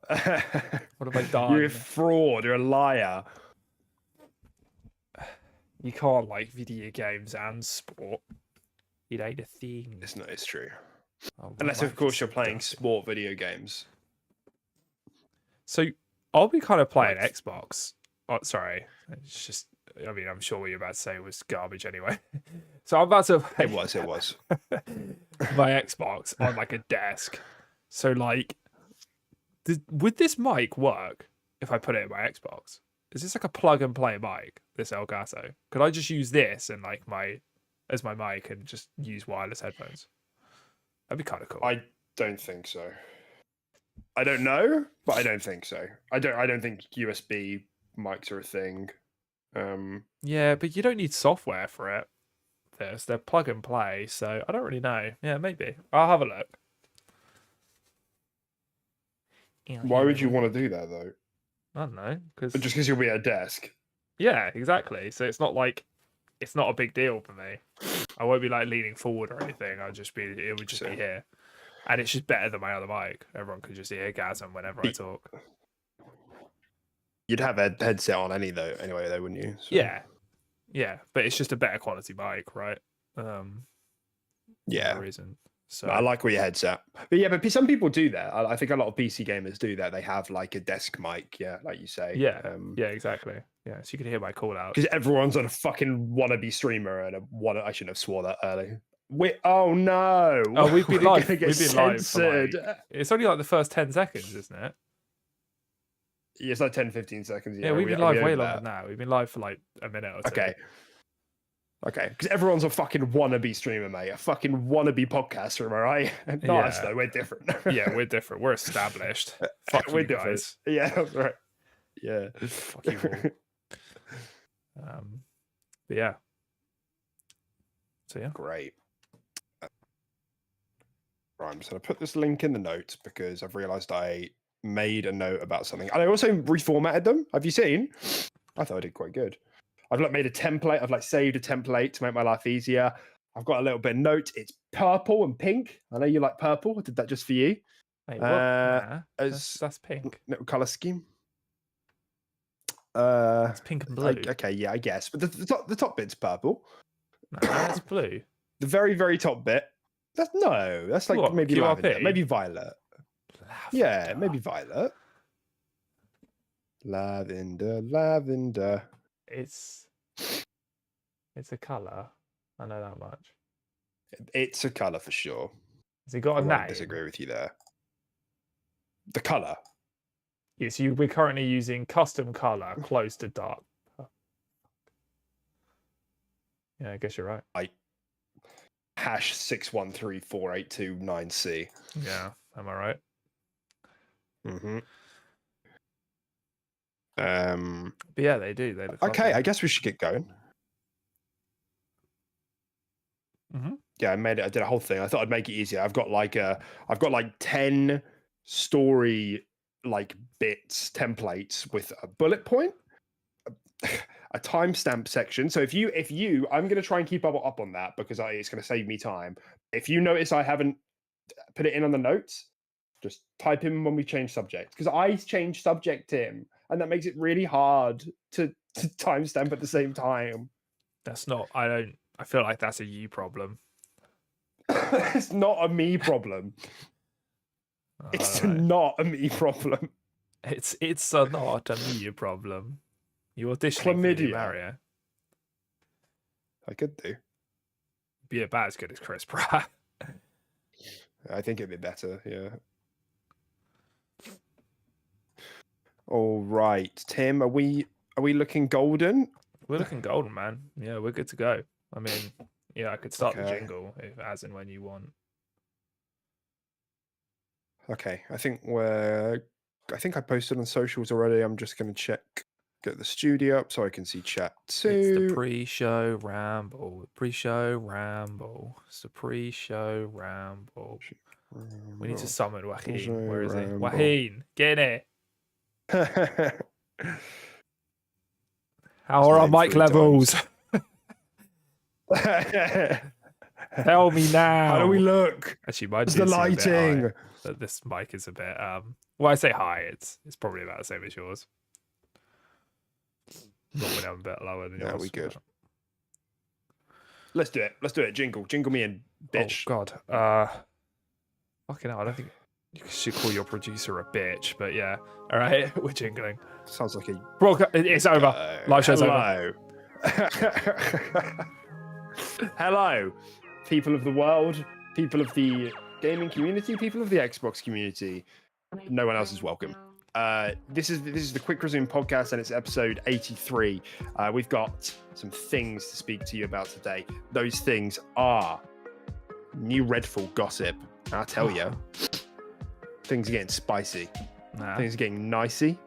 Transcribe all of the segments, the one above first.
What have I done? You're a fraud. You're a liar. You can't like video games and sport. It ain't a thing. It's not. It's true. Oh, Unless, of course, you're playing sport video games. So, I'll be kind of playing Xbox. Oh, sorry. It's just, I mean, I'm sure what you're about to say was garbage anyway. So, I'm about to play It was. my Xbox on like a desk. So, like, would this mic work if I put it in my Xbox? Is this like a plug and play mic, this Elgato? Could I just use this and like as my mic and just use wireless headphones? That'd be kind of cool. I don't think so. I don't know, but I don't think so. I don't think USB mics are a thing. Yeah, but you don't need software for it. They're plug and play, so I don't really know. Yeah, maybe. I'll have a look. Why would you want to do that though? I don't know, Just because you'll be at a desk. Yeah, exactly. So it's not a big deal for me. I won't be like leaning forward or anything. It would just be here, and it's just better than my other mic. Everyone can just hear Gasm whenever I talk. You'd have a headset on anyway, though, wouldn't you? So. Yeah, but it's just a better quality mic, right? Yeah. For reason. So I like where your headset. But some people do that. I think a lot of PC gamers do that. They have like a desk mic, like you say. Yeah, exactly. Yeah, so you can hear my call out. Because everyone's on a fucking wannabe streamer and I shouldn't have swore that early. Oh no! Oh, we've been live. We've been censored. live. It's only like the first 10 seconds, isn't it? Yeah, it's like 10-15 seconds. Yeah, we've been live way longer than that. We've been live for like a minute or two. Okay, because everyone's a fucking wannabe streamer, mate. A fucking wannabe podcaster, am I right? Not us, though. We're different. Yeah, we're different. We're established. Fuck we're you different. guys. Yeah, that's right. Yeah. Fuck you all. But yeah. So yeah. Great. Right, I'm just going to put this link in the notes because I've realised I made a note about something. And I also reformatted them. Have you seen? I thought I did quite good. I've like made a template. I've like saved a template to make my life easier. I've got a little bit of note. It's purple and pink. I know you like purple. I did that just for you. Wait, what? Nah, that's pink. Little colour scheme. It's pink and blue. Okay, yeah, I guess. But the top bit's purple. No, that's blue. The very, very top bit. That's like what, maybe QRP? Lavender, maybe violet. Yeah, maybe violet. Lavender. It's a colour. I know that much. It's a colour for sure. Has it got a name? I disagree with you there. The colour. Yeah, so we're currently using custom colour close to dark. Yeah, I guess you're right. #6134829C. Yeah, am I right? Mm-hmm. But yeah, they do. They look okay, lovely. I guess we should get going. Mm-hmm. Yeah, I did a whole thing. I thought I'd make it easier. I've got like 10 story like bits templates with a bullet point, a timestamp section. So if you, I'm going to try and keep up on that because it's going to save me time. If you notice I haven't put it in on the notes, just type in when we change subject, because I change subject, Tim, and that makes it really hard to timestamp at the same time. That's not. I feel like that's a you problem. It's not a me problem. It's not a me problem. It's not a me problem. You auditioning for Mario. I could do. Be about as good as Chris Pratt. I think it'd be better, yeah. All right, Tim, are we looking golden? We're looking golden, man. Yeah, we're good to go. I mean, yeah, I could start the jingle as and when you want. Okay, I think I posted on socials already. I'm just going to get the studio up so I can see chat too. It's the pre-show ramble. Pre-show ramble. It's the pre-show ramble. We need to summon Waheen. Where is he? Waheen, get in here. How are our mic levels? Tell me now. How do we look? Actually, mine It's do the seem a bit lighting. high, but this mic is a bit. Well, I say high. It's probably about the same as yours. Normally I'm a bit lower than yours. Yeah, we good. Let's do it. Let's do it. Jingle me in, bitch. Oh God. Fucking hell. I don't think you should call your producer a bitch, but yeah. All right, we're jingling. Sounds like a It's over. Live show's over. Hello, people of the world, people of the gaming community, people of the Xbox community. No one else is welcome. This is the Quick Resume podcast, and it's episode 83. We've got some things to speak to you about today. Those things are new Redfall gossip. I'll tell you, things are getting spicy. Nah. Things are getting nicey.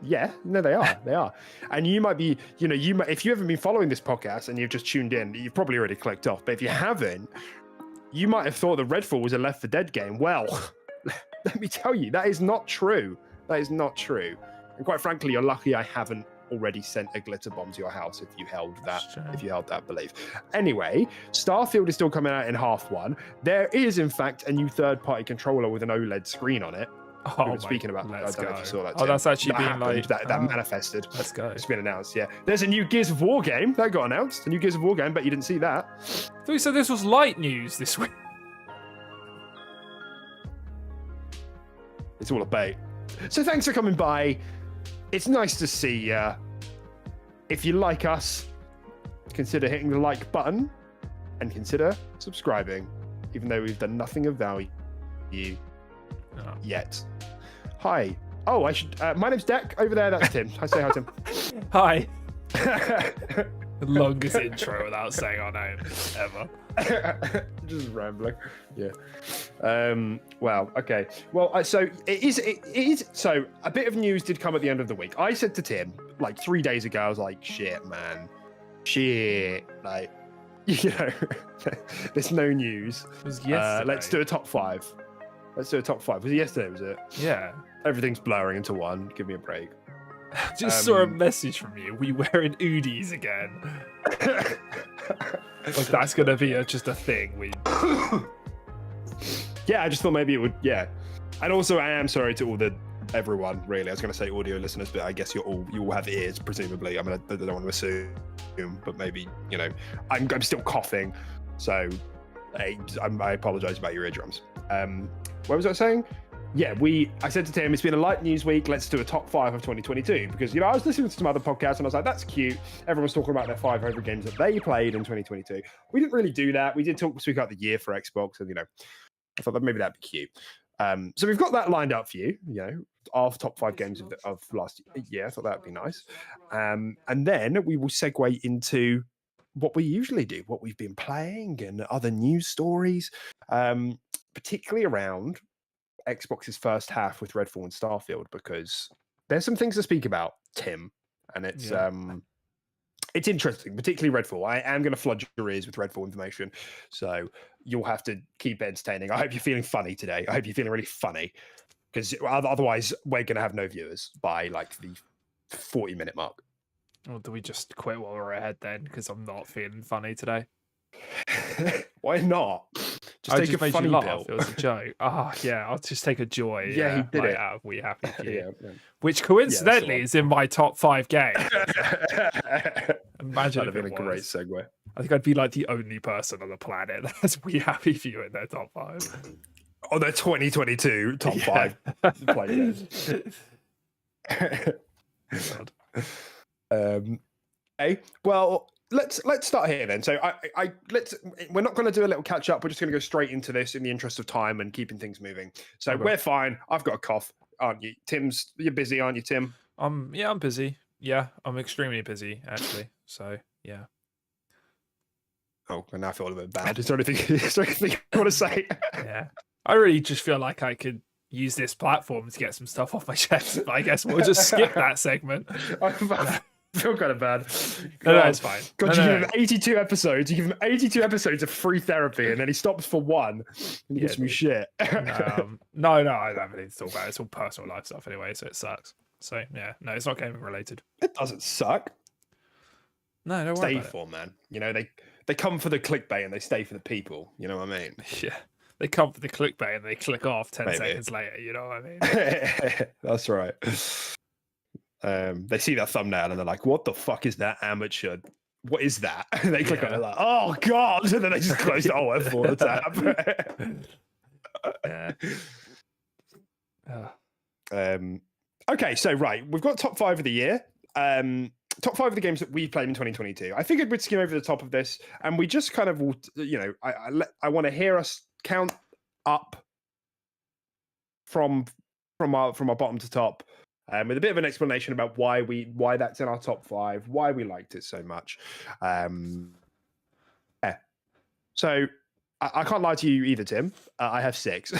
Yeah, no, they are. They are. And you might be, if you haven't been following this podcast and you've just tuned in, you've probably already clicked off. But if you haven't, you might have thought that Redfall was a Left 4 Dead game. Well, let me tell you, that is not true. That is not true. And quite frankly, you're lucky I haven't already sent a glitter bomb to your house if you held that. Sure. If you held that belief. Anyway, Starfield is still coming out in H1. There is, in fact, a new third-party controller with an OLED screen on it. Oh, Speaking about, I don't know if you saw that. Oh, that's actually been happened, like that manifested. Let's go. It's been announced. Yeah, there's a new Gears of War game that got announced. A new Gears of War game, but you didn't see that. I thought you said this was light news this week. It's all a bait. So thanks for coming by. It's nice to see you. If you like us, consider hitting the like button and consider subscribing, even though we've done nothing of value yet. Hi. Oh, I should. My name's Deck. Over there, that's Tim. I say hi, Tim. Hi. The longest intro without saying our name ever. Just rambling. Yeah. Wow. Okay. Well, so it is. So a bit of news did come at the end of the week. I said to Tim like 3 days ago. I was like, "Shit, man. Shit. Like, there's no news. It was yesterday. Let's do a top 5. Let's do a top 5. Was it yesterday? Was it? Yeah. Everything's blurring into one. Give me a break. Just saw a message from you. We wearing Oodies again. Like that's gonna be just a thing. Yeah, I just thought maybe it would. Yeah, and also I am sorry to everyone. Really, I was going to say audio listeners, but I guess you all have ears, presumably. I mean, I don't want to assume, but maybe I'm still coughing, so I apologize about your eardrums. What was I saying? Yeah, I said to Tim, it's been a light news week. Let's do a top 5 of 2022 because I was listening to some other podcasts and I was like, that's cute. Everyone's talking about their 5 favorite games that they played in 2022. We didn't really do that. We did speak about the year for Xbox, and I thought that maybe that'd be cute. So we've got that lined up for you. Our top 5 games of last year. I thought that'd be nice. And then we will segue into what we usually do, what we've been playing, and other news stories, particularly around Xbox's first half with Redfall and Starfield, because there's some things to speak about, Tim, and it's interesting, particularly Redfall. I am going to flood your ears with Redfall information, so you'll have to keep it entertaining. I hope you're feeling funny today. I hope you're feeling really funny, because otherwise we're going to have no viewers by like the 40-minute mark. Or do we just quit while we're ahead then? Because I'm not feeling funny today. Why not? Just take a funny pill. It was a joke. Yeah, I'll just take a joy. Yeah, he did it. Out of We Happy Few. Yeah. Which coincidentally is in my top 5 games. Imagine That'd have been a great segue. I think I'd be like the only person on the planet that has We Happy Few in their top 5. Oh, their 2022 top 5 playlists. Hey, well, let's start here then. So we're not going to do a little catch up. We're just going to go straight into this in the interest of time and keeping things moving. So We're fine. I've got a cough, aren't you? You're busy, aren't you, Tim? Yeah, I'm busy. Yeah, I'm extremely busy actually. So yeah. Oh, and I feel a bit bad. Is there anything you want to say? Yeah, I really just feel like I could use this platform to get some stuff off my chest. But I guess we'll just skip that segment. I feel kind of bad. No, it's fine. God, you give him 82 episodes. You give him 82 episodes of free therapy, and then he stops for one and gives me shit. No, I don't have anything to talk about. It's all personal life stuff anyway, so it sucks. So yeah, no, it's not gaming related. It doesn't suck. No, don't worry about it. For man, they come for the clickbait and they stay for the people. You know what I mean? Yeah. They come for the clickbait and they click off 10 Maybe. seconds later. You know what I mean? That's right. They see that thumbnail and they're like, "What the fuck is that amateur? What is that?" And they click on it like, "Oh god!" And then they just close the whole F4 tab. Yeah. Okay, so right, we've got top 5 of the year. Top 5 of the games that we played in 2022. I figured we'd skim over the top of this, and we just kind of, you know, I want to hear us count up from our bottom to top, with a bit of an explanation about why that's in our top 5, why we liked it so much. Yeah. So I can't lie to you either, Tim. I have 6.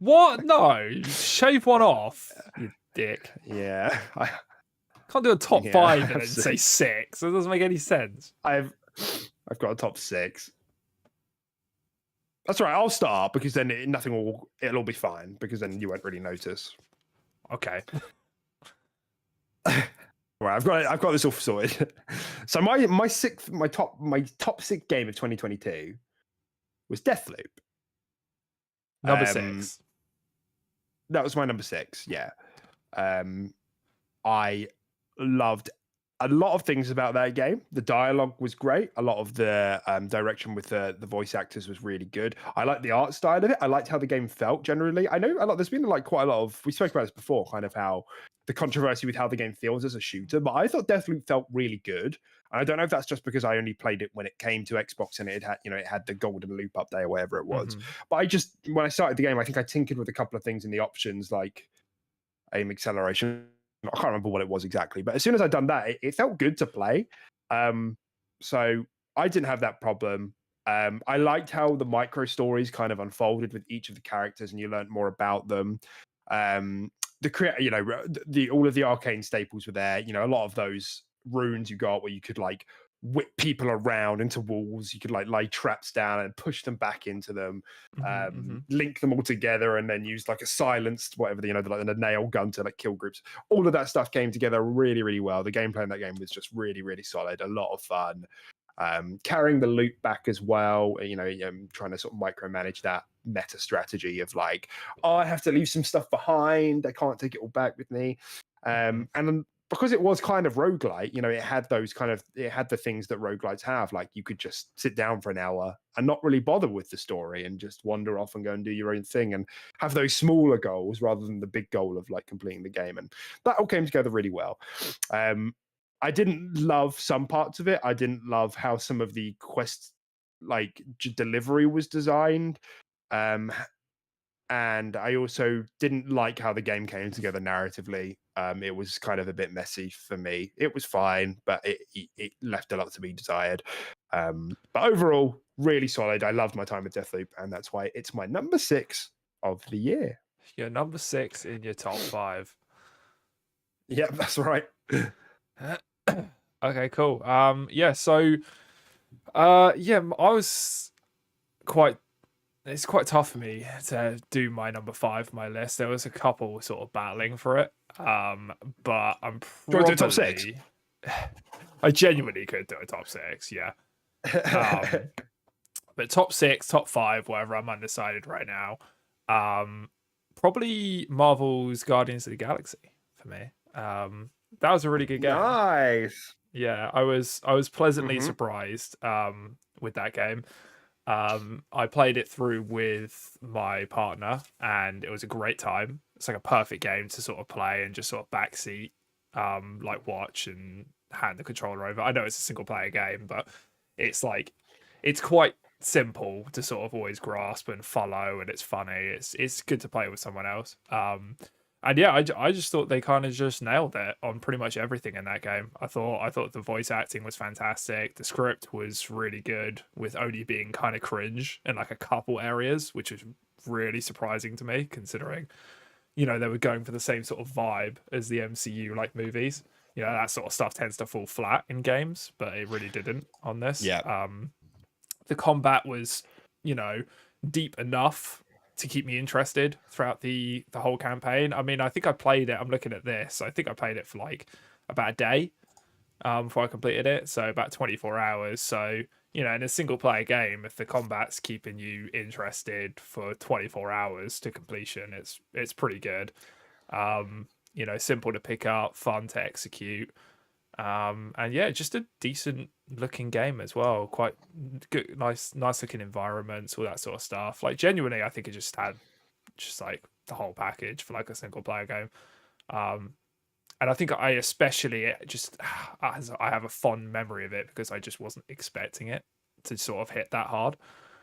What? No, shave one off, you dick. Yeah. Can't do a top 5 and then 6. say 6. It doesn't make any sense. I've got a top 6. That's right. I'll start because then it'll all be fine because then you won't really notice. Okay. Right, I've got this all sorted. So my top 6 game of 2022 was Deathloop. Number 6. That was my number 6. Yeah. I loved a lot of things about that game. The dialogue was great. A lot of the direction with the voice actors was really good. I liked the art style of it. I liked how the game felt generally. I know there's been like quite a lot of, we spoke about this before, kind of how the controversy with how the game feels as a shooter, but I thought Deathloop felt really good. And I don't know if that's just because I only played it when it came to Xbox and it had the golden loop update or whatever it was. But when I started the game, I think I tinkered with a couple of things in the options, like aim acceleration. I can't remember what it was exactly, but as soon as I'd done that, it felt good to play. So I didn't have that problem. I liked how the micro stories kind of unfolded with each of the characters, and you learned more about them. All of the Arkane staples were there. You know, a lot of those runes you got where you could like whip people around into walls. You could like lay traps down and push them back into them, link them all together, and then use like a silenced whatever like a nail gun to like kill groups. All of that stuff came together really, really well. The gameplay in that game was just really, really solid. A lot of fun. Carrying the loot back as well. Trying to sort of micromanage that meta strategy of like, oh, I have to leave some stuff behind. I can't take it all back with me. And because it was kind of roguelite, it had the things that roguelites have. Like you could just sit down for an hour and not really bother with the story and just wander off and go and do your own thing and have those smaller goals rather than the big goal of like completing the game. And that all came together really well. I didn't love some parts of it. I didn't love how some of the quest delivery was designed. And I also didn't like how the game came together narratively. It was kind of a bit messy for me. It was fine, but it left a lot to be desired. But overall, really solid. I loved my time with Deathloop, and that's why it's my number 6 of the year. You're number 6 in your top 5. Yep, that's right. Okay, cool. So I was quite. It's quite tough for me to do my number 5 on my list. There was a couple sort of battling for it. But I'm probably... Do you want to do top 6? I genuinely could do a top 6, yeah. But top 6, top 5, whatever, I'm undecided right now. Probably Marvel's Guardians of the Galaxy for me. That was a really good game. Nice. Yeah, I was pleasantly surprised with that game. I played it through with my partner, and it was a great time. It's like a perfect game to sort of play and just sort of backseat, watch and hand the controller over. I know it's a single player game, but it's quite simple to sort of always grasp and follow, and it's funny. It's good to play with someone else. And yeah, I just thought they kind of just nailed it on pretty much everything in that game. I thought the voice acting was fantastic. The script was really good, with only being kind of cringe in like a couple areas, which was really surprising to me, considering, they were going for the same sort of vibe as the MCU like movies. That sort of stuff tends to fall flat in games, but it really didn't on this. Yeah. The combat was, deep enough to keep me interested throughout the whole campaign. I mean, I think I played it. I'm looking at this. I think I played it for like about a day before I completed it. So about 24 hours. So, you know, in a single player game, if the combat's keeping you interested for 24 hours to completion, it's pretty good. You know, simple to pick up, fun to execute. And yeah, just a decent looking game as well. Quite good, nice looking environments, all that sort of stuff. Like genuinely, I think it just had just like the whole package for like a single player game. Um, and I think I especially just as I have a fond memory of it because I just wasn't expecting it to sort of hit that hard.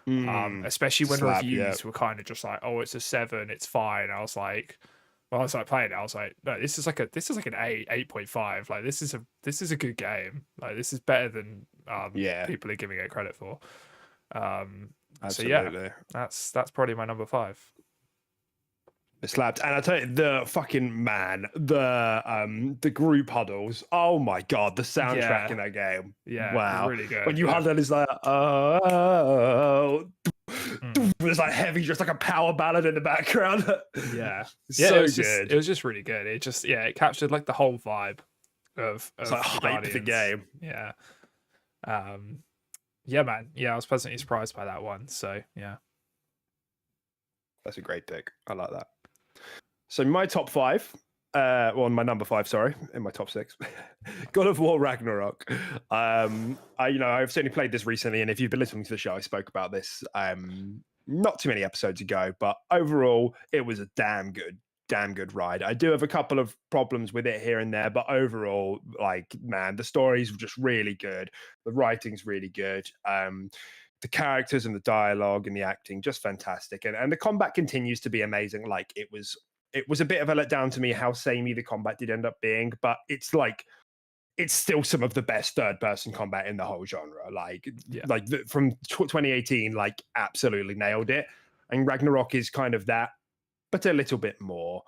Especially when Slap, yeah. reviews were kind of just like, "Oh, it's a 7, it's fine." I was like, well, I was like playing it. I was like, "No, this is like an 8.5. Like this is a good game. Like this is better than Yeah, people are giving it credit for." So yeah, absolutely. that's probably my number 5. It slapped. And I tell you, the fucking man, the group huddles. Oh my god, the soundtrack in that game. Yeah, Wow. really good. When you huddle, it's like, oh, Mm. it's like heavy, just like a power ballad in the background. Yeah, So it was good. it was just really good. It just it captured like the whole vibe of It's like the hype the Guardians. game. Yeah. Yeah, man. Yeah, I was pleasantly surprised by that one. So yeah. That's a great pick. I like that. So my top 5, well, my number 5, sorry, in my top 6, God of War Ragnarok. I've certainly played this recently, and if you've been listening to the show, I spoke about this not too many episodes ago, but overall, it was a damn good ride. I do have a couple of problems with it here and there, but overall, like, man, the story's just really good. The writing's really good. The characters and the dialogue and the acting, just fantastic. And the combat continues to be amazing. Like, it was a bit of a letdown to me how samey the combat did end up being, but it's still some of the best third-person combat in the whole genre. From 2018, like absolutely nailed it. And Ragnarok is kind of that, but a little bit more.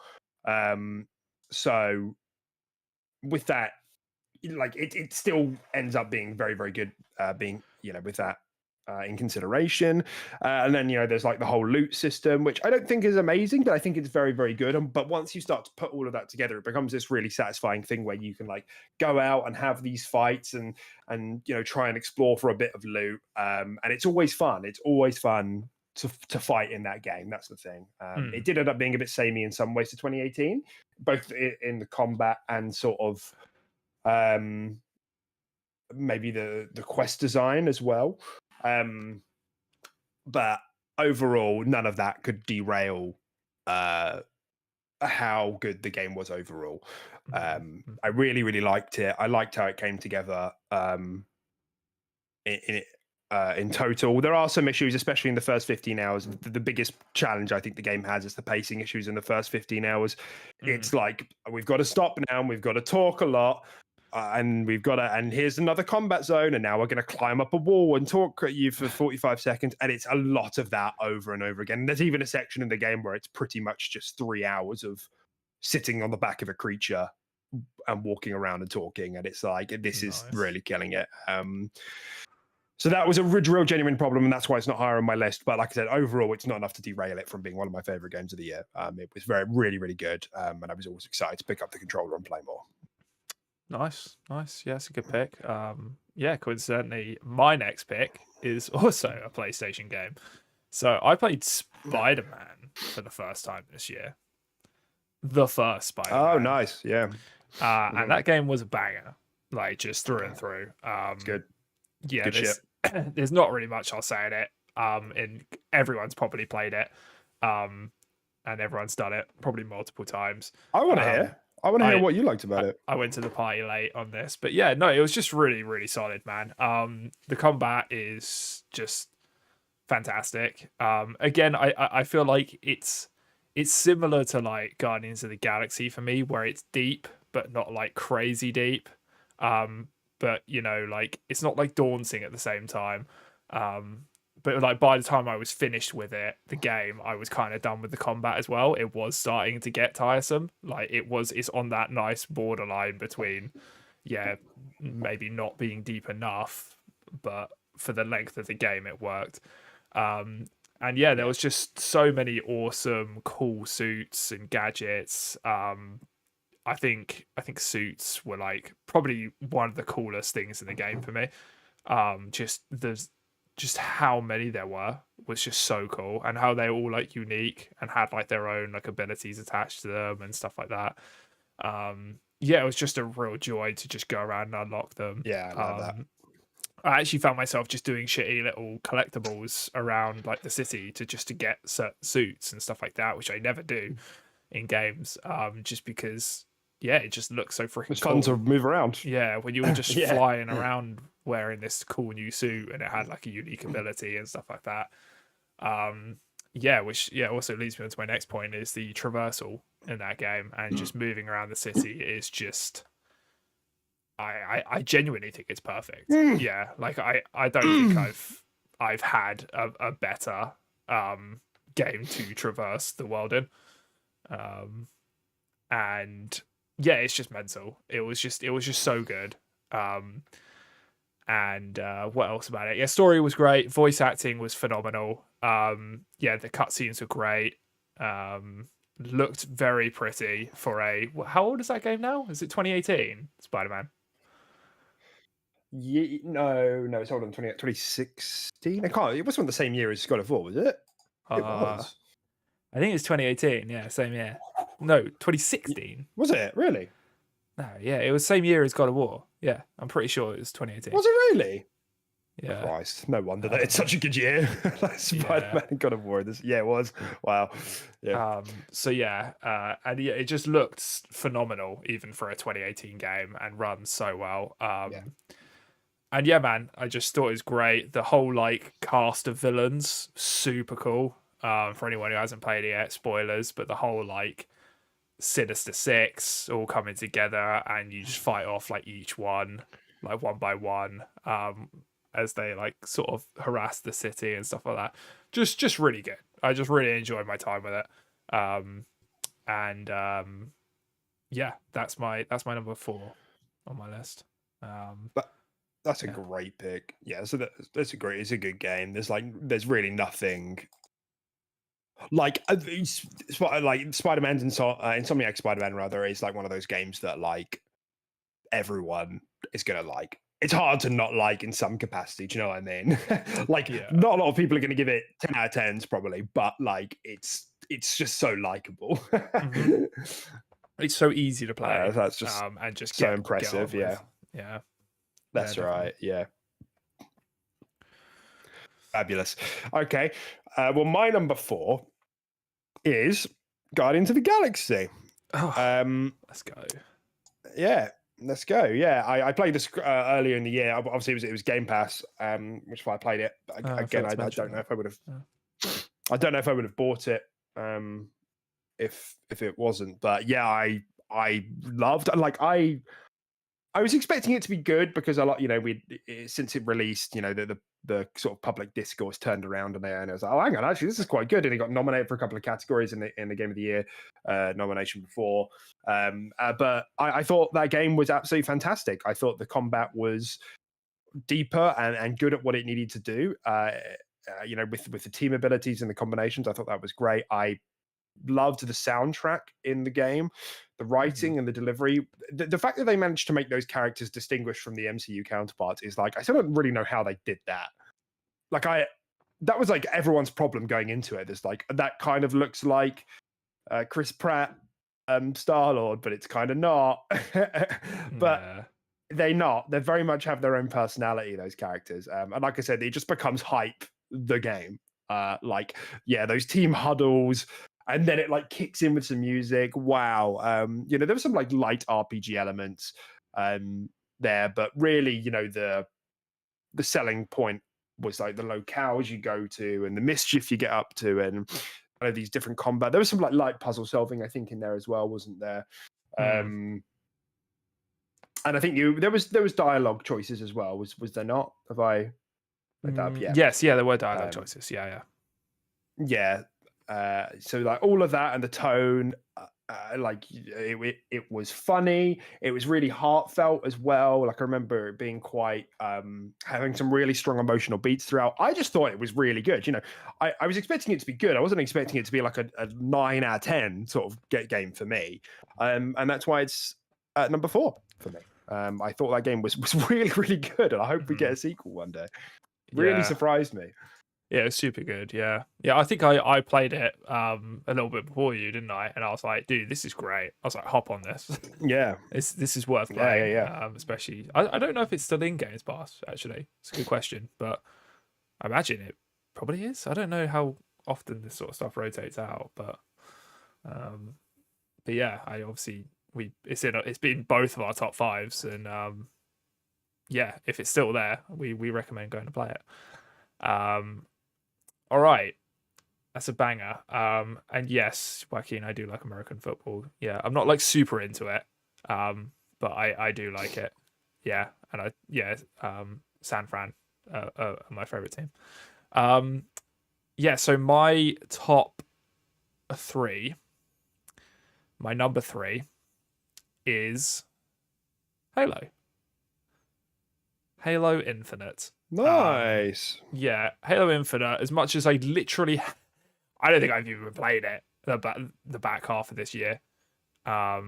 So with that, like it still ends up being very, very good. Being with that. In consideration, and then there's like the whole loot system, which I don't think is amazing, but I think it's very, very good. But once you start to put all of that together, it becomes this really satisfying thing where you can like go out and have these fights and try and explore for a bit of loot. And it's always fun. It's always fun to fight in that game. That's the thing. It did end up being a bit samey in some ways to 2018, both in the combat and sort of maybe the quest design as well. But overall, none of that could derail how good the game was overall. I really, really liked it. I liked how it came together in total. There are some issues, especially in the first 15 hours. The biggest challenge I think the game has is the pacing issues in the first 15 hours. It's like, we've got to stop now and we've got to talk a lot. And here's another combat zone, and now we're going to climb up a wall and talk at you for 45 seconds. And it's a lot of that over and over again. There's even a section in the game where it's pretty much just 3 hours of sitting on the back of a creature and walking around and talking. And it's like, this is really killing it. So that was a real genuine problem, and that's why it's not higher on my list. But like I said, overall, it's not enough to derail it from being one of my favorite games of the year. It was really, really good. And I was always excited to pick up the controller and play more. Nice. Yeah, it's a good pick. Yeah, coincidentally, my next pick is also a PlayStation game. So I played Spider-Man for the first time this year. The first Spider-Man. Oh, nice. Yeah. And that game was a banger, like just through and through. It's good. Yeah, good shit. There's not really much I'll say in it. And everyone's probably played it. And everyone's done it probably multiple times. I want to hear. I want to hear what you liked about it. I went to the party late on this, but yeah, no, it was just really, really solid, man. The combat is just fantastic. Again, I feel like it's similar to like Guardians of the Galaxy for me, where it's deep but not like crazy deep. But like it's not like daunting at the same time. But like by the time I was finished with it, the game, I was kind of done with the combat as well. It was starting to get tiresome. Like it's on that nice borderline between, maybe not being deep enough, but for the length of the game, it worked. And yeah, there was just so many awesome, cool suits and gadgets. I think suits were like probably one of the coolest things in the game for me. Just how many there were was just so cool, and how they all like unique and had like their own like abilities attached to them and stuff like that. Yeah, it was just a real joy to just go around and unlock them. Yeah, I love that. I actually found myself just doing shitty little collectibles around like the city to get certain suits and stuff like that, which I never do in games. Just because, yeah, it just looks so freaking It's cool. fun to move around. Yeah, when you were just Yeah. flying around wearing this cool new suit and it had like a unique ability and stuff like that. Yeah, which also leads me on to my next point is the traversal in that game, and just moving around the city is just I genuinely think it's perfect. Yeah, like I don't think I've had a better game to traverse the world in. And yeah, it's just mental. It was just so good. And what else about it? Yeah, story was great. Voice acting was phenomenal. Yeah, the cutscenes were great. Looked very pretty for a. How old is that game now? Is it 2018? Spider-Man. Yeah, no, it's older than 2016. I can't. It wasn't the same year as God of War, was it? It was. I think it's 2018. Yeah, same year. No, 2016. Was it really? No, yeah, it was same year as God of War. Yeah, I'm pretty sure it was 2018. Was it really? Yeah. Christ, no wonder that it's such a good year. Like Spider-Man and God of War. Yeah, it was. Wow. Yeah. So yeah, and yeah, it just looked phenomenal even for a 2018 game and runs so well. And yeah, man, I just thought it was great. The whole like cast of villains, super cool. For anyone who hasn't played it yet, spoilers, but the whole like Sinister Six all coming together and you just fight off like each one, like one by one, as they like sort of harass the city and stuff like that. Just really good. I just really enjoyed my time with it. Yeah, that's my number 4 on my list. That's a great pick. Yeah, so it's a good game. There's really nothing like Spider-Man's Insomniac Spider-Man rather is like one of those games that like everyone is gonna like. It's hard to not like in some capacity. Do you know what I mean? Like, not a lot of people are going to give it 10 out of 10s probably, but like it's just so likable. It's so easy to play. That's just and just so impressive. Yeah, that's right. Yeah, fabulous. Okay, well, my number 4 is Guardians of the Galaxy. Let's go. Yeah. Let's go. Yeah, I played this earlier in the year. Obviously, it was Game Pass, which is why I played it. Again, I don't know if I would have. I don't know if I would have bought it if it wasn't. But yeah, I loved. Like I was expecting it to be good because since it released, the sort of public discourse turned around on there, and I was like, oh, hang on, actually, this is quite good. And it got nominated for a couple of categories in the Game of the Year nomination before. But I thought that game was absolutely fantastic. I thought the combat was deeper and good at what it needed to do. With the team abilities and the combinations, I thought that was great. I loved the soundtrack in the game, the writing and the delivery. The fact that they managed to make those characters distinguished from the MCU counterparts is like, I still don't really know how they did that. Like that was like everyone's problem going into it. It's like, that kind of looks like Chris Pratt, Star-Lord, but it's kind of not. But they very much have their own personality, those characters. And like I said, it just becomes hype, the game. Those team huddles, and then it like kicks in with some music. Wow. There was some like light RPG elements there, but really, the selling point was like the locales you go to and the mischief you get up to, and these different combat. There was some like light puzzle solving, I think, in there as well, wasn't there? And I think there was dialogue choices as well. Was there not? Have I read that up? Yeah. Yes, there were dialogue choices. Yeah. So like all of that and the tone, it was funny. It was really heartfelt as well. Like I remember it being quite having some really strong emotional beats throughout. I just thought it was really good. I was expecting it to be good. I wasn't expecting it to be like a 9 out of 10 sort of game for me. And that's why it's at number 4 for me. I thought that game was really, really good, and I hope we get a sequel one day. Really surprised me. Yeah, it was super good. Yeah, I think I played it a little bit before you, didn't I? And I was like, dude, this is great. I was like, hop on this. Yeah, this is worth playing. Especially, I don't know if it's still in Games Pass. Actually, it's a good question, but I imagine it probably is. I don't know how often this sort of stuff rotates out, but yeah, I obviously it's been both of our top fives, and yeah, if it's still there, we recommend going to play it. All right, that's a banger. And yes, Joaquin, I do like American football. Yeah, I'm not like super into it, but I do like it. Yeah, and San Fran are my favorite team. Yeah, so my top three, my number three is Halo. Halo Infinite. Nice. Yeah, Halo Infinite. As much as I literally, I don't think I've even played it the back half of this year, at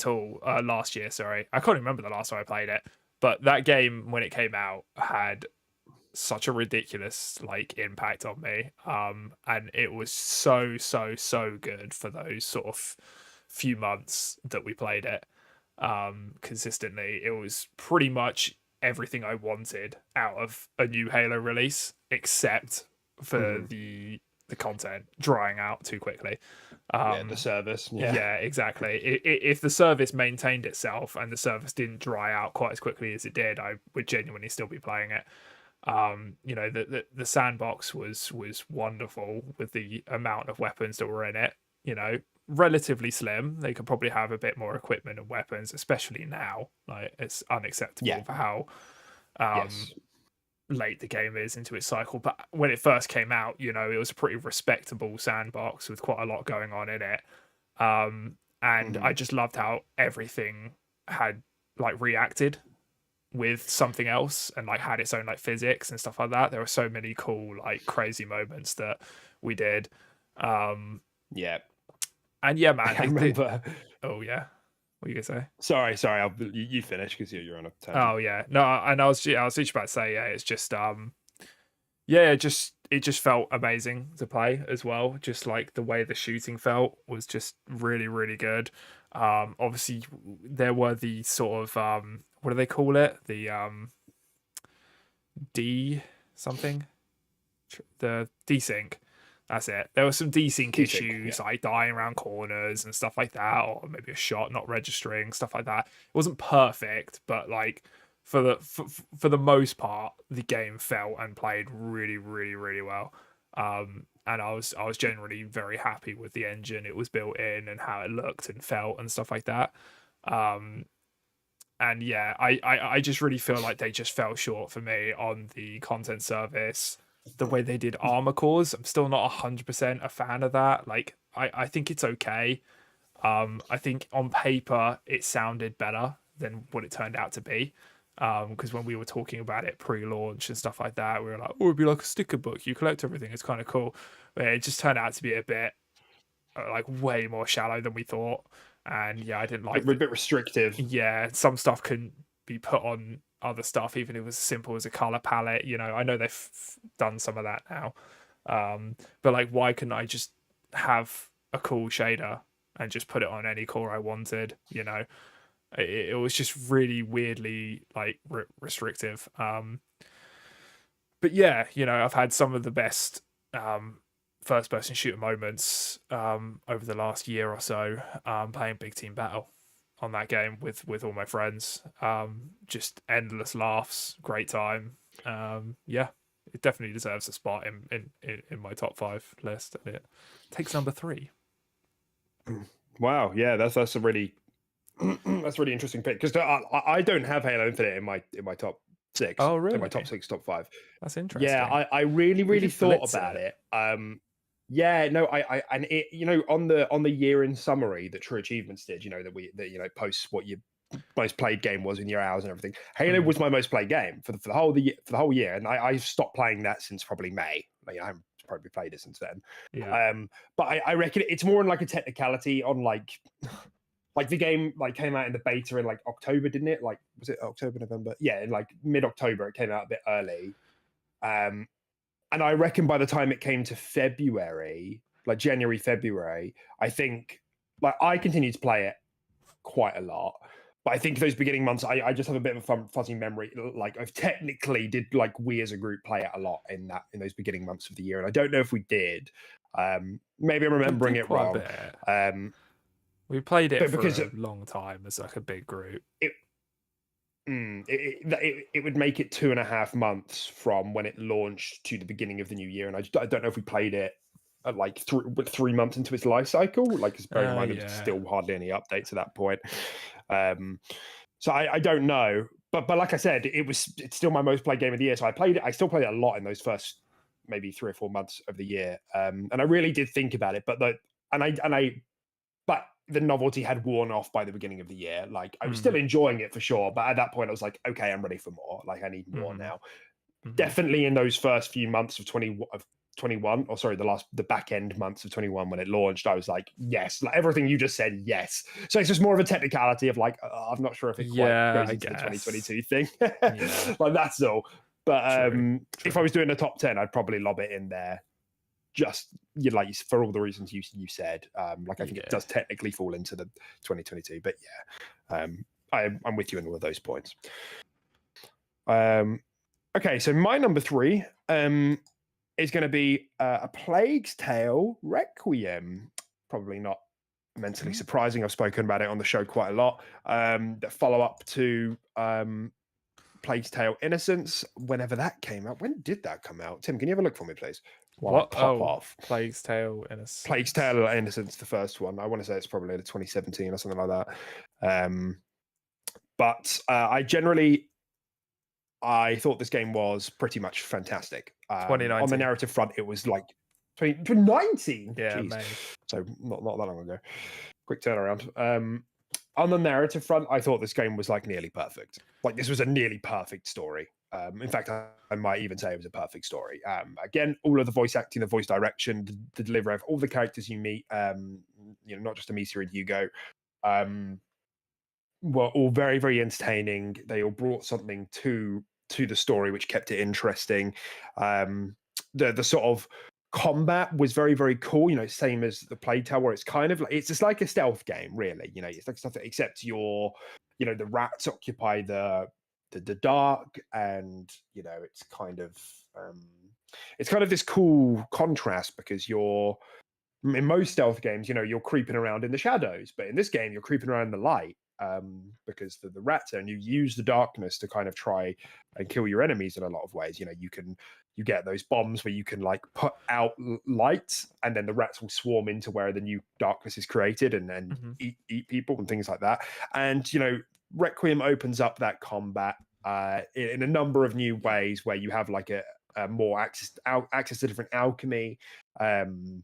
all. Last year, sorry, I can't remember the last time I played it. But that game, when it came out, had such a ridiculous like impact on me. And it was so good for those sort of few months that we played it. Consistently, it was pretty much everything I wanted out of a new Halo release, except for the content drying out too quickly. The service. Yeah, exactly. If the service maintained itself and the service didn't dry out quite as quickly as it did, I would genuinely still be playing it. The sandbox was wonderful with the amount of weapons that were in it. Relatively slim. They could probably have a bit more equipment and weapons, especially now. Like, it's unacceptable for how late the game is into its cycle. But when it first came out, it was a pretty respectable sandbox with quite a lot going on in it. And I just loved how everything had like reacted with something else and like had its own like physics and stuff like that. There were so many cool like crazy moments that we did. And yeah, man. I remember. Oh yeah, what are you gonna say? Sorry. You finish because you're on a tangent. Oh yeah, no, and I was just about to say, yeah, it's just it just felt amazing to play as well. Just like the way the shooting felt was just really, really good. Obviously there were the sort of what do they call it? The D something, the desync. That's it. There were some desync issues, like dying around corners and stuff like that, or maybe a shot not registering, stuff like that. It wasn't perfect, but like for the most part, the game felt and played really, really, really well. And I was generally very happy with the engine it was built in and how it looked and felt and stuff like that. And yeah, I just really feel like they just fell short for me on the content service. The way they did armor cores, I'm still not 100% a fan of that. Like, I think it's okay. I think on paper it sounded better than what it turned out to be. Because when we were talking about it pre-launch and stuff like that, we were like, oh, it'd be like a sticker book. You collect everything. It's kind of cool. But it just turned out to be a bit like way more shallow than we thought. And yeah, I didn't like it. A bit restrictive. Yeah, some stuff can be put on other stuff, even if it was as simple as a color palette. I know they've done some of that now. But like, why couldn't I just have a cool shader and just put it on any core I wanted? It was just really weirdly like restrictive. But yeah, I've had some of the best first person shooter moments over the last year or so playing Big Team Battle on that game with all my friends. Just endless laughs, great time. Yeah, it definitely deserves a spot in my top 5 list, and it takes number 3. Wow, yeah, that's a really that's a really interesting pick, because I don't have Halo Infinite in my top 6. Oh really? In my top 6, top 5. That's interesting. Yeah, I really thought about it. Yeah, no, I and it, on the year in summary that True Achievements did, that posts what your most played game was in your hours and everything. Halo was my most played game for the whole year, and I stopped playing that since probably May. Like, I haven't probably played it since then. Yeah. But I reckon it's more on like a technicality on like like the game like came out in the beta in like October, didn't it? Like was it October, November? Yeah, in like mid-October, it came out a bit early. And I reckon by the time it came to February, like January, February, I think like I continued to play it quite a lot. But I think those beginning months, I just have a bit of a fuzzy memory. Like I've technically did like we as a group play it a lot in those beginning months of the year, and I don't know if we did. Maybe I'm remembering it wrong. We played it but for because a long time as like a big group. It would make it 2.5 months from when it launched to the beginning of the new year, and I don't know if we played it at like 3 months into its life cycle. Like, bearing in mind there's still hardly any updates at that point. So I don't know, but like I said, it's still my most played game of the year. So I still played it a lot in those first maybe 3 or 4 months of the year, and I really did think about it. But the novelty had worn off by the beginning of the year. Like I was still enjoying it for sure, but at that point I was like, okay, I'm ready for more. Like I need more now. Definitely in those first few months of 21, or sorry, the back end months of 21 when it launched, I was like, yes, like everything you just said, yes. So it's just more of a technicality of like, I'm not sure if it quite goes into the 2022 thing. Like that's all. But true. If I was doing a top 10, I'd probably lob it in there. Just like for all the reasons you said, like I think it does technically fall into the 2022, but yeah, I'm with you on all of those points. Okay, so my number 3 is going to be A Plague's Tale Requiem. Probably not mentally surprising. I've spoken about it on the show quite a lot. The follow up to Plague's Tale Innocence, whenever that came out. When did that come out? Tim, can you have a look for me, please? What? Off. Plague's Tale Innocence. Plague's Tale Innocence, the first one. I want to say it's probably 2017 or something like that. But I thought this game was pretty much fantastic. 2019. On the narrative front, it was like 2019. Yeah, so not that long ago. Quick turnaround. On the narrative front, I thought this game was like nearly perfect. Like this was a nearly perfect story. In fact, I might even say it was a perfect story. Again, all of the voice acting, the voice direction, the delivery of all the characters you meet, not just Amicia and Hugo, were all very, very entertaining. They all brought something to the story which kept it interesting. The sort of combat was very, very cool. Same as the Plague Tale, where it's kind of like it's just like a stealth game, really. It's like something except the rats occupy the dark, and it's kind of this cool contrast, because in most stealth games, you're creeping around in the shadows, but in this game you're creeping around in the light, because the rats are, and you use the darkness to kind of try and kill your enemies in a lot of ways. You get those bombs where you can like put out light, and then the rats will swarm into where the new darkness is created, and then eat people and things like that. And Requiem opens up that combat in a number of new ways, where you have like a more access to different alchemy, to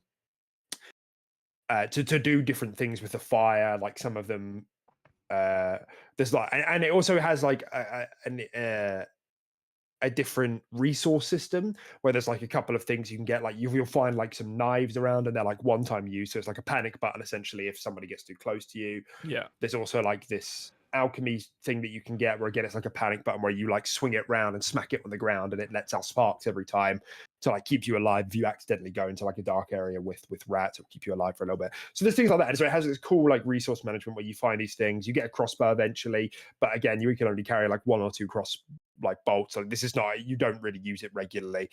do different things with the fire. Like some of them, there's like, and it also has like a different resource system, where there's like a couple of things you can get. Like you'll find like some knives around, and they're like one-time use, so it's like a panic button essentially if somebody gets too close to you. Yeah. There's also like this alchemy thing that you can get, where again it's like a panic button where you like swing it around and smack it on the ground, and it lets out sparks every time to like keep you alive if you accidentally go into like a dark area with rats. It'll keep you alive for a little bit. So there's things like that. And so it has this cool like resource management where you find these things. You get a crossbow eventually, but again you can only carry like 1 or 2 bolts. So this is not, you don't really use it regularly.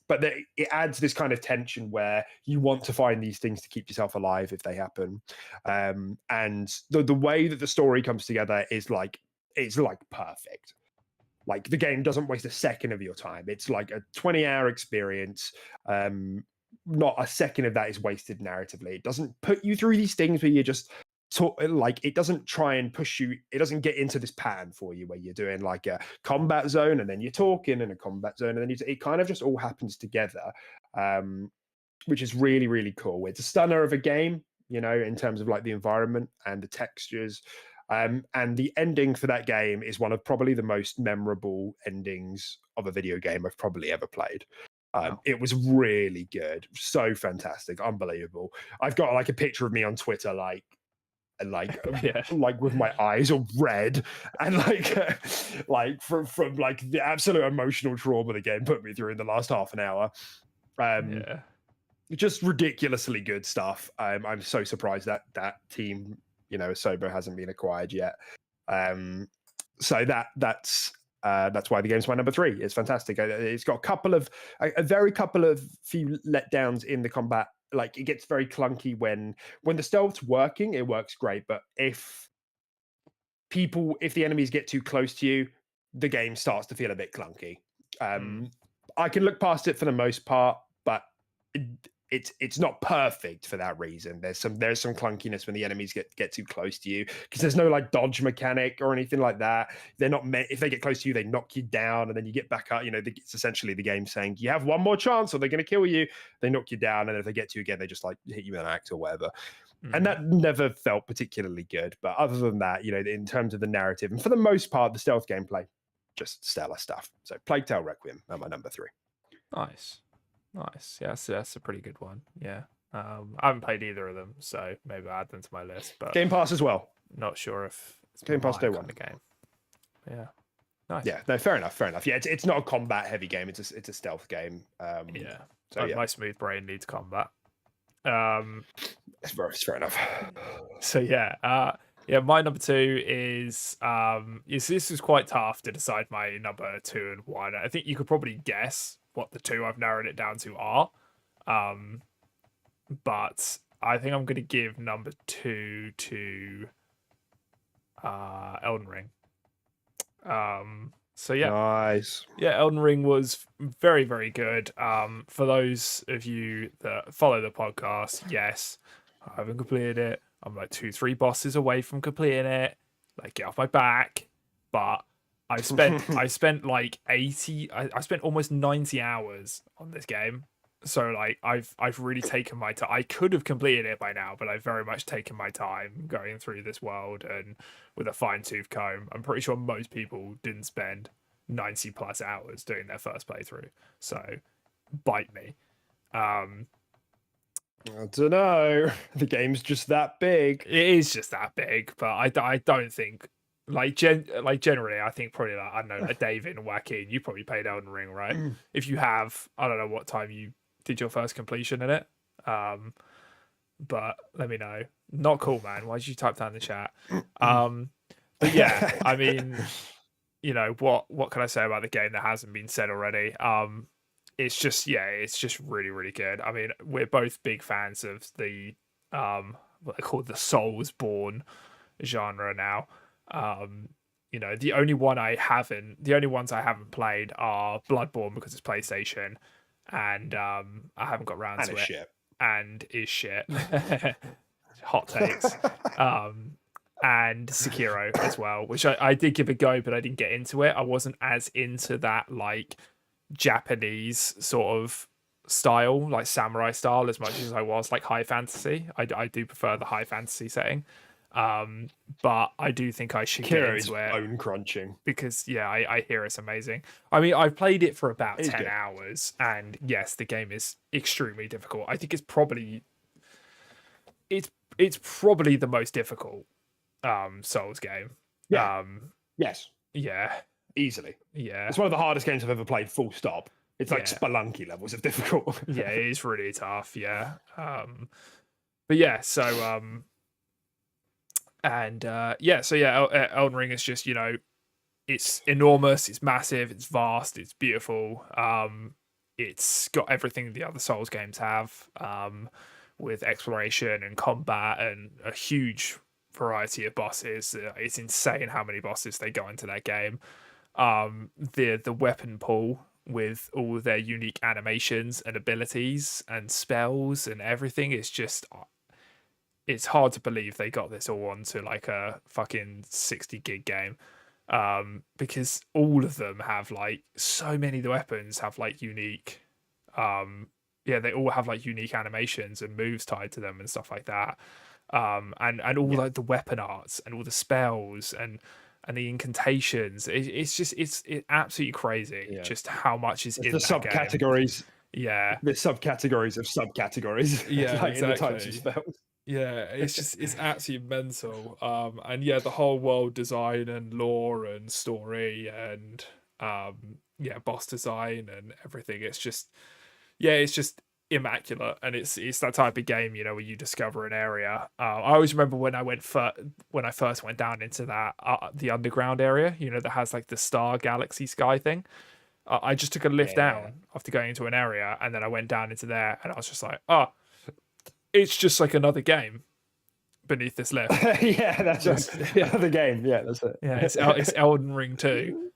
But it adds this kind of tension where you want to find these things to keep yourself alive if they happen. And the way that the story comes together is like, it's like perfect. Like the game doesn't waste a second of your time. It's like a 20-hour experience. Not a second of that is wasted narratively. It doesn't put you through these things where you're just it doesn't try and push you. It doesn't get into this pattern for you where you're doing like a combat zone and then you're talking in a combat zone, and then it kind of just all happens together, which is really, really cool. It's a stunner of a game, in terms of like the environment and the textures. And the ending for that game is one of probably the most memorable endings of a video game I've probably ever played. It was really good, so fantastic, unbelievable. I've got like a picture of me on Twitter, like and Yeah. like with my eyes all red, and like from like the absolute emotional trauma the game put me through in the last half an hour. Yeah. Just ridiculously good stuff. I'm so surprised that that team, Asobo hasn't been acquired yet. So that's why the game's my number 3. It's fantastic. It's got a very couple of few letdowns in the combat. Like, it gets very clunky when the stealth's working. It works great, but if the enemies get too close to you, the game starts to feel a bit clunky. I can look past it for the most part, but it's not perfect for that reason. There's some clunkiness when the enemies get too close to you, because there's no like dodge mechanic or anything like that. They're not meant, if they get close to you, they knock you down and then you get back up. It's essentially the game saying you have one more chance or they're going to kill you. They knock you down, and if they get to you again, they just like hit you with an axe or whatever. And that never felt particularly good. But other than that, in terms of the narrative and for the most part, the stealth gameplay, just stellar stuff. So Plague Tale Requiem at my number 3. Nice. Yeah, that's a pretty good one. Yeah. I haven't played either of them, so maybe I'll add them to my list. But Game Pass as well. not sure if it's Game Pass Day kind 1 of game. Yeah. Nice. Yeah, no, fair enough. Yeah, it's not a combat heavy game. It's a stealth game. Yeah. So yeah, my smooth brain needs combat. it's fair enough. So yeah, my number 2 is this is quite tough to decide my number 2 and 1. I think you could probably guess what the 2 I've narrowed it down to are. But I think I'm gonna give number 2 to Elden Ring. So yeah. Nice. Yeah, Elden Ring was very, very good. For those of you that follow the podcast, yes, I haven't completed it. I'm like 2-3 bosses away from completing it. Like, get off my back. But I spent like 80. I spent almost 90 hours on this game. So like I've really taken my time. I could have completed it by now, but I've very much taken my time going through this world and with a fine-tooth comb. I'm pretty sure most people didn't spend 90 plus hours doing their first playthrough. So bite me. I don't know. The game's just that big. It is just that big, but I don't think generally I think probably like, I don't know, like David and Joaquin, you probably played Elden Ring, right? If you have, I don't know what time you did your first completion in it. But let me know. Not cool, man. Why did you type that in the chat? But yeah, I mean, what can I say about the game that hasn't been said already? It's just really, really good. I mean, we're both big fans of the what they call the Soulsborne genre now. The only ones I haven't played are Bloodborne because it's PlayStation, and I haven't got around to it. Shit. And is shit. Hot takes. And Sekiro as well, which I did give a go, but I didn't get into it. I wasn't as into that like Japanese sort of style, like samurai style, as much as I was like high fantasy. I do prefer the high fantasy setting. But I do think I should get into it. Bone crunching. Because I hear it's amazing. I mean, I've played it for about 10 good. hours, and yes, the game is extremely difficult. I think it's probably the most difficult Souls game. Yeah. Yes. Yeah. Easily. Yeah. It's one of the hardest games I've ever played, full stop. It's like Spelunky levels of difficult. Yeah, it is really tough, yeah. But yeah, so Elden Ring is just, it's enormous, it's massive, it's vast, it's beautiful. It's got everything the other Souls games have, with exploration and combat and a huge variety of bosses. It's insane how many bosses they got into that game. The weapon pool with all their unique animations and abilities and spells and everything is just, it's hard to believe they got this all onto like a fucking 60 gig game, because all of them have like, so many of the weapons have like unique they all have like unique animations and moves tied to them and stuff like that, and all like the weapon arts and all the spells and the incantations. It's absolutely crazy just how much is in the that subcategories. Game. Yeah, the subcategories of subcategories. Yeah, like exactly. in the types of spells. Yeah, it's absolutely mental. And yeah, the whole world design and lore and story and yeah, boss design and everything. It's just it's just immaculate, and it's that type of game, where you discover an area. I always remember when I first went down into that the underground area, that has like the star galaxy sky thing. I just took a lift Yeah. down after going into an area, and then I went down into there, and I was just like, oh, it's just like another game beneath this lift. Yeah, that's Just another game. Yeah, that's it. yeah, it's Elden Ring 2.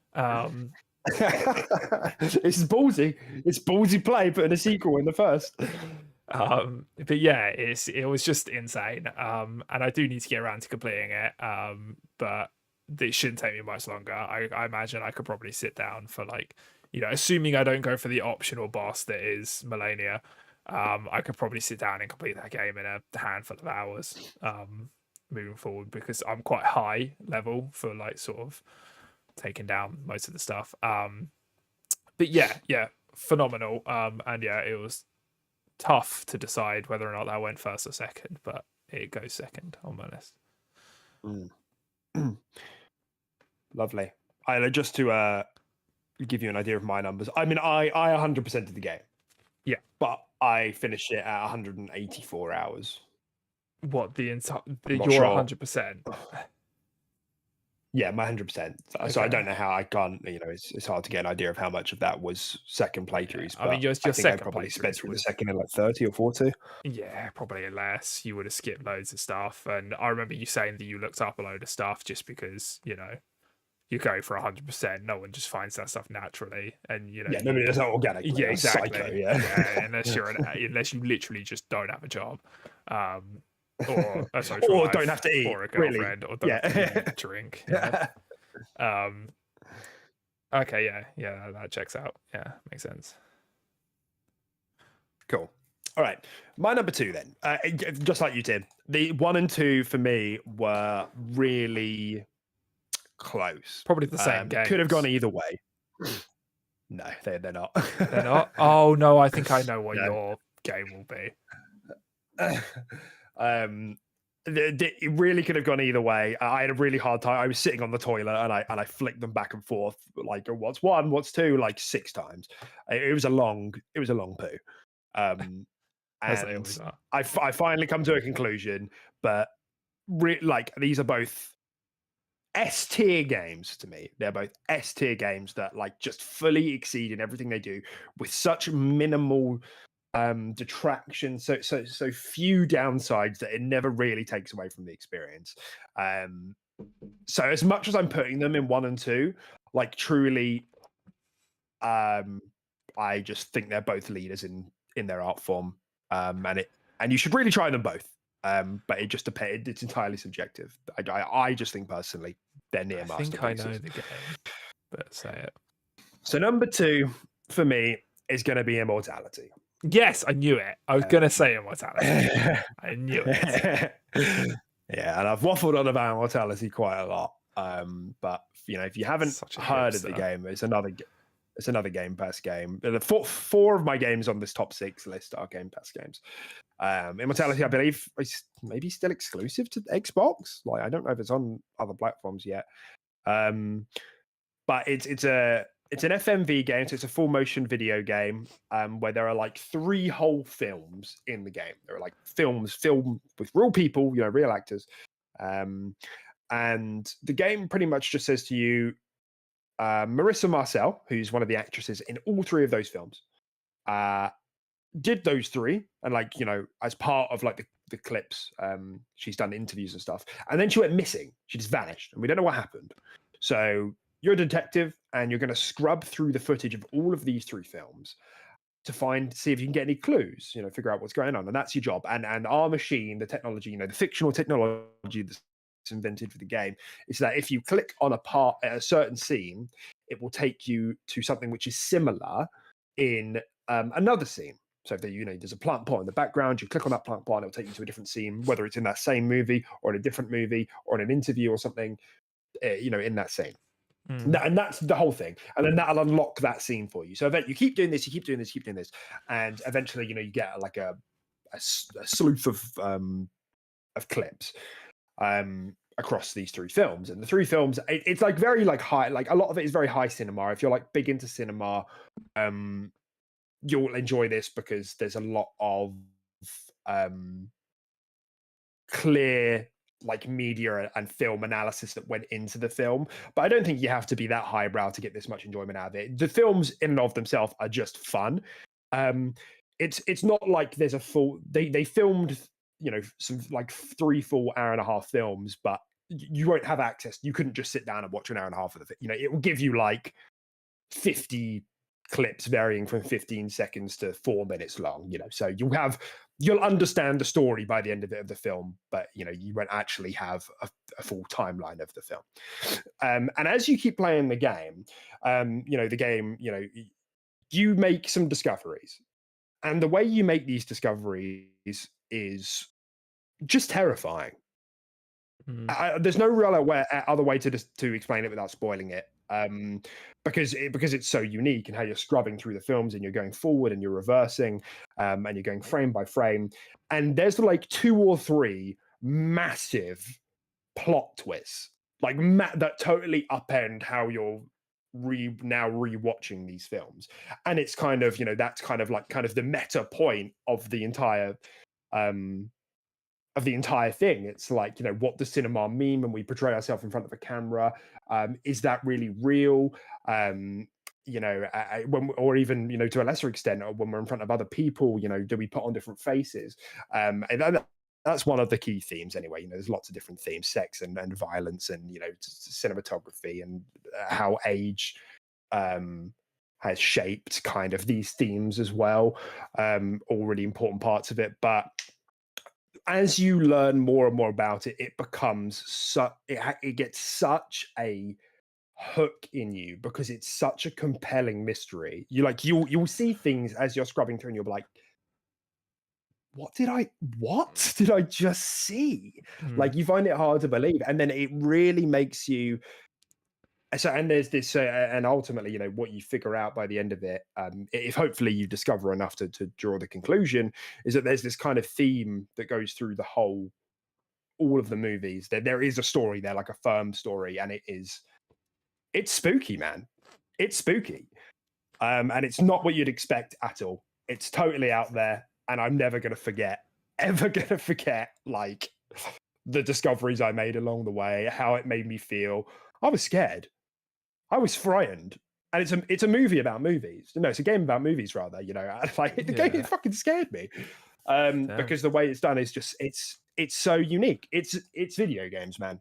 It's ballsy. It's ballsy play, putting a sequel in the first. But yeah, it was just insane. And I do need to get around to completing it. But it shouldn't take me much longer. I imagine I could probably sit down for like, assuming I don't go for the optional boss that is Melania, I could probably sit down and complete that game in a handful of hours. Moving forward, because I'm quite high level for like sort of taking down most of the stuff. But yeah, phenomenal. And yeah, it was tough to decide whether or not that went first or second, but it goes second on my list. Lovely. Just to give you an idea of my numbers. I mean, I 100% of the game. Yeah, but I finished it at 184 hours. What the entire? Not You're sure. 100%. Yeah, my 100%. So I don't know how I can't. It's hard to get an idea of how much of that was second playthroughs. I mean, your I think I second probably spent through the was, second in like 30 or 40. yeah, probably less. You would have skipped loads of stuff, and I remember you saying that you looked up a load of stuff just because you go for 100%. No one just finds that stuff naturally, and Yeah, nobody does that organically. Yeah, That's exactly. Psycho, yeah. Unless you literally just don't have a job, or a social or life, don't have to eat, or a girlfriend, or don't have to eat, drink. Okay, yeah, that checks out. Yeah, makes sense. Cool. All right, my number 2 then. Just like you did, the 1 and 2 for me were really close. Probably the same game. Could have gone either way. No, they're not. They're not. Oh no, I think I know what your game will be. It really could have gone either way. I had a really hard time. I was sitting on the toilet and I flicked them back and forth like what's 1, what's 2, like 6 times. It was a long poo. And I finally come to a conclusion, but these are both S-tier games to me. They're both S-tier games that like just fully exceed in everything they do with such minimal detraction, so few downsides that it never really takes away from the experience. So as much as I'm putting them in 1 and 2, like truly, I just think they're both leaders in their art form, and you should really try them both. But it just depends. It's entirely subjective. I just think personally they're near masterpieces. I think I know the game, but say it. So number 2 for me is going to be Immortality. Yes, I knew it. I was going to say Immortality. I knew it. Yeah, and I've waffled on about Immortality quite a lot. But if you haven't heard of the game, it's another Game Pass game. The four of my games on this top 6 list are Game Pass games. Immortality, I believe, is maybe still exclusive to Xbox. Like, I don't know if it's on other platforms yet. But it's an FMV game, so it's a full motion video game where there are like 3 whole films in the game. There are like filmed with real people, real actors. And the game pretty much just says to you, Marissa Marcel, who's one of the actresses in all 3 of those films, did those 3, and as part of like the clips, she's done interviews and stuff, and then she went missing. She just vanished, and we don't know what happened. So you're a detective, and you're going to scrub through the footage of all of these 3 films to see if you can get any clues, figure out what's going on, and that's your job. And our machine, the technology, the fictional technology that's invented for the game, is that if you click on a certain scene, it will take you to something which is similar in another scene. So if there's a plant pot in the background, you click on that plant pot, and it'll take you to a different scene, whether it's in that same movie or in a different movie or in an interview or something, in that scene. And that's the whole thing. And then that'll unlock that scene for you. So you keep doing this, and eventually, you get like a sleuth of of clips across these 3 films. And the 3 films, it's like very like high, like a lot of it is very high cinema. If you're like big into cinema, you'll enjoy this because there's a lot of clear like media and film analysis that went into the film. But I don't think you have to be that highbrow to get this much enjoyment out of it. The films in and of themselves are just fun. It's not like there's a full they filmed, you know, some like 3 full hour-and-a-half films, but you won't have access. You couldn't just sit down and watch an hour and a half of the, you know, it will give you like 50 clips varying from 15 seconds to 4 minutes long, you know, so you'll understand the story by the end of the film, but you know, you won't actually have a full timeline of the film. And as you keep playing the game, you know, you make some discoveries, and the way you make these discoveries is just terrifying. There's no real other way to explain it without spoiling it, because it's so unique, and how you're scrubbing through the films, and you're going forward and you're reversing, and you're going frame by frame, and there's like 2 or 3 massive plot twists, like that totally upend how you're now rewatching these films. And it's kind of, you know, that's kind of the meta point of the entire thing. It's like, you know, what does cinema mean when we portray ourselves in front of a camera? Is that really real? You know, or even, you know, to a lesser extent, when we're in front of other people, you know, do we put on different faces? And that's one of the key themes anyway. You know, there's lots of different themes: sex and violence, and, you know, cinematography, and how age has shaped kind of these themes as well. All really important parts of it. But as you learn more and more about it, it becomes it gets such a hook in you, because it's such a compelling mystery. You'll see things as you're scrubbing through, and you'll be like, what did I just see? Like, you find it hard to believe, and then it really makes you. So, and there's this, and ultimately, you know, what you figure out by the end of it, if hopefully you discover enough to draw the conclusion, is that there's this kind of theme that goes through all of the movies. There is a story there, like a firm story, and it's spooky, man. It's spooky, and it's not what you'd expect at all. It's totally out there, and I'm never gonna forget, like the discoveries I made along the way, how it made me feel. I was scared. I was frightened, and it's a movie about movies. No, it's a game about movies, rather. You know, like the game, it fucking scared me, because the way it's done is just it's so unique. It's video games, man.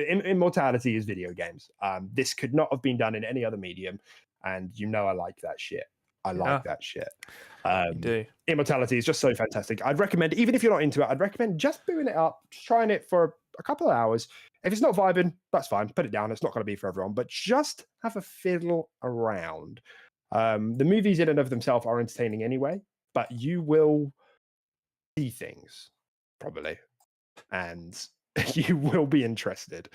Immortality is video games. This could not have been done in any other medium, and you know I like that shit. I like that shit. You do. Immortality is just so fantastic. I'd recommend, even if you're not into it, I'd recommend just booting it up, trying it for a couple of hours. If it's not vibing, that's fine. Put it down. It's not going to be for everyone, but just have a fiddle around. The movies in and of themselves are entertaining anyway, but you will see things probably, and you will be interested.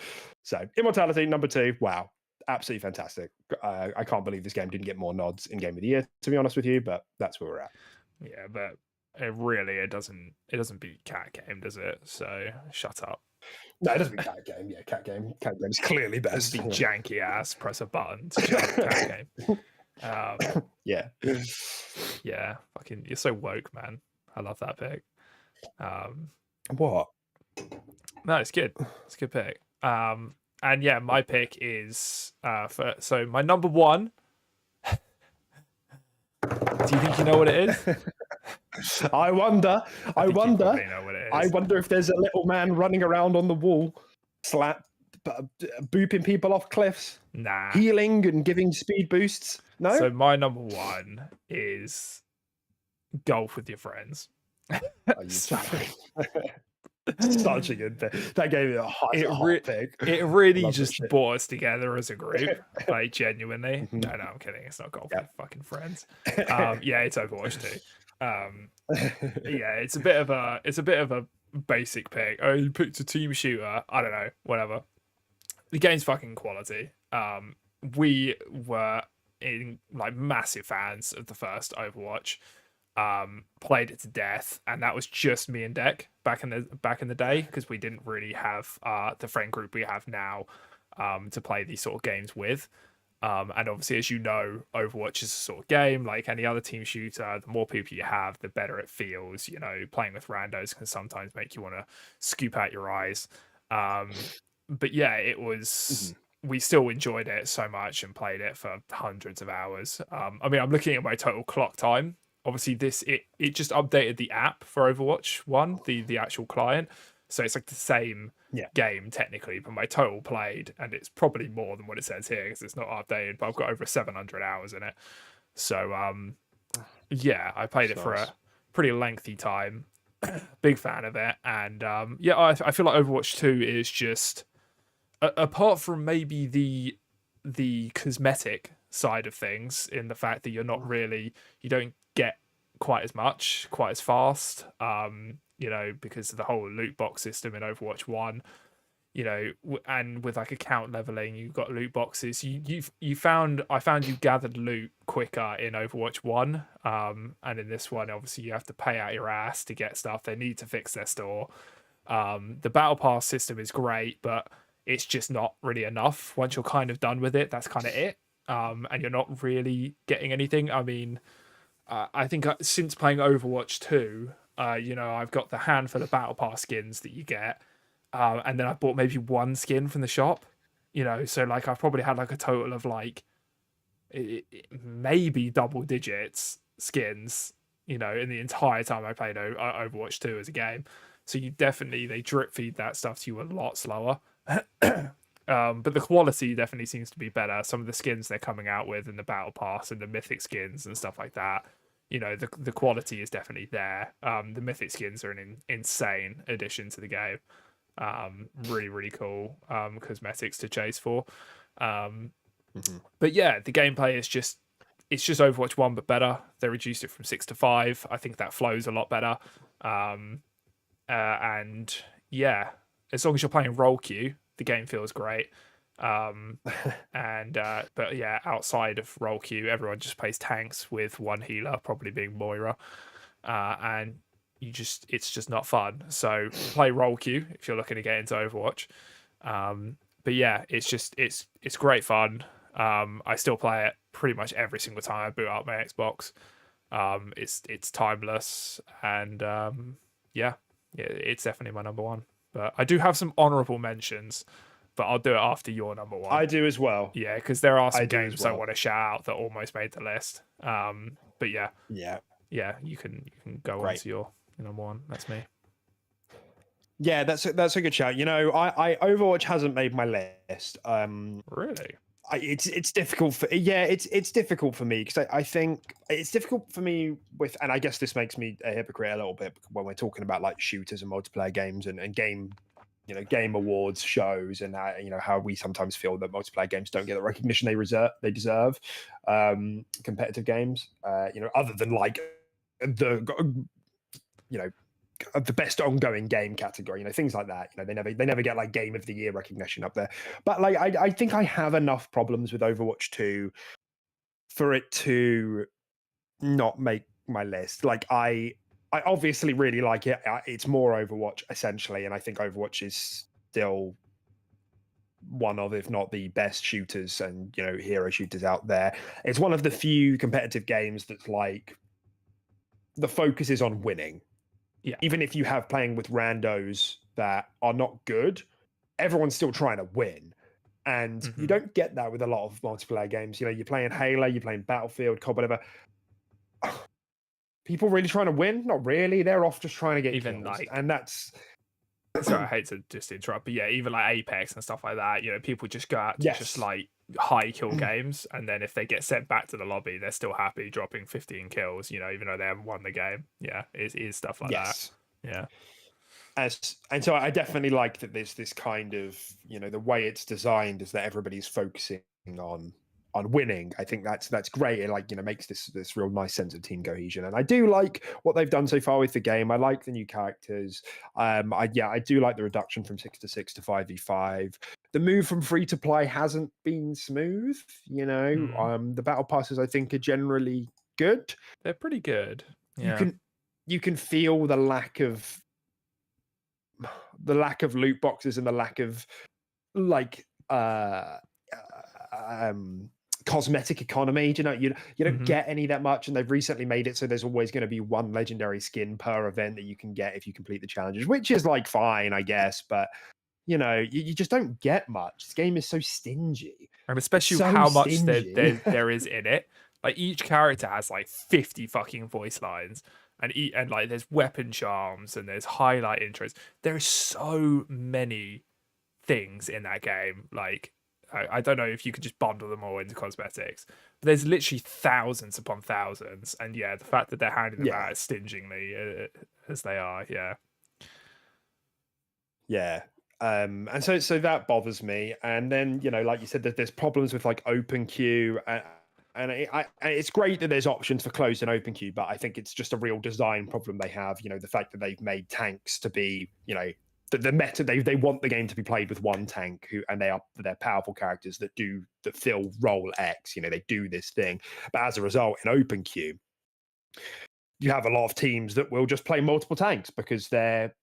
So, Immortality number 2. Wow, absolutely fantastic. I can't believe this game didn't get more nods in Game of the Year, to be honest with you, but that's where we're at. Yeah, but it doesn't beat Cat Game, does it? So shut up. No, it doesn't beat Cat Game. Yeah, Cat Game is clearly best. The janky ass press a button to jump Cat Game. Yeah. Yeah, fucking, you're so woke, man. I love that pick. What? No, it's good. It's a good pick. And yeah, my pick is so my number 1. Do you think you know what it is? I wonder. I wonder if there's a little man running around on the wall, booping people off cliffs. Nah. Healing and giving speed boosts. No. So my number 1 is golf with your friends. Such a good pick. That gave me a hot pick. It really just brought us together as a group, like genuinely. No, I'm kidding. It's not golf with fucking friends. Yeah, it's Overwatch 2. Yeah, it's a bit of a basic pick. Oh, you picked a team shooter. I don't know, whatever. The game's fucking quality. We were in like massive fans of the first Overwatch. played it to death, and that was just me and Deck back in the day, because we didn't really have the friend group we have now to play these sort of games with. And obviously, as you know, Overwatch is a sort of game like any other team shooter. The more people you have, the better it feels. You know, playing with randos can sometimes make you want to scoop out your eyes. But yeah, it was. We still enjoyed it so much and played it for hundreds of hours. I mean, I'm looking at my total clock time. Obviously, it just updated the app for Overwatch 1, the actual client. So it's like the same Yeah. game technically, but my total played, and it's probably more than what it says here because it's not updated, but I've got over 700 hours in it. So yeah, I played it for a pretty lengthy time. Big fan of it. And yeah, I feel like Overwatch 2 is just apart from maybe the cosmetic side of things, in the fact that you don't get quite as much quite as fast, you know, because of the whole loot box system in Overwatch 1, you know, and with like account leveling, you've got loot boxes. I found you gathered loot quicker in Overwatch 1, and in this one obviously you have to pay out your ass to get stuff. They need to fix their store. The battle pass system is great, but it's just not really enough. Once you're kind of done with it, that's kind of it. And you're not really getting anything. I mean, I think since playing Overwatch 2, you know, I've got the handful of battle pass skins that you get, and then I bought maybe one skin from the shop. You know, so like I've probably had like a total of like maybe double digits skins, you know, in the entire time I played Overwatch 2 as a game. So they drip feed that stuff to you a lot slower. But the quality definitely seems to be better. Some of the skins they're coming out with in the battle pass and the mythic skins and stuff like that, you know, the quality is definitely there. The mythic skins are an insane addition to the game. Really, really cool cosmetics to chase for. But yeah, the gameplay is just Overwatch 1 but better. They reduced it from 6 to 5. I think that flows a lot better. And yeah, as long as you're playing role queue, the game feels great. And but yeah, outside of role queue, everyone just plays tanks with one healer, probably being Moira. And it's just not fun. So play role queue if you're looking to get into Overwatch. But yeah, it's great fun. I still play it pretty much every single time I boot up my Xbox. It's timeless, and yeah, it's definitely my number one. But I do have some honorable mentions, but I'll do it after your number one. I do as well. Yeah, because there are some games I want to shout out that almost made the list. But yeah, you can go on to your number one. That's me. Yeah, that's a good shout. You know, I Overwatch hasn't made my list. Really? It's difficult for it's difficult for me because I think it's difficult for me with, and I guess this makes me a hypocrite a little bit when we're talking about like shooters and multiplayer games and game, you know, game awards shows, and you know, how we sometimes feel that multiplayer games don't get the recognition they deserve. Competitive games, you know, other than like the, you know, the best ongoing game category, you know, things like that. You know, they never get like game of the year recognition up there. But like I think I have enough problems with Overwatch 2 for it to not make my list. Like I obviously really like it. It's more Overwatch essentially, and I think Overwatch is still one of, if not the best shooters and, you know, hero shooters out there. It's one of the few competitive games that's like the focus is on winning. Yeah. Even if you have playing with randos that are not good, everyone's still trying to win. And you don't get that with a lot of multiplayer games. You know, you're playing Halo, you're playing Battlefield, COD, whatever. People really trying to win? Not really. They're off just trying to get even kills. like, and that's sorry, I hate to just interrupt, but yeah, even like Apex and stuff like that, you know, people just go out to just like high kill games, and then if they get sent back to the lobby, they're still happy dropping 15 kills, you know, even though they haven't won the game. Yeah, it is stuff like that. Yeah. And so I definitely like that there's this kind of, you know, the way it's designed is that everybody's focusing on winning. I think that's great. It, like, you know, makes this real nice sense of team cohesion. And I do like what they've done so far with the game. I like the new characters. I do like the reduction from 6 to 6 to 5v5. The move from free to play hasn't been smooth, you know. The battle passes I think are generally good. They're pretty good. Yeah. You can feel the lack of loot boxes and the lack of like cosmetic economy. Do you know, you don't get any that much, and they've recently made it so there's always going to be one legendary skin per event that you can get if you complete the challenges, which is like fine, I guess, but you know, you just don't get much. This game is so stingy, And especially so how much stingy. there is in it. Like each character has like 50 fucking voice lines, and like there's weapon charms and there's highlight intros. There are so many things in that game. Like I don't know if you could just bundle them all into cosmetics, but there's literally thousands upon thousands. And yeah, the fact that they're handing them out as stingingly as they are, yeah. Yeah. And so that bothers me. And then, you know, like you said, that there's problems with like open queue, and it's great that there's options for closed and open queue, but I think it's just a real design problem they have. You know, the fact that they've made tanks to be, you know, the meta, they want the game to be played with one tank and they're powerful characters that fill role X. You know, they do this thing, but as a result, in open queue, you have a lot of teams that will just play multiple tanks because they're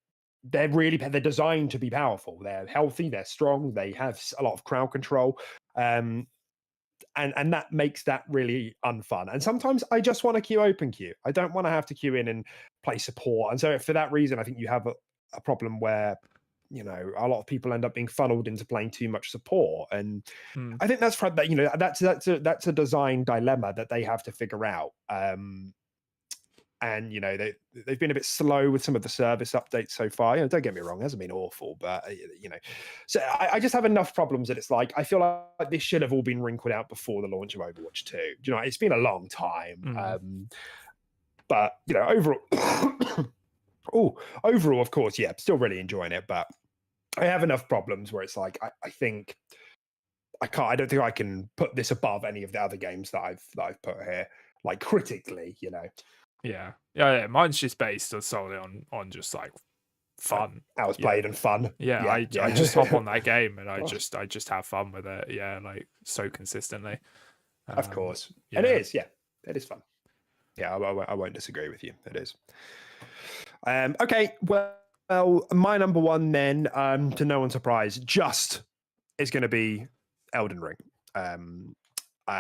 designed to be powerful. They're healthy, they're strong, they have a lot of crowd control, and that makes that really unfun. And sometimes I just want to queue open queue. I don't want to have to queue in and play support. And so for that reason, I think you have a problem where, you know, a lot of people end up being funneled into playing too much support. And I think that's you know, that's a design dilemma that they have to figure out. And you know, they've been a bit slow with some of the service updates so far. You know, don't get me wrong, it hasn't been awful, but you know, so I just have enough problems that it's like I feel like this should have all been wrinkled out before the launch of Overwatch 2. Do you know, it's been a long time, but you know, overall, of course, yeah, still really enjoying it, but I have enough problems where it's like I think I don't think I can put this above any of the other games that I've put here, like critically, you know. Yeah. Mine's just based solely on just like fun. Hours played and fun. Yeah, Yeah, I just hop on that game and I just have fun with it. Yeah, like so consistently. Of course, yeah. and it is. Yeah, it is fun. Yeah, I won't disagree with you. It is. Okay, well, my number one then, to no one's surprise, just is going to be Elden Ring.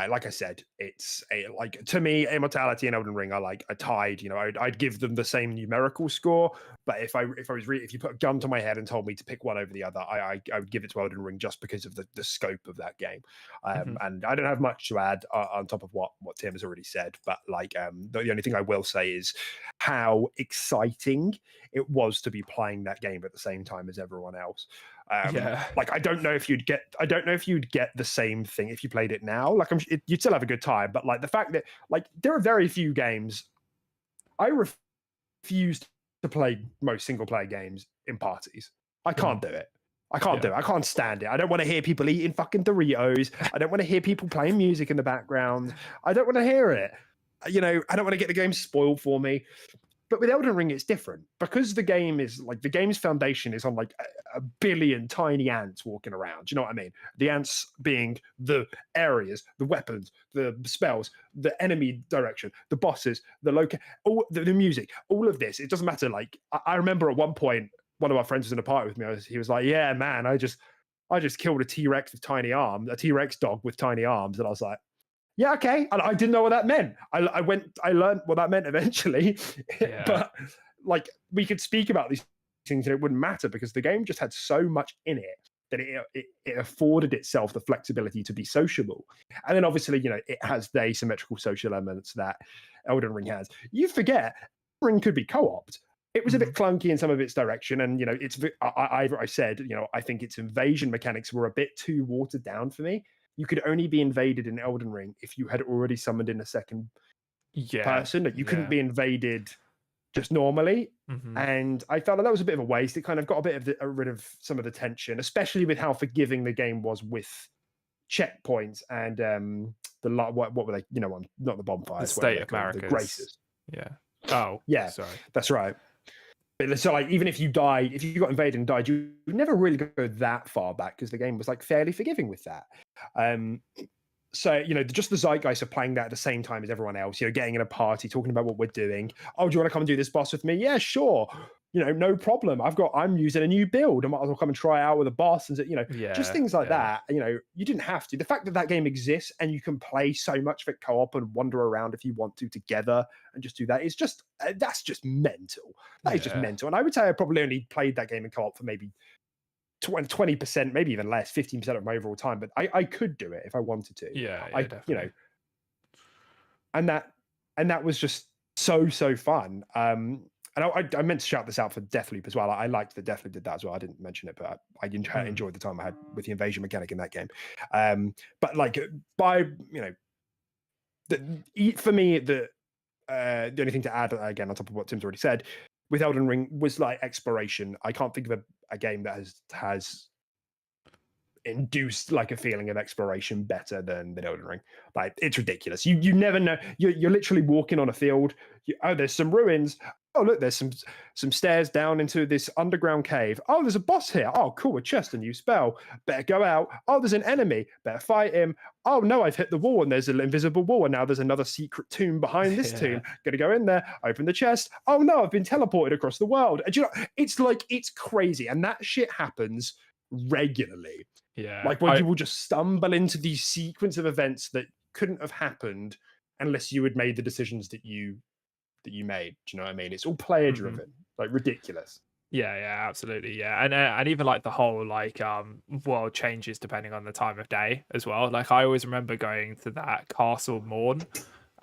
Like I said, it's like to me, Immortality and Elden Ring are tied. You know, I'd give them the same numerical score, but if you put a gun to my head and told me to pick one over the other, I would give it to Elden Ring just because of the scope of that game. And I don't have much to add on top of what Tim has already said, but like the only thing I will say is how exciting it was to be playing that game at the same time as everyone else. Like I don't know if you'd get the same thing if you played it now. Like you'd still have a good time, but like the fact that like there are very few games. I refuse to play most single player games in parties. I can't do it. I can't do it. I can't stand it. I don't want to hear people eating fucking Doritos. I don't want to hear people playing music in the background. I don't want to hear it. You know, I don't want to get the game spoiled for me. But with Elden Ring, it's different because the game's foundation is on like a billion tiny ants walking around. Do you know what I mean? The ants being the areas, the weapons, the spells, the enemy direction, the bosses, all the music, all of this. It doesn't matter. Like I remember at one point, one of our friends was in a party with me. He was like, "Yeah, man, I just killed a T-Rex with tiny arms, a T-Rex dog with tiny arms," and I was like, yeah, okay. And I didn't know what that meant. I learned what that meant eventually. Yeah. But like we could speak about these things and it wouldn't matter because the game just had so much in it that it afforded itself the flexibility to be sociable. And then obviously, you know, it has the asymmetrical social elements that Elden Ring has. You forget, Elden Ring could be co-opted. It was a bit clunky in some of its direction, and you know, I said, you know, I think its invasion mechanics were a bit too watered down for me. You could only be invaded in Elden Ring if you had already summoned in a second person. That you couldn't be invaded just normally. And I felt that was a bit of a waste. It kind of got a bit of rid of some of the tension, especially with how forgiving the game was with checkpoints and what were they? You know, not the bonfires, the state of Maracas. The graces. Yeah. Oh, yeah. Sorry. That's right. So like even if you died, if you got invaded and died, you would never really go that far back because the game was like fairly forgiving with that. so, just the zeitgeist of playing that at the same time as everyone else, getting in a party, talking about what we're doing. Oh, do you want to come and do this boss with me? Yeah, sure. No problem. I'm using a new build. I might as well come and try it out with a boss. And, just Yeah, things like yeah, that. You didn't have to. The fact that that game exists and you can play so much of it co-op and wander around if you want to together and just do that is just, that's just mental. That is just yeah, mental. And I would say I probably only played that game in co-op for maybe 20%, maybe even less, 15% of my overall time, but I could do it if I wanted to. yeah, I, yeah, definitely. and that was just so fun. And I meant to shout this out for Deathloop as well. I liked that Deathloop did that as well. I didn't mention it, but I enjoyed the time I had with the invasion mechanic in that game. But like by for me the only thing to add again on top of what Tim's already said with Elden Ring was like exploration. I can't think of a game that has induced like a feeling of exploration better than Elden Ring. Like it's ridiculous. You never know. You're literally walking on a field. Oh, there's some ruins. Oh, look, there's some stairs down into this underground cave. Oh, there's a boss here. Oh, cool, a chest, a new spell. Better go out. Oh, there's an enemy. Better fight him. Oh no, I've hit the wall and there's an invisible wall and now there's another secret tomb behind this tomb. Gonna go in there, open the chest. Oh no, I've been teleported across the world. And it's crazy, and that shit happens regularly. Yeah, Like when you will just stumble into these sequence of events that couldn't have happened unless you had made the decisions that you made. Do you know what I mean? It's all player driven, like ridiculous. yeah, absolutely, yeah, and even like the whole like world changes depending on the time of day as well. Like I always remember going to that Castle Morn,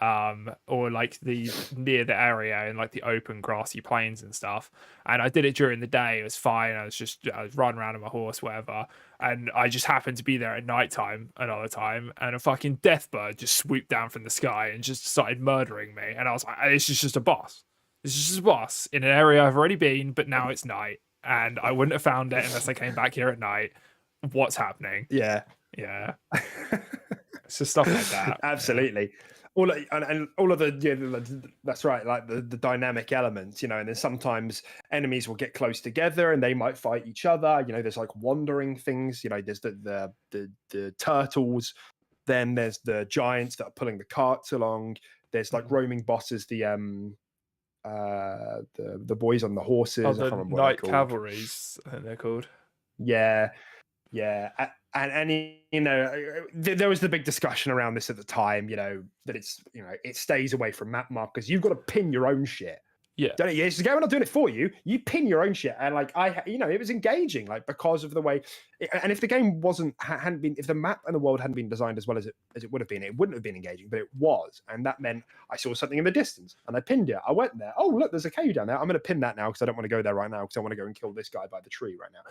or like the near the area in like the open grassy plains and stuff, and I did it during the day. It was fine. I was running around on my horse, whatever, and I just happened to be there at nighttime another time, and a fucking death bird just swooped down from the sky and just started murdering me, and I was like, this is just a boss. This is just a boss in an area I've already been, but now it's night, and I wouldn't have found it unless I came back here at night. What's happening? Yeah. Yeah, it's just stuff like that. Absolutely. All and all of that's right, like the dynamic elements, and then sometimes enemies will get close together and they might fight each other. There's like wandering things. There's the turtles. Then there's the giants that are pulling the carts along. There's like roaming bosses. The boys on the horses. Oh, I the can't remember what Night they're called. Cavalries, I think they're called. Yeah, and there was the big discussion around this at the time. That it stays away from map markers. You've got to pin your own shit. Yeah, It's the game not doing it for you. You pin your own shit, and like it was engaging, like because of the way. And if the game hadn't been, if the map and the world hadn't been designed as well as it would have been, it wouldn't have been engaging. But it was, and that meant I saw something in the distance, and I pinned it. I went there. Oh, look, there's a cave down there. I'm going to pin that now because I don't want to go there right now because I want to go and kill this guy by the tree right now.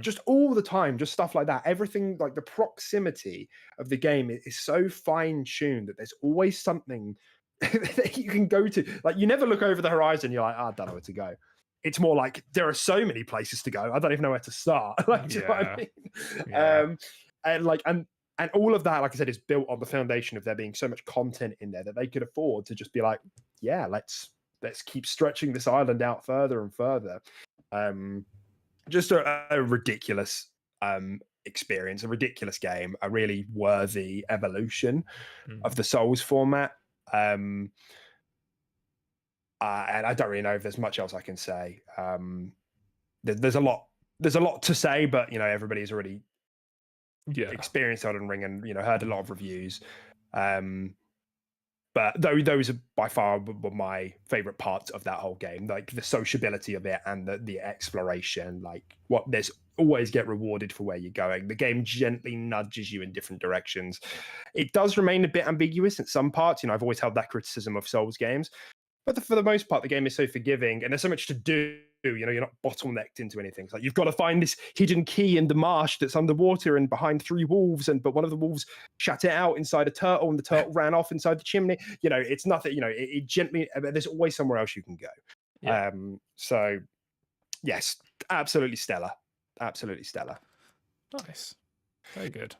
Just all the time, just stuff like that. Everything, like the proximity of the game is so fine tuned that there's always something that you can go to. Like you never look over the horizon, you're like, I don't know where to go. It's more like there are so many places to go, I don't even know where to start. Like, do you know what I mean? Yeah. And all of that, like I said, is built on the foundation of there being so much content in there that they could afford to just be like, yeah, let's keep stretching this island out further and further. Just a ridiculous experience, a ridiculous game, a really worthy evolution of the Souls format. And I don't really know if there's much else I can say. There's a lot to say, but everybody's already experienced Elden Ring and heard a lot of reviews. But those are by far were my favorite parts of that whole game, like the sociability of it and the exploration. Like there's always get rewarded for where you're going. The game gently nudges you in different directions. It does remain a bit ambiguous in some parts. I've always held that criticism of Souls games, but for the most part, the game is so forgiving and there's so much to do. You're not bottlenecked into anything. It's like you've got to find this hidden key in the marsh that's underwater and behind 3 wolves, but one of the wolves shut it out inside a turtle, and the turtle ran off inside the chimney. It's nothing. It gently. There's always somewhere else you can go. Yeah. So, yes, absolutely stellar. Absolutely stellar. Nice. Very good.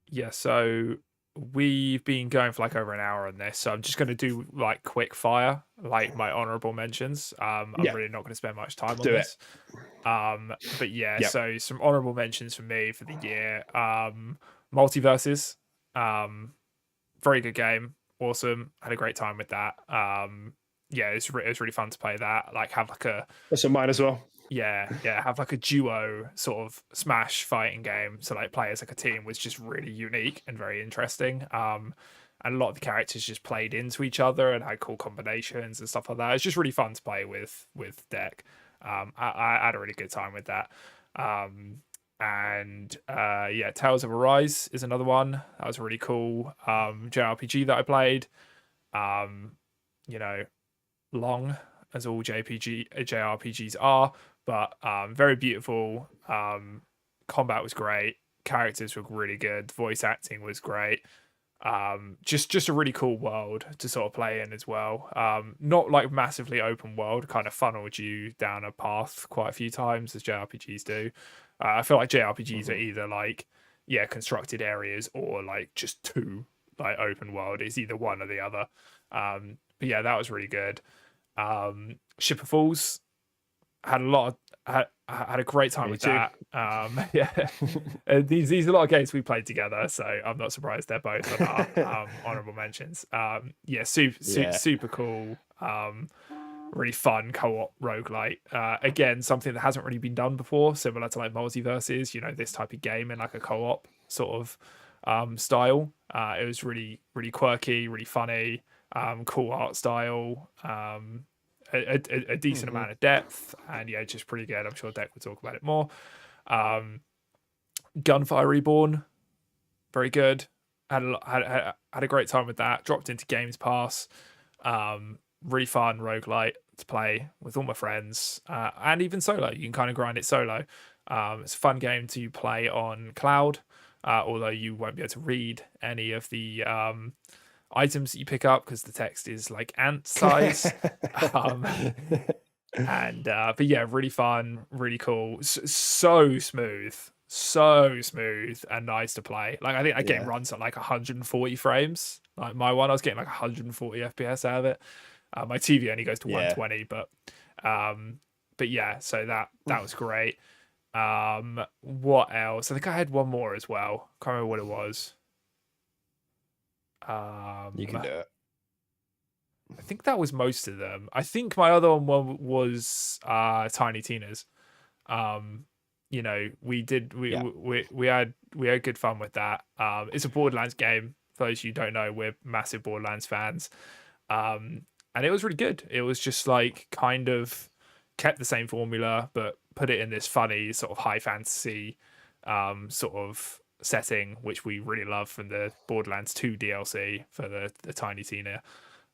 Yeah. So we've been going for like over an hour on this, so I'm just going to do like quick fire, like my honorable mentions. I'm Yeah, really not going to spend much time on do it. this. But yeah, Yep. so some honorable mentions for me for the year. Multiverses. Very good game. Awesome. Had a great time with that. Yeah, it was really fun to play that. Like have like a That's on mine as well. have like a duo sort of smash fighting game. So like play as like a team was just really unique and very interesting. And a lot of the characters just played into each other and had cool combinations and stuff like that. It's just really fun to play with deck. I had a really good time with that. And yeah, Tales of Arise is another one. That was really cool. JRPG that I played. You know, long as all JRPGs are, but very beautiful. Combat was great. Characters were really good. Voice acting was great. Just a really cool world to sort of play in as well. Not like massively open world, kind of funneled you down a path quite a few times as JRPGs do. I feel like JRPGs are either like constructed areas or like just too like open world. It's either one or the other. But yeah, that was really good. Ship of Fools had a lot of, had a great time Me with too. that. Yeah, these are a lot of games we played together, so I'm not surprised they're both on our honorable mentions. Yeah, super cool. Really fun co-op roguelite. Again, something that hasn't really been done before, similar to like multiverses. You know, this type of game in like a co-op sort of style. It was really quirky, really funny. Cool art style. A decent amount of depth, and yeah, just pretty good. I'm sure Deck will talk about it more. Gunfire Reborn, very good. Had a great time with that. Dropped into Games Pass. Really fun roguelite to play with all my friends, and even solo. You can kind of grind it solo. It's a fun game to play on cloud, although you won't be able to read any of the items that you pick up because the text is like ant size. um, and but yeah, really fun, really cool, so smooth and nice to play. Like I think that game runs at like 140 frames. Like my one, I was getting like 140 FPS out of it. My TV only goes to 120, but yeah, so that was great. What else? I think I had one more as well. Can't remember what it was. You can do it. I think that was most of them. I think my other one was Tiny Tina's. You know, we had good fun with that. It's a Borderlands game. For those of you who don't know, we're massive Borderlands fans. And it was really good. It was just like kind of kept the same formula, but put it in this funny sort of high fantasy sort of setting, which we really love from the Borderlands 2 DLC for the Tiny Tina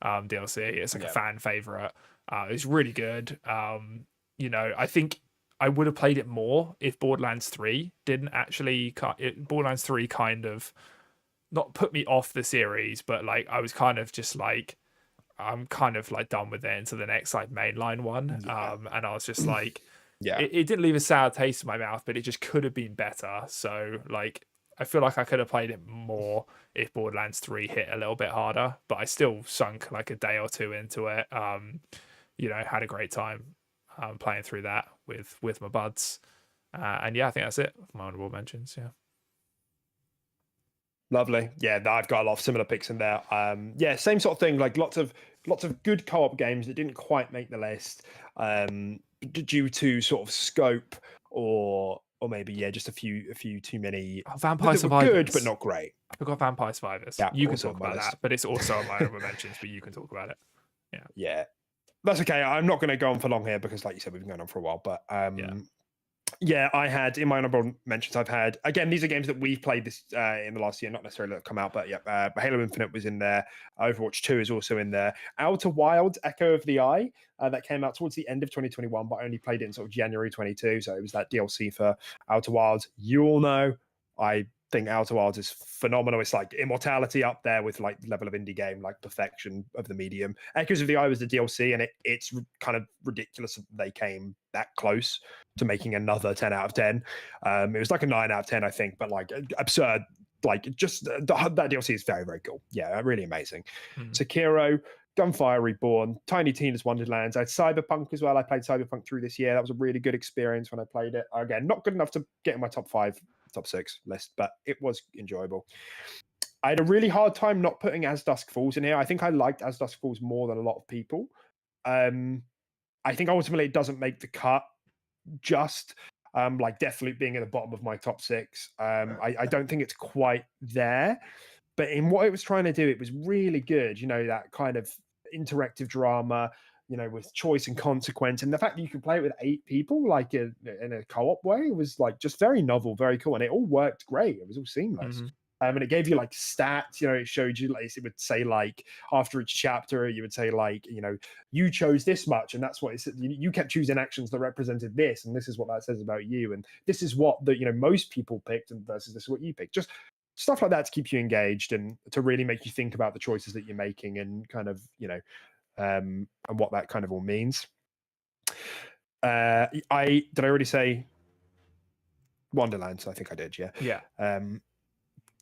DLC. It's like a fan favorite. It's really good. You know, I think I would have played it more if Borderlands 3 didn't actually. Borderlands 3 kind of not put me off the series, but like I was kind of just like I'm kind of like done with it into the next like mainline one. And I was just like, it didn't leave a sour taste in my mouth, but it just could have been better. So like I feel like I could have played it more if Borderlands 3 hit a little bit harder, but I still sunk like a day or two into it. You know, had a great time playing through that with my buds. And yeah, I think that's it. My honorable mentions, yeah. Lovely. Yeah, I've got a lot of similar picks in there. Yeah, same sort of thing. Like lots of good co-op games that didn't quite make the list due to sort of scope or maybe just a few too many. Vampire Survivors were good, but Survivors. not great. I forgot Vampire Survivors. Yeah, you can also talk on my about list. that, but it's also on my honorable mentions. But you can talk about it. Yeah, that's okay. I'm not going to go on for long here because, like you said, we've been going on for a while. But yeah, I had in my honorable mentions. I've had again. These are games that we've played this in the last year, not necessarily that have come out, but yeah. Halo Infinite was in there. Overwatch 2 is also in there. Outer Wilds: Echo of the Eye that came out towards the end of 2021, but I only played it in sort of January 22. So it was that DLC for Outer Wilds. You all know I think Outer Wilds is phenomenal. It's like immortality up there with like level of indie game, like perfection of the medium. Echoes of the Eye was the DLC, and it's kind of ridiculous that they came that close to making another 10 out of 10. It was like a 9 out of 10, I think, but like absurd like just that DLC is very, very cool. Yeah, really amazing. Mm. Sekiro, Gunfire Reborn, Tiny Tina's Wonderlands. I had Cyberpunk as well. I played Cyberpunk through this year. That was a really good experience when I played it. Again, not good enough to get in my top 5, top 6 list, but it was enjoyable. I had a really hard time not putting As Dusk Falls in here. I think I liked As Dusk Falls more than a lot of people. I think ultimately it doesn't make the cut. Just like Deathloop being at the bottom of my top 6. I don't think it's quite there, but in what it was trying to do, it was really good. You know, that kind of interactive drama, you know, with choice and consequence, and the fact that you can play it with 8 people, like in a co-op way, was like just very novel, very cool, and it all worked great. It was all seamless. Mm-hmm. And it gave you like stats, you know, it showed you, like, it would say like after each chapter, you would say like, you know, you chose this much, and that's what it said. You kept choosing actions that represented this, and this is what that says about you, and this is what the, you know, most people picked, and versus this is what you picked. Just stuff like that to keep you engaged and to really make you think about the choices that you're making, and kind of, you know, and what that kind of all means. Did I already say Wonderlands? I think I did. Yeah.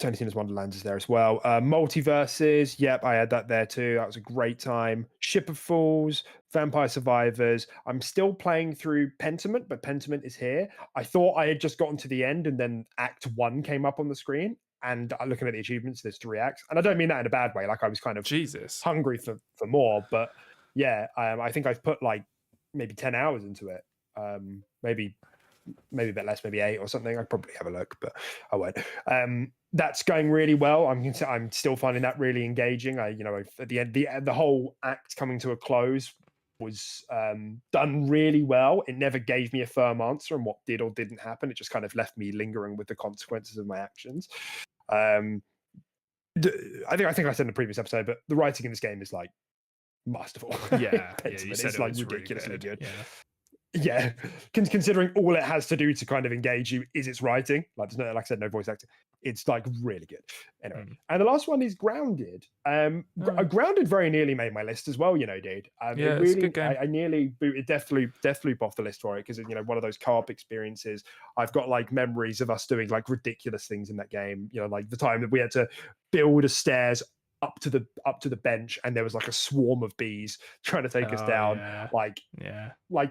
Tiny Tina's Wonderlands is there as well. Multiverses, yep, I had that there too. That was a great time. Ship of Fools, Vampire Survivors. I'm still playing through Pentiment, but Pentiment is here. I thought I had just gotten to the end, and then Act 1 came up on the screen. And looking at the achievements, there's 3 acts. And I don't mean that in a bad way. Like, I was kind of hungry for more. But yeah, I think I've put like maybe 10 hours into it. Maybe a bit less, maybe 8 or something. I'd probably have a look, but I won't. That's going really well. I'm still finding that really engaging. You know, at the end, the whole act coming to a close was done really well. It never gave me a firm answer on what did or didn't happen. It just kind of left me lingering with the consequences of my actions. I think I said in the previous episode, but the writing in this game is like masterful. Yeah, it's like ridiculously really good. Yeah, considering all it has to do to kind of engage you is its writing. Like, there's no, like I said, no voice acting. It's like really good. Anyway, and the last one is Grounded. Grounded very nearly made my list as well. You know, dude. Yeah, it really, it's a good game. I nearly booted Deathloop off the list for it, because, you know, one of those co-op experiences. I've got like memories of us doing like ridiculous things in that game. You know, like the time that we had to build a stairs up to the bench, and there was like a swarm of bees trying to take us down, like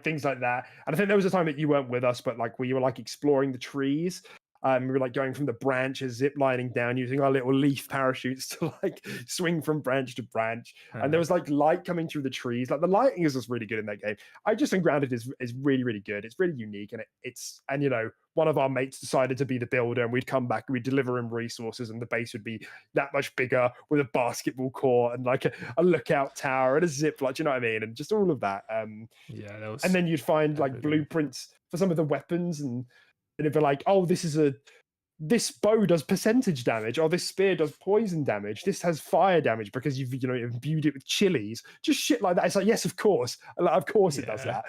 things like that. And I think there was a time that you weren't with us, but like we were like exploring the trees. We were like going from the branches, zip lining down using our little leaf parachutes to like swing from branch to branch. And there was like light coming through the trees. Like, the lighting is just really good in that game. I just think Grounded is really, really good. It's really unique, and and you know, one of our mates decided to be the builder, and we'd come back and we'd deliver him resources, and the base would be that much bigger with a basketball court and like a lookout tower and a zip line. Do you know what I mean? And just all of that. And then you'd find like blueprints for some of the weapons, and it'd be like, oh, this bow does percentage damage, or this spear does poison damage. This has fire damage because you've, you know, imbued it with chilies. Just shit like that. It's like, yes, of course, it does that.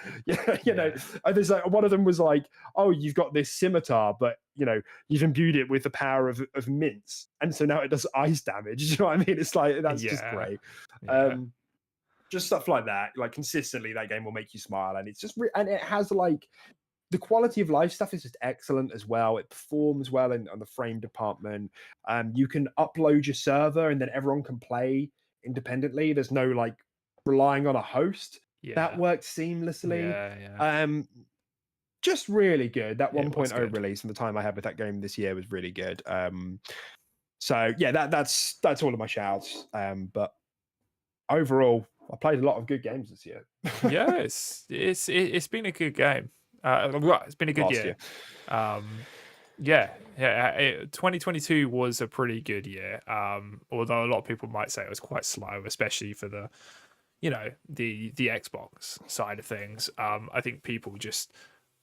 You know, and there's like, one of them was like, oh, you've got this scimitar, but you know, you've imbued it with the power of mints, and so now it does ice damage. You know what I mean? It's like, that's just great. Just stuff like that. Like, consistently, that game will make you smile, and it's just and it has like, the quality of life stuff is just excellent as well. It performs well on the frame department. You can upload your server, and then everyone can play independently. There's no like relying on a host. That works seamlessly. Just really good. That 1.0 release and the time I had with that game this year was really good. So yeah, that's all of my shouts. But overall, I played a lot of good games this year. Yeah, it's been a good game. It's been a good year. 2022 was a pretty good year. Although a lot of people might say it was quite slow, especially for the, you know, the Xbox side of things. I think people just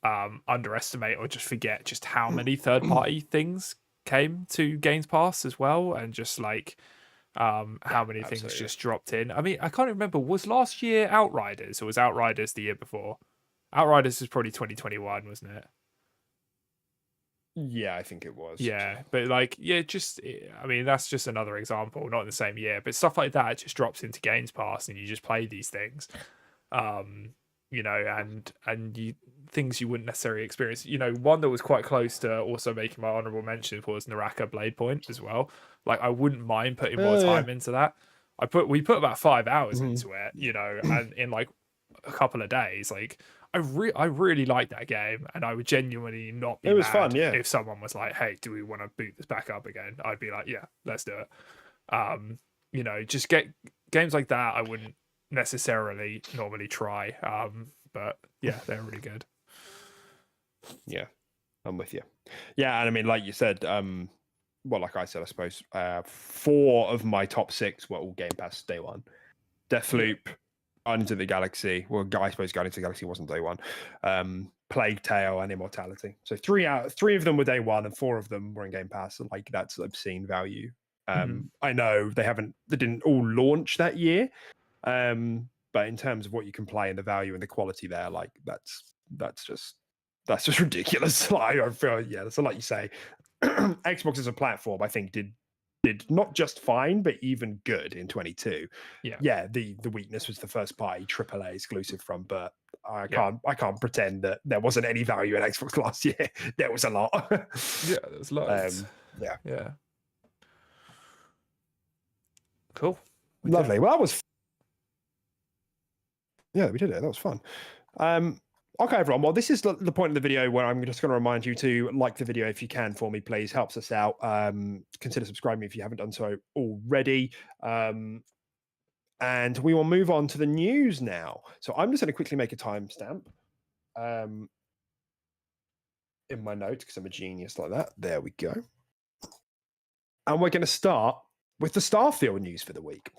underestimate or just forget just how many third-party things came to Games Pass as well, and just like how many things just dropped in. I mean, I can't remember, was last year Outriders, or was Outriders the year before? Outriders is probably 2021, wasn't it? Yeah, I think it was. Yeah, but like, I mean, that's just another example, not in the same year, but stuff like that just drops into Games Pass, and you just play these things. you know, and you things you wouldn't necessarily experience. You know, one that was quite close to also making my honorable mention was Naraka Blade Point as well. Like, I wouldn't mind putting more Oh yeah. time into that. We put about 5 hours Mhm. into it, you know, and in like a couple of days, like I really like that game, and I would genuinely not be It was fun, mad yeah. if someone was like, "Hey, do we want to boot this back up again?" I'd be like, "Yeah, let's do it." You know, just get games like that. I wouldn't necessarily normally try, but yeah, they're really good. Yeah, I'm with you. Yeah, and I mean, like you said, well, like I said, I suppose 4 of my top 6 were all Game Pass day one. Deathloop, Guardians of the Galaxy. Well, I suppose Guardians of the Galaxy wasn't day one. Plague Tale and Immortality. So 3 of them were day one, and 4 of them were in Game Pass. And like, that's obscene value. I know they didn't all launch that year, but in terms of what you can play and the value and the quality there, like that's just ridiculous. Like, I feel, yeah, so like you say, Xbox as a platform, I think did not just fine, but even good in 22. Yeah. The weakness was the first party AAA exclusive from, but I Yeah. can't pretend that there wasn't any value in Xbox last year. There was a lot. Yeah, there's loads. Yeah. Cool. Lovely. Well, that was we did it. That was fun. Okay, everyone. Well, this is the point of the video where I'm just going to remind you to like the video if you can for me, please. Helps us out. Consider subscribing if you haven't done so already. And we will move on to the news now. So I'm just going to quickly make a timestamp in my notes because I'm a genius like that. There we go. And we're going to start with the Starfield news for the week.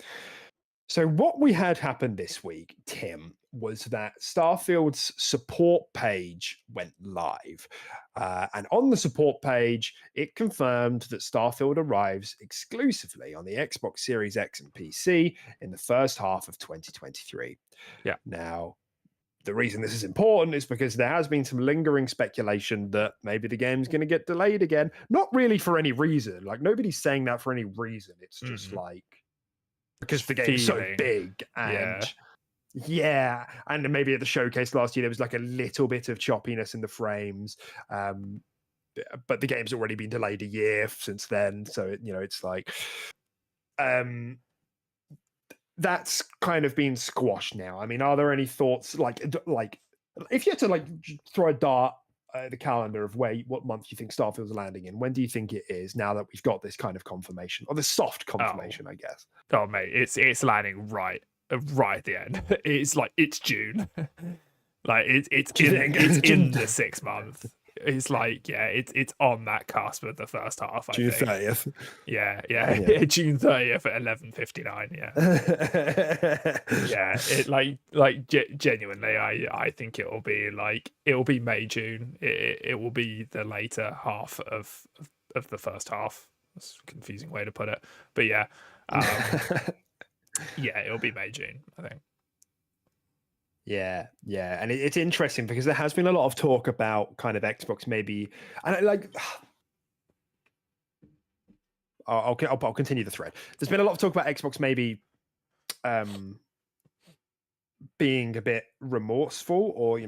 So what we had happen this week, Tim, was that Starfield's support page went live. And on the support page, it confirmed that Starfield arrives exclusively on the Xbox Series X and PC in the first half of 2023. Yeah. Now, the reason this is important is because there has been some lingering speculation that maybe the game's going to get delayed again. Not really for any reason. Like, nobody's saying that for any reason. It's just like, because the game's so big, and and maybe at the showcase last year there was like a little bit of choppiness in the frames, but the game's already been delayed a year since then, so it's like that's kind of been squashed now. I mean, are there any thoughts, like if you had to like throw a dart the calendar of what month you think Starfield's landing in? When do you think it is, now that we've got this kind of confirmation, or the soft confirmation, I guess? Oh mate, it's landing right at the end. It's June. Like it's in the 6th month. It's like, yeah, it's on that cusp of the first half. June 30th. Yeah. June 30th at 11:59. Yeah. Genuinely, I think it'll be May, June. It will be the later half of the first half. That's a confusing way to put it, but yeah. Yeah, it'll be May, June, I think. Yeah, and it's interesting because there has been a lot of talk about kind of Xbox maybe, and I'll continue the thread. There's been a lot of talk about Xbox maybe being a bit remorseful, or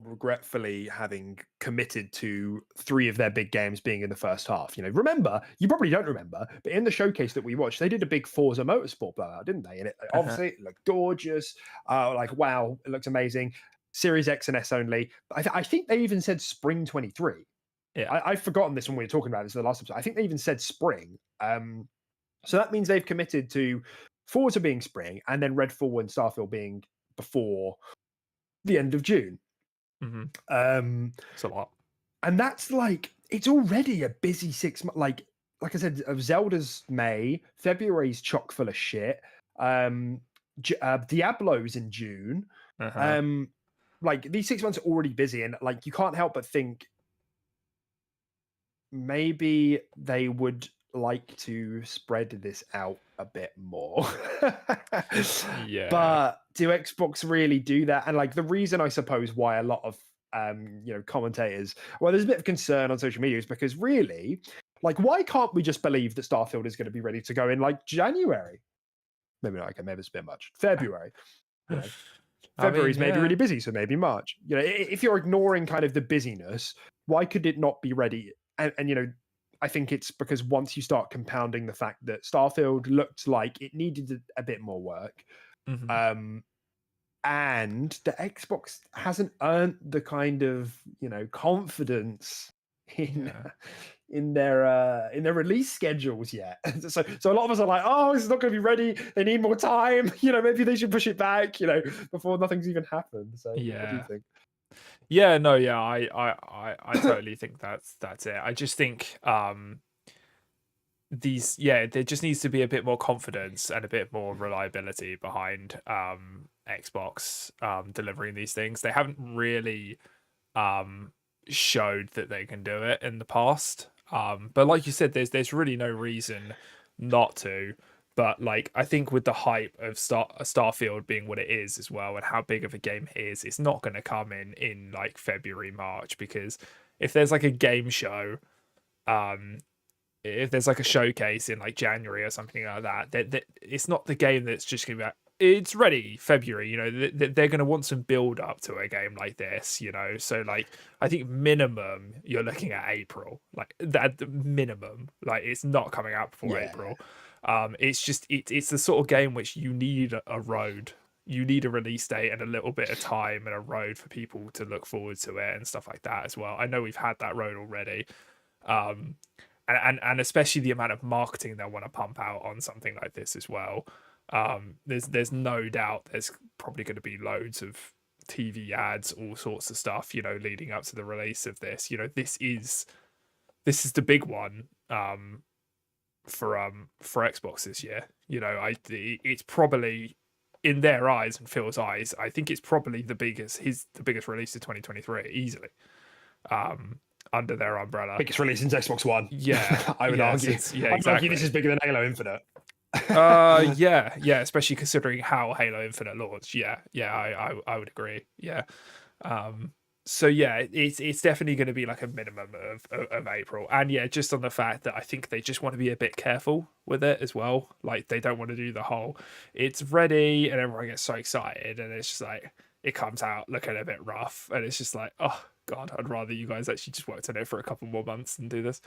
regretfully having committed to 3 of their big games being in the first half. Remember, you probably don't remember, but in the showcase that we watched, they did a big Forza Motorsport blowout, didn't they? And obviously it looked gorgeous. Like, wow, it looks amazing. Series X and S only. I think they even said spring 23. Yeah, I've forgotten this when we were talking about this in the last episode. I think they even said spring. So that means they've committed to Forza being spring, and then Redfall and Starfield being before the end of June. it's a lot, and that's like, it's already a busy 6 months. Like I said, of Zelda's May, February's chock full of shit. Diablo's in June. Like, these 6 months are already busy, and like, you can't help but think maybe they would like to spread this out a bit more. Yeah, but do Xbox really do that? And like, the reason, I suppose, why a lot of commentators, well, there's a bit of concern on social media, is because really, like, why can't we just believe that Starfield is going to be ready to go in like January? Maybe not. Okay, maybe it's a bit much. February. I February mean, is maybe really yeah. busy, so maybe March. You know, if you're ignoring kind of the busyness, why could it not be ready? And you know, I think it's because once you start compounding the fact that Starfield looked like it needed a bit more work, Mhm. and the Xbox hasn't earned the kind of, you know, confidence in Yeah. in their release schedules yet. So a lot of us are like, oh, it's not going to be ready. They need more time. You know, maybe they should push it back. You know, before nothing's even happened. So what do you Yeah. think? Yeah, no, yeah, I totally think that's it. I just think there just needs to be a bit more confidence and a bit more reliability behind Xbox delivering these things. They haven't really um showed that they can do it in the past. But like you said, there's really no reason not to. But like I think with the hype of Starfield being what it is as well, and how big of a game it is, it's not going to come in like February, March, because if there's like a game show, um, if there's like a showcase in like January or something like that, it's not the game that's just going to be like, it's ready February. You know, they're going to want some build up to a game like this. You know, so like I think minimum you're looking at April, like that the minimum. Like it's not coming out before Yeah, April. It's just it's the sort of game which you need a road. You need a release date and a little bit of time and a road for people to look forward to it and stuff like that as well. I know we've had that road already. Um, and especially the amount of marketing they'll want to pump out on something like this as well. There's no doubt there's probably going to be loads of TV ads, all sorts of stuff, you know, leading up to the release of this. You know, this is the big one for Xbox this year. You know, it's probably in their eyes and Phil's eyes, I think it's probably the biggest release of 2023 easily. Um, Under their umbrella. biggest release since Xbox One. Yeah, I would yeah, argue. since yeah, I would argue this exactly. is bigger than Halo Infinite. Yeah, especially considering how Halo Infinite launched. Yeah, I would agree. Yeah. Um, so yeah, it's definitely going to be like a minimum of April, and yeah, just on the fact that I think they just want to be a bit careful with it as well. Like they don't want to do the whole it's ready and everyone gets so excited, and it's just like it comes out looking a bit rough, and it's just like, oh god, I'd rather you guys actually just worked on it for a couple more months and do this.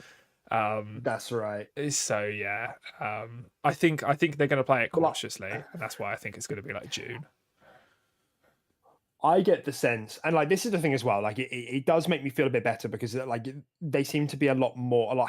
Um, That's right. so yeah, I think they're going to play it Well, cautiously, and that's why I think it's going to be like June. I get the sense, and like this is the thing as well. Like it does make me feel a bit better because they seem to be a lot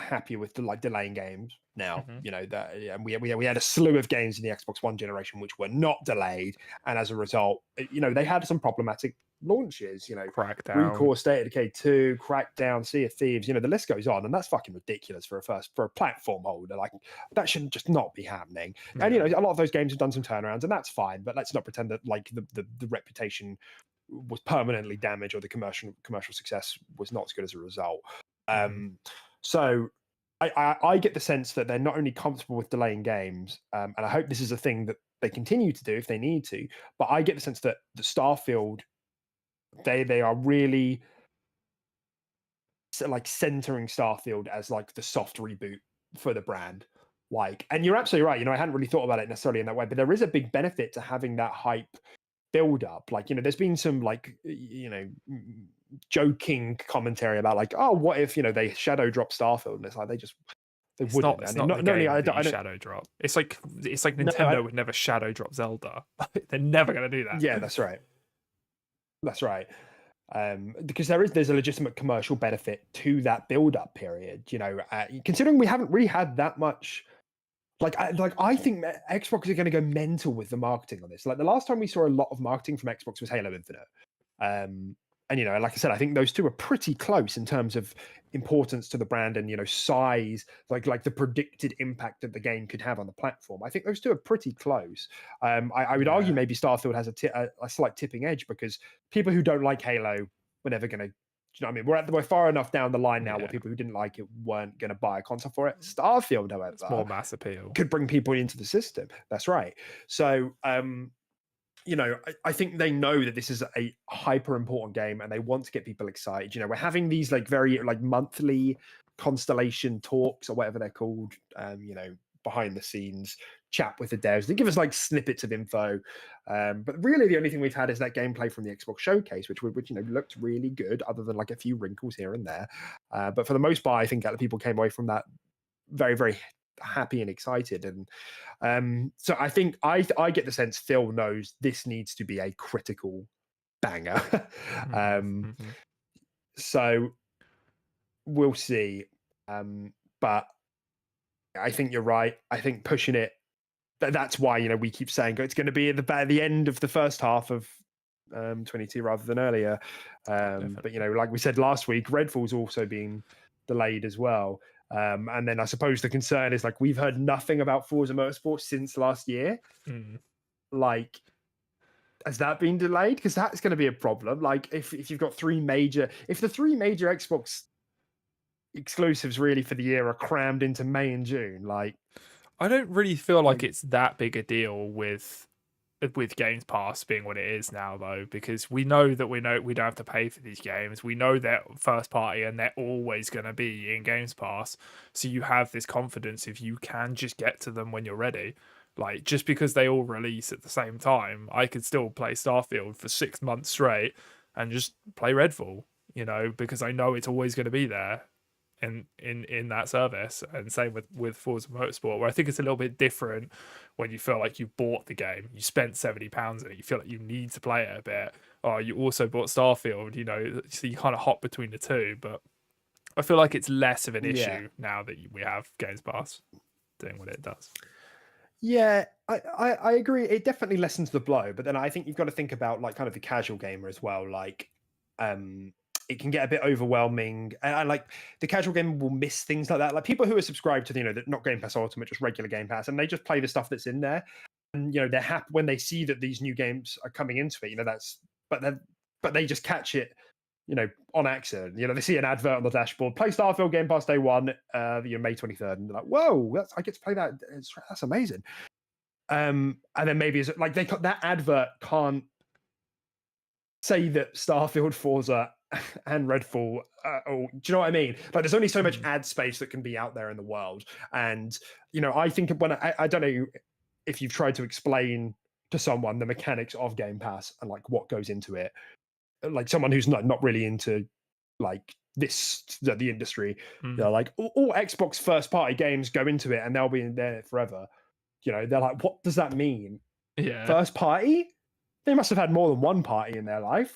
happier with the like delaying games now. Hmm. You know that, and we had a slew of games in the Xbox One generation which were not delayed, and as a result, you know they had some problematic launches. You know, Crackdown. Recore, State of Decay 2, Crackdown, Sea of Thieves. You know the list goes on, and that's fucking ridiculous for a platform holder. Like that should just not be happening. And you Yeah. know a lot of those games have done some turnarounds, and that's fine. But let's not pretend that like the reputation was permanently damaged or the commercial success was not as good as a result. Hmm. So I get the sense that they're not only comfortable with delaying games, and I hope this is a thing that they continue to do if they need to. But I get the sense that the Starfield, they are really like centering Starfield as like the soft reboot for the brand. Like, and you're absolutely right. You know, I hadn't really thought about it necessarily in that way, but there is a big benefit to having that hype build up. Like, you know, there's been some like, you know, joking commentary about like, oh, what if, you know, they shadow drop Starfield, and it's like they It's not. wouldn't. It's And not the not only game that you I don't shadow drop. It's like no, I, Nintendo would never shadow drop Zelda. They're never gonna do that. yeah, that's right. That's right. Because there's a legitimate commercial benefit to that build up period. You know, considering we haven't really had that much. I think Xbox are going to go mental with the marketing on this. Like the last time we saw a lot of marketing from Xbox was Halo Infinite. And you know, like I said, I think those two are pretty close in terms of importance to the brand and, you know, size, like the predicted impact that the game could have on the platform. I think those two are pretty close. I would argue Yeah. maybe Starfield has a slight tipping edge because people who don't like Halo were never going to. You know what I mean? We're far enough down the line now where Yeah. people who didn't like it weren't going to buy a console for it. Starfield, It's however, more mass appeal. could bring people into the system. That's right. So, you know, I think they know that this is a hyper important game and they want to get people excited. You know, we're having these like very like monthly constellation talks or whatever they're called, you know, behind the scenes chat with the devs. They give us like snippets of info, but really the only thing we've had is that gameplay from the Xbox showcase, which looked really good, other than like a few wrinkles here and there. But for the most part, I think that people came away from that very, very happy and excited. And so I think I get the sense Phil knows this needs to be a critical banger. So we'll see. But I think you're right. I think pushing it, that's why, we keep saying it's going to be at the end of the first half of 22 rather than earlier. But, like we said last week, Redfall's also been delayed as well. And then I suppose the concern is like, we've heard nothing about Forza Motorsport since last year. Like, has that been delayed? Because that's going to be a problem. Like, if you've got if the three major Xbox exclusives really for the year are crammed into May and June, like, I don't really feel like it's that big a deal with Games Pass being what it is now, though, because we know we don't have to pay for these games. We know they're first party and they're always going to be in Games Pass. So you have this confidence if you can just get to them when you're ready. Like, just because they all release at the same time, I could still play Starfield for 6 months straight and just play Redfall, because I know it's always going to be there in that service. And same with Forza Motorsport, where I think it's a little bit different when you feel like you bought the game, you spent £70 in it, you feel like you need to play it a bit, or you also bought Starfield, so you kind of hop between the two. But I feel like it's less of an issue now that we have Games Pass doing what it does. Yeah, I agree. It definitely lessens the blow, but then I think you've got to think about like kind of the casual gamer as well. Like, it can get a bit overwhelming, and like the casual gamer will miss things like that. Like people who are subscribed to not Game Pass Ultimate, just regular Game Pass, and they just play the stuff that's in there, and they're happy when they see that these new games are coming into it. But they just catch it, on accident. They see an advert on the dashboard, play Starfield Game Pass day one, May 23rd, and they're like, whoa, I get to play that. That's amazing. And then maybe it's like that advert can't say that Starfield, Forza, and Redfall, do you know what I mean? Like, there's only so much ad space that can be out there in the world. And, I think when I don't know if you've tried to explain to someone the mechanics of Game Pass and like what goes into it, like someone who's not really into like the industry, like all Xbox first party games go into it and they'll be in there forever. They're like, what does that mean? Yeah. First party? They must have had more than one party in their life.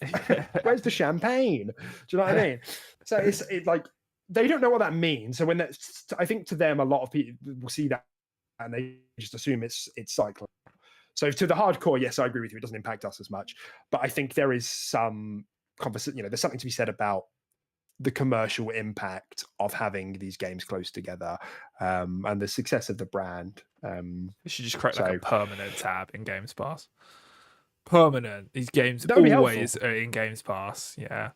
Where's the champagne? Do you know what I mean? So it's like they don't know what that means. So I think to them, a lot of people will see that and they just assume it's cycling. So to the hardcore, yes, I agree with you. It doesn't impact us as much, but I think there is some conversation. There's something to be said about the commercial impact of having these games close together, and the success of the brand. We should just create like a permanent tab in Games Pass. Permanent. These games always are in Games Pass. Yeah.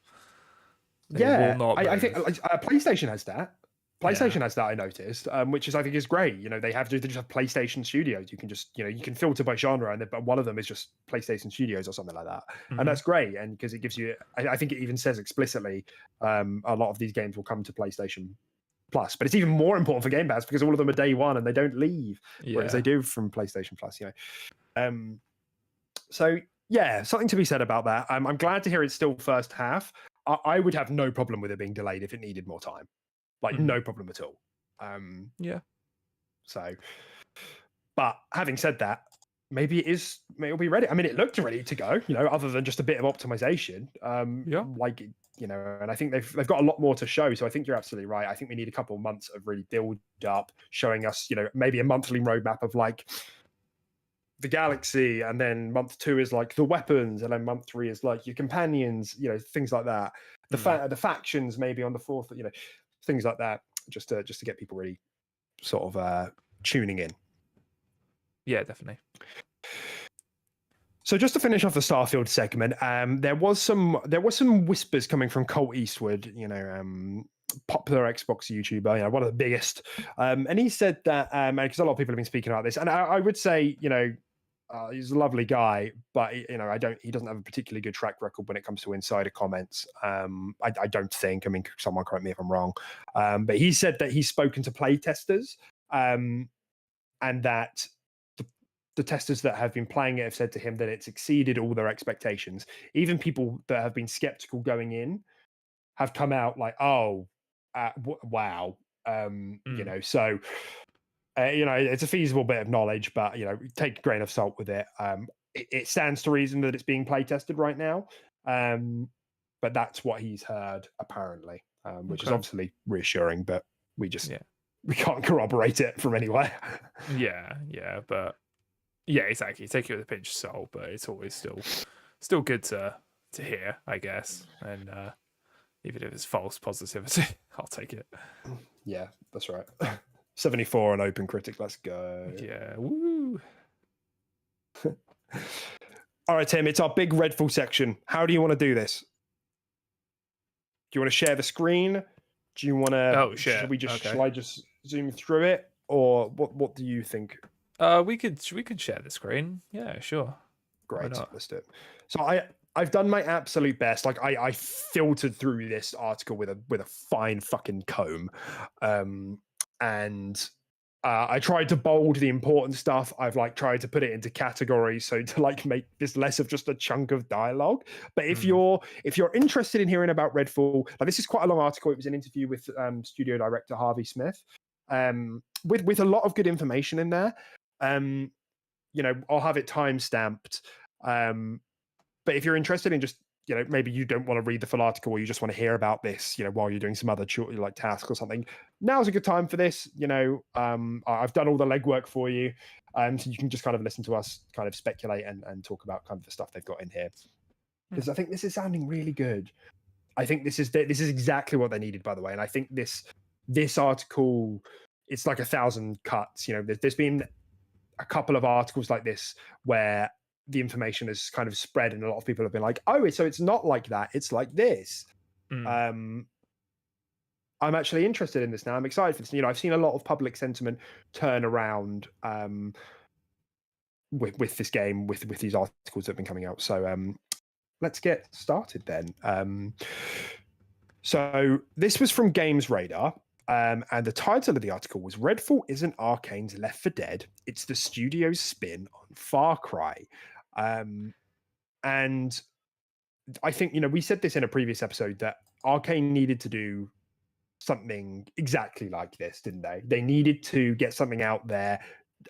They will not I think PlayStation has that. PlayStation has that, I noticed, which I think is great. They just have PlayStation Studios. You can just, you can filter by genre, but one of them is just PlayStation Studios or something like that, and that's great. And because it gives you, I think it even says explicitly, a lot of these games will come to PlayStation Plus, but it's even more important for Game Pass because all of them are day one and they don't leave, whereas they do from PlayStation Plus. So yeah, something to be said about that. I'm glad to hear it's still first half. I would have no problem with it being delayed if it needed more time. Like, no problem at all. Yeah. So, but having said that, maybe it'll be ready. I mean, it looked ready to go, other than just a bit of optimization. Like, and I think they've got a lot more to show. So I think you're absolutely right. I think we need a couple of months of really build up, showing us, maybe a monthly roadmap of like the galaxy, and then month 2 is like the weapons, and then month 3 is like your companions, things like that. The factions maybe on the 4th, things like that, just to get people really sort of tuning in. Yeah, definitely. So just to finish off the Starfield segment, there was some whispers coming from Colt Eastwood, popular Xbox YouTuber, one of the biggest, and he said that, because a lot of people have been speaking about this, and I would say, he's a lovely guy, but he doesn't have a particularly good track record when it comes to insider comments. I don't think. I mean, someone correct me if I'm wrong. But he said that he's spoken to play testers, and that the testers that have been playing it have said to him that it's exceeded all their expectations. Even people that have been skeptical going in have come out like, oh, wow. So it's a feasible bit of knowledge, but take a grain of salt with it. It stands to reason that it's being play tested right now, but that's what he's heard apparently, which is obviously reassuring. But we can't corroborate it from anywhere. Yeah, but yeah, exactly. Take it with a pinch of salt, but it's always still good to hear, I guess. And even if it's false positivity, I'll take it. Yeah, that's right. 74 on Open Critic. Let's go. Yeah, woo. All right, Tim, it's our big Redfall section. How do you want to do this? Do you want to share the screen? Do you want to? Oh, shit. Shall I just zoom through it, or what do you think? We could share the screen. Yeah, sure. Great, let's do it. So I've done my absolute best. Like I filtered through this article with a fine fucking comb, and I tried to bold the important stuff. I've tried to put it into categories so to make this less of just a chunk of dialogue. But if you're interested in hearing about Redfall, this is quite a long article. It was an interview with studio director Harvey Smith, with a lot of good information in there. I'll have it time stamped. But if you're interested in just maybe you don't want to read the full article, or you just want to hear about this, while you're doing some other task or something, now's a good time for this. I've done all the legwork for you, so you can just kind of listen to us kind of speculate and talk about kind of the stuff they've got in here, because I think this is sounding really good. I think this is exactly what they needed, by the way. And I think this article, it's like 1,000 cuts. There's been a couple of articles like this where the information has kind of spread and a lot of people have been like, oh, so it's not like that, it's like this. I'm actually interested in this now. I'm excited for this. I've seen a lot of public sentiment turn around with this game, with these articles that have been coming out. So let's get started then. So this was from Games Radar. And the title of the article was Redfall isn't Arkane's Left 4 Dead, it's the studio's spin on Far Cry. And I think, we said this in a previous episode that Arkane needed to do something exactly like this, didn't they? They needed to get something out there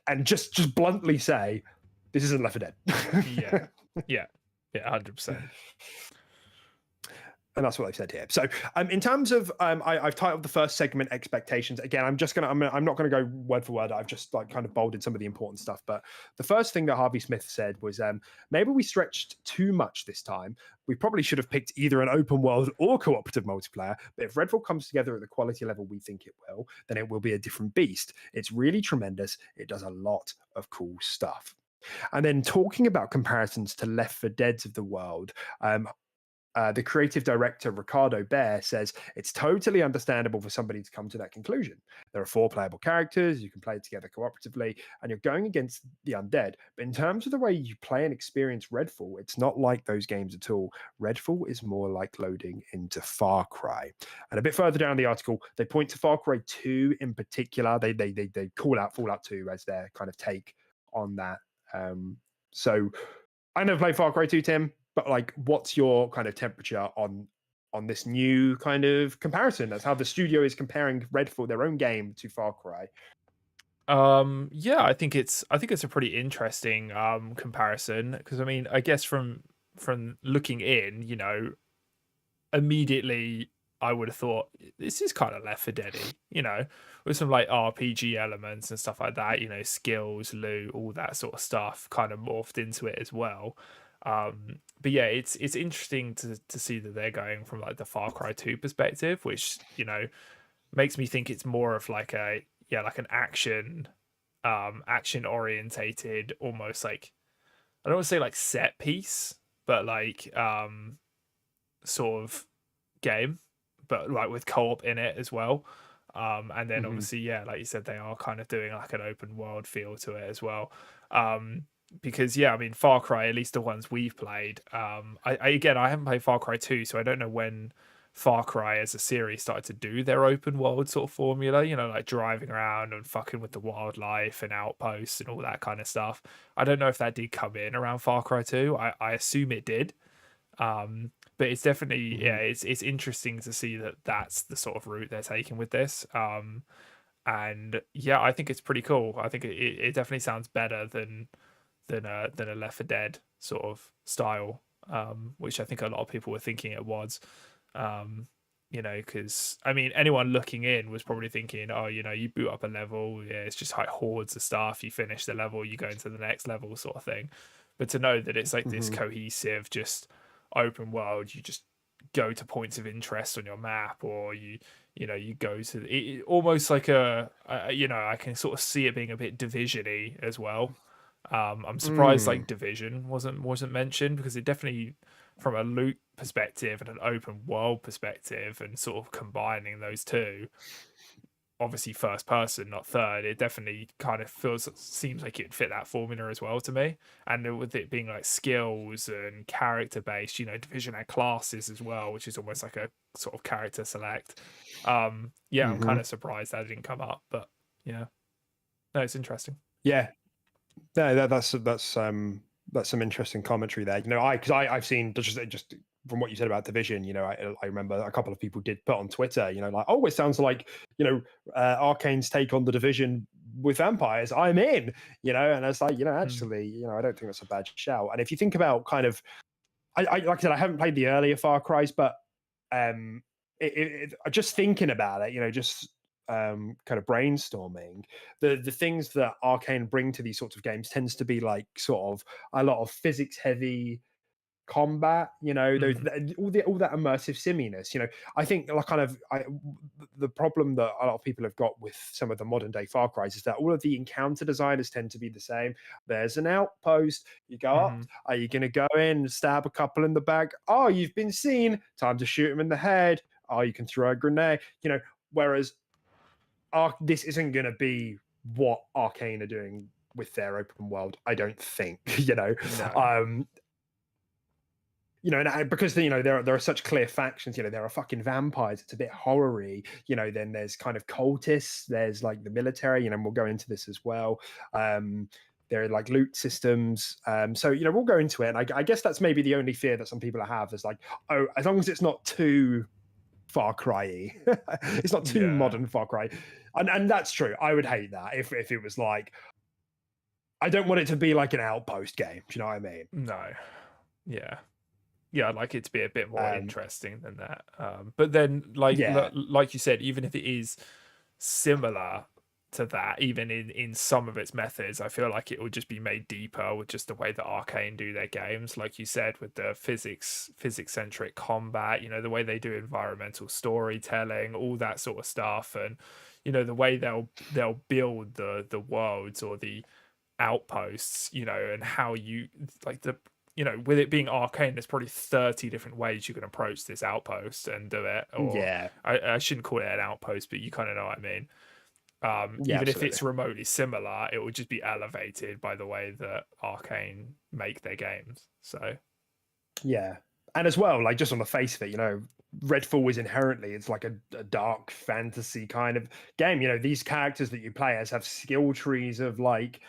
and just bluntly say, this isn't Left 4 Dead. Yeah, 100%. And that's what they've said here. So in terms of, I've titled the first segment expectations. Again, I'm not going to go word for word. I've just kind of bolded some of the important stuff. But the first thing that Harvey Smith said was, maybe we stretched too much this time. We probably should have picked either an open world or cooperative multiplayer. But if Redfall comes together at the quality level we think it will, then it will be a different beast. It's really tremendous. It does a lot of cool stuff. And then talking about comparisons to Left 4 Dead's of the world, the creative director, Ricardo Bear, says it's totally understandable for somebody to come to that conclusion. There are 4 playable characters, you can play together cooperatively, and you're going against the undead. But in terms of the way you play and experience Redfall, it's not like those games at all. Redfall is more like loading into Far Cry. And a bit further down the article, they point to Far Cry 2 in particular. They call out Fallout 2 as their kind of take on that. So I never played Far Cry 2, Tim. But what's your kind of temperature on this new kind of comparison? That's how the studio is comparing Redfall, their own game, to Far Cry. Yeah, I think it's a pretty interesting comparison, because I guess from looking in, immediately I would have thought this is kind of Left 4 Dead-y, with some RPG elements and stuff like that, skills, loot, all that sort of stuff kind of morphed into it as well. But yeah, it's interesting to see that they're going from the Far Cry 2 perspective, which makes me think it's more of an action orientated, almost I don't want to say set piece, but sort of game, but with co-op in it as well. And then obviously, like you said, they are kind of doing an open world feel to it as well. Because Far Cry, at least the ones we've played, I haven't played Far Cry 2, so I don't know when Far Cry as a series started to do their open world sort of formula, like driving around and fucking with the wildlife and outposts and all that kind of stuff. I don't know if that did come in around Far Cry 2. I assume it did. But it's definitely, yeah, it's interesting to see that that's the sort of route they're taking with this. And yeah, I think it's pretty cool. I think it definitely sounds better than a Left 4 Dead sort of style, which I think a lot of people were thinking it was. Because I mean, anyone looking in was probably thinking, oh, you boot up a level, yeah, it's just like hordes of stuff. You finish the level, you go into the next level, sort of thing. But to know that it's like this cohesive, just open world, you just go to points of interest on your map, or you go to almost like I can sort of see it being a bit Division-y as well. I'm surprised like Division wasn't mentioned, because it definitely, from a loot perspective and an open world perspective, and sort of combining those two, obviously first person, not third, it definitely kind of seems like it'd fit that formula as well to me. And with it being like skills and character based, Division had classes as well, which is almost like a sort of character select. Yeah, I'm kind of surprised that didn't come up, but yeah, no, it's interesting. Yeah, no, that's some interesting commentary there. Because I've seen just from what you said about Division. I remember a couple of people did put on Twitter, like, oh, it sounds like Arkane's take on the Division with vampires. I'm in, and it's like, actually, I don't think that's a bad shout. And if you think about kind of, I like I said, I haven't played the earlier Far Cry's, but just thinking about it, just kind of brainstorming, the things that Arkane bring to these sorts of games tends to be like sort of a lot of physics heavy combat, those all that immersive simminess. I think like the problem that a lot of people have got with some of the modern day Far Cry's is that all of the encounter designers tend to be the same. There's an outpost, you go up, are you going to go in, stab a couple in the back? Oh, you've been seen, time to shoot him in the head. Oh, you can throw a grenade, whereas this isn't going to be what Arkane are doing with their open world, I don't think. No. And because there are such clear factions. There are fucking vampires. It's a bit horror-y. Then there's kind of cultists. There's like the military. And we'll go into this as well. There are like loot systems. So we'll go into it. And I guess that's maybe the only fear that some people have is like, oh, as long as it's not too Far Cry-y, it's not too modern Far Cry, and that's true. I would hate that if it was like, I don't want it to be like an Outpost game. Do you know what I mean? No. Yeah, I'd like it to be a bit more interesting than that. But then, like you said, even if it is similar to that, even in some of its methods, I feel like it would just be made deeper with just the way that Arkane do their games. Like you said, with the physics centric combat, the way they do environmental storytelling, all that sort of stuff, and the way they'll build the worlds or the outposts, and how you like the. With it being Arkane, there's probably 30 different ways you can approach this outpost and do it. Or I shouldn't call it an outpost, but you kind of know what I mean. Even if it's remotely similar, it would just be elevated by the way that Arkane make their games. So yeah, and as well, like just on the face of it, Redfall is inherently, it's like a dark fantasy kind of game. These characters that you play as have skill trees of like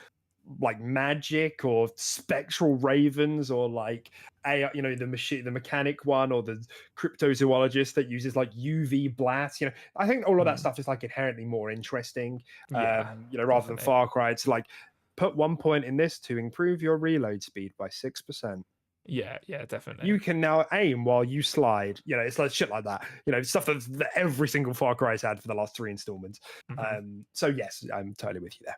magic or spectral ravens, or like the mechanic one, or the cryptozoologist that uses like UV blast. I think all of that stuff is like inherently more interesting. Rather than Far Cry, it's like put 1 point in this to improve your reload speed by 6%. Yeah, definitely. You can now aim while you slide. It's like shit like that. Stuff that every single Far Cry's had for the last 3 installments. So yes, I'm totally with you there.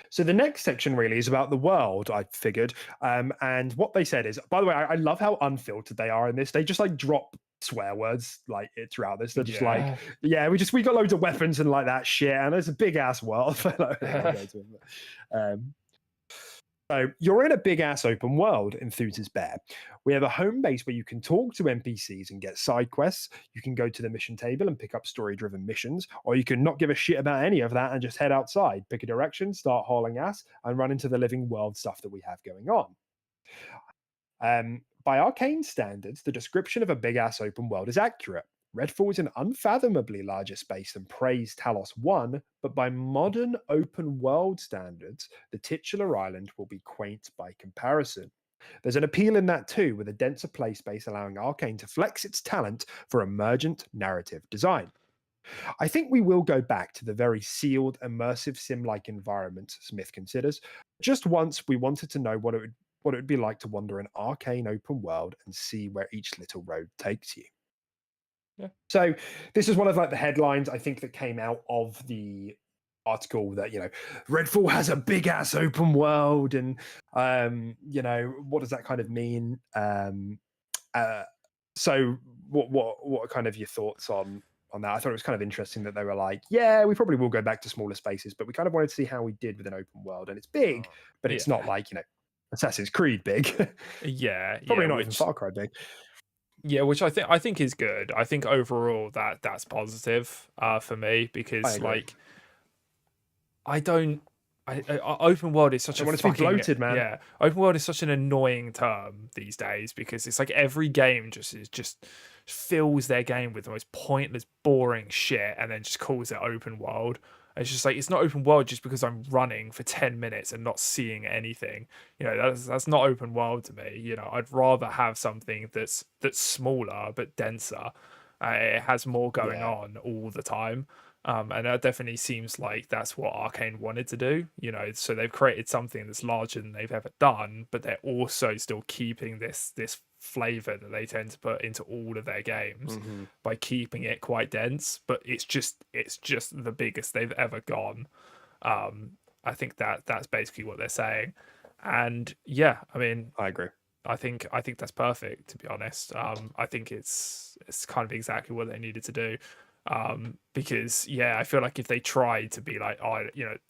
So the next section really is about the world, I figured. And what they said is, by the way, I love how unfiltered they are in this. They just like drop swear words like throughout this. They're just like, we got loads of weapons and like that shit. And it's a big ass world. So you're in a big ass open world, Enthuses Bear. We have a home base where you can talk to NPCs and get side quests. You can go to the mission table and pick up story-driven missions, or you can not give a shit about any of that and just head outside, pick a direction, start hauling ass, and run into the living world stuff that we have going on. by Arkane standards, the description of a big ass open world is accurate. Redfall is an unfathomably larger space than Prey's Talos 1, but by modern open world standards, the titular island will be quaint by comparison. There's an appeal in that too, with a denser play space allowing Arkane to flex its talent for emergent narrative design. I think we will go back to the very sealed, immersive sim-like environment Smith considers. Just once, we wanted to know what it would be like to wander an arcane open world and see where each little road takes you. Yeah. So this is one of like the headlines I think that came out of the article that Redfall has a big ass open world, and what does that kind of mean? So what are kind of your thoughts on that? I thought it was kind of interesting that they were like, yeah, we probably will go back to smaller spaces, but we kind of wanted to see how we did with an open world, and it's big, but it's not like Assassin's Creed big. Yeah, Probably not even Far Cry big. Yeah, which I think is good. I think overall that's positive for me, because like open world is such a fucking, bloated, man. Yeah, open world is such an annoying term these days, because it's like every game just fills their game with the most pointless, boring shit, and then just calls it open world. It's just like, it's not open world just because I'm running for 10 minutes and not seeing anything. That's not open world to me. I'd rather have something that's smaller but denser. It has more going on all the time. And that definitely seems like that's what Arkane wanted to do. So they've created something that's larger than they've ever done, but they're also still keeping this flavor that they tend to put into all of their games by keeping it quite dense. But it's just the biggest they've ever gone. I think that's basically what they're saying. And yeah, I mean, I agree. I think that's perfect, to be honest. I think it's kind of exactly what they needed to do. Because I feel like if they tried to be like,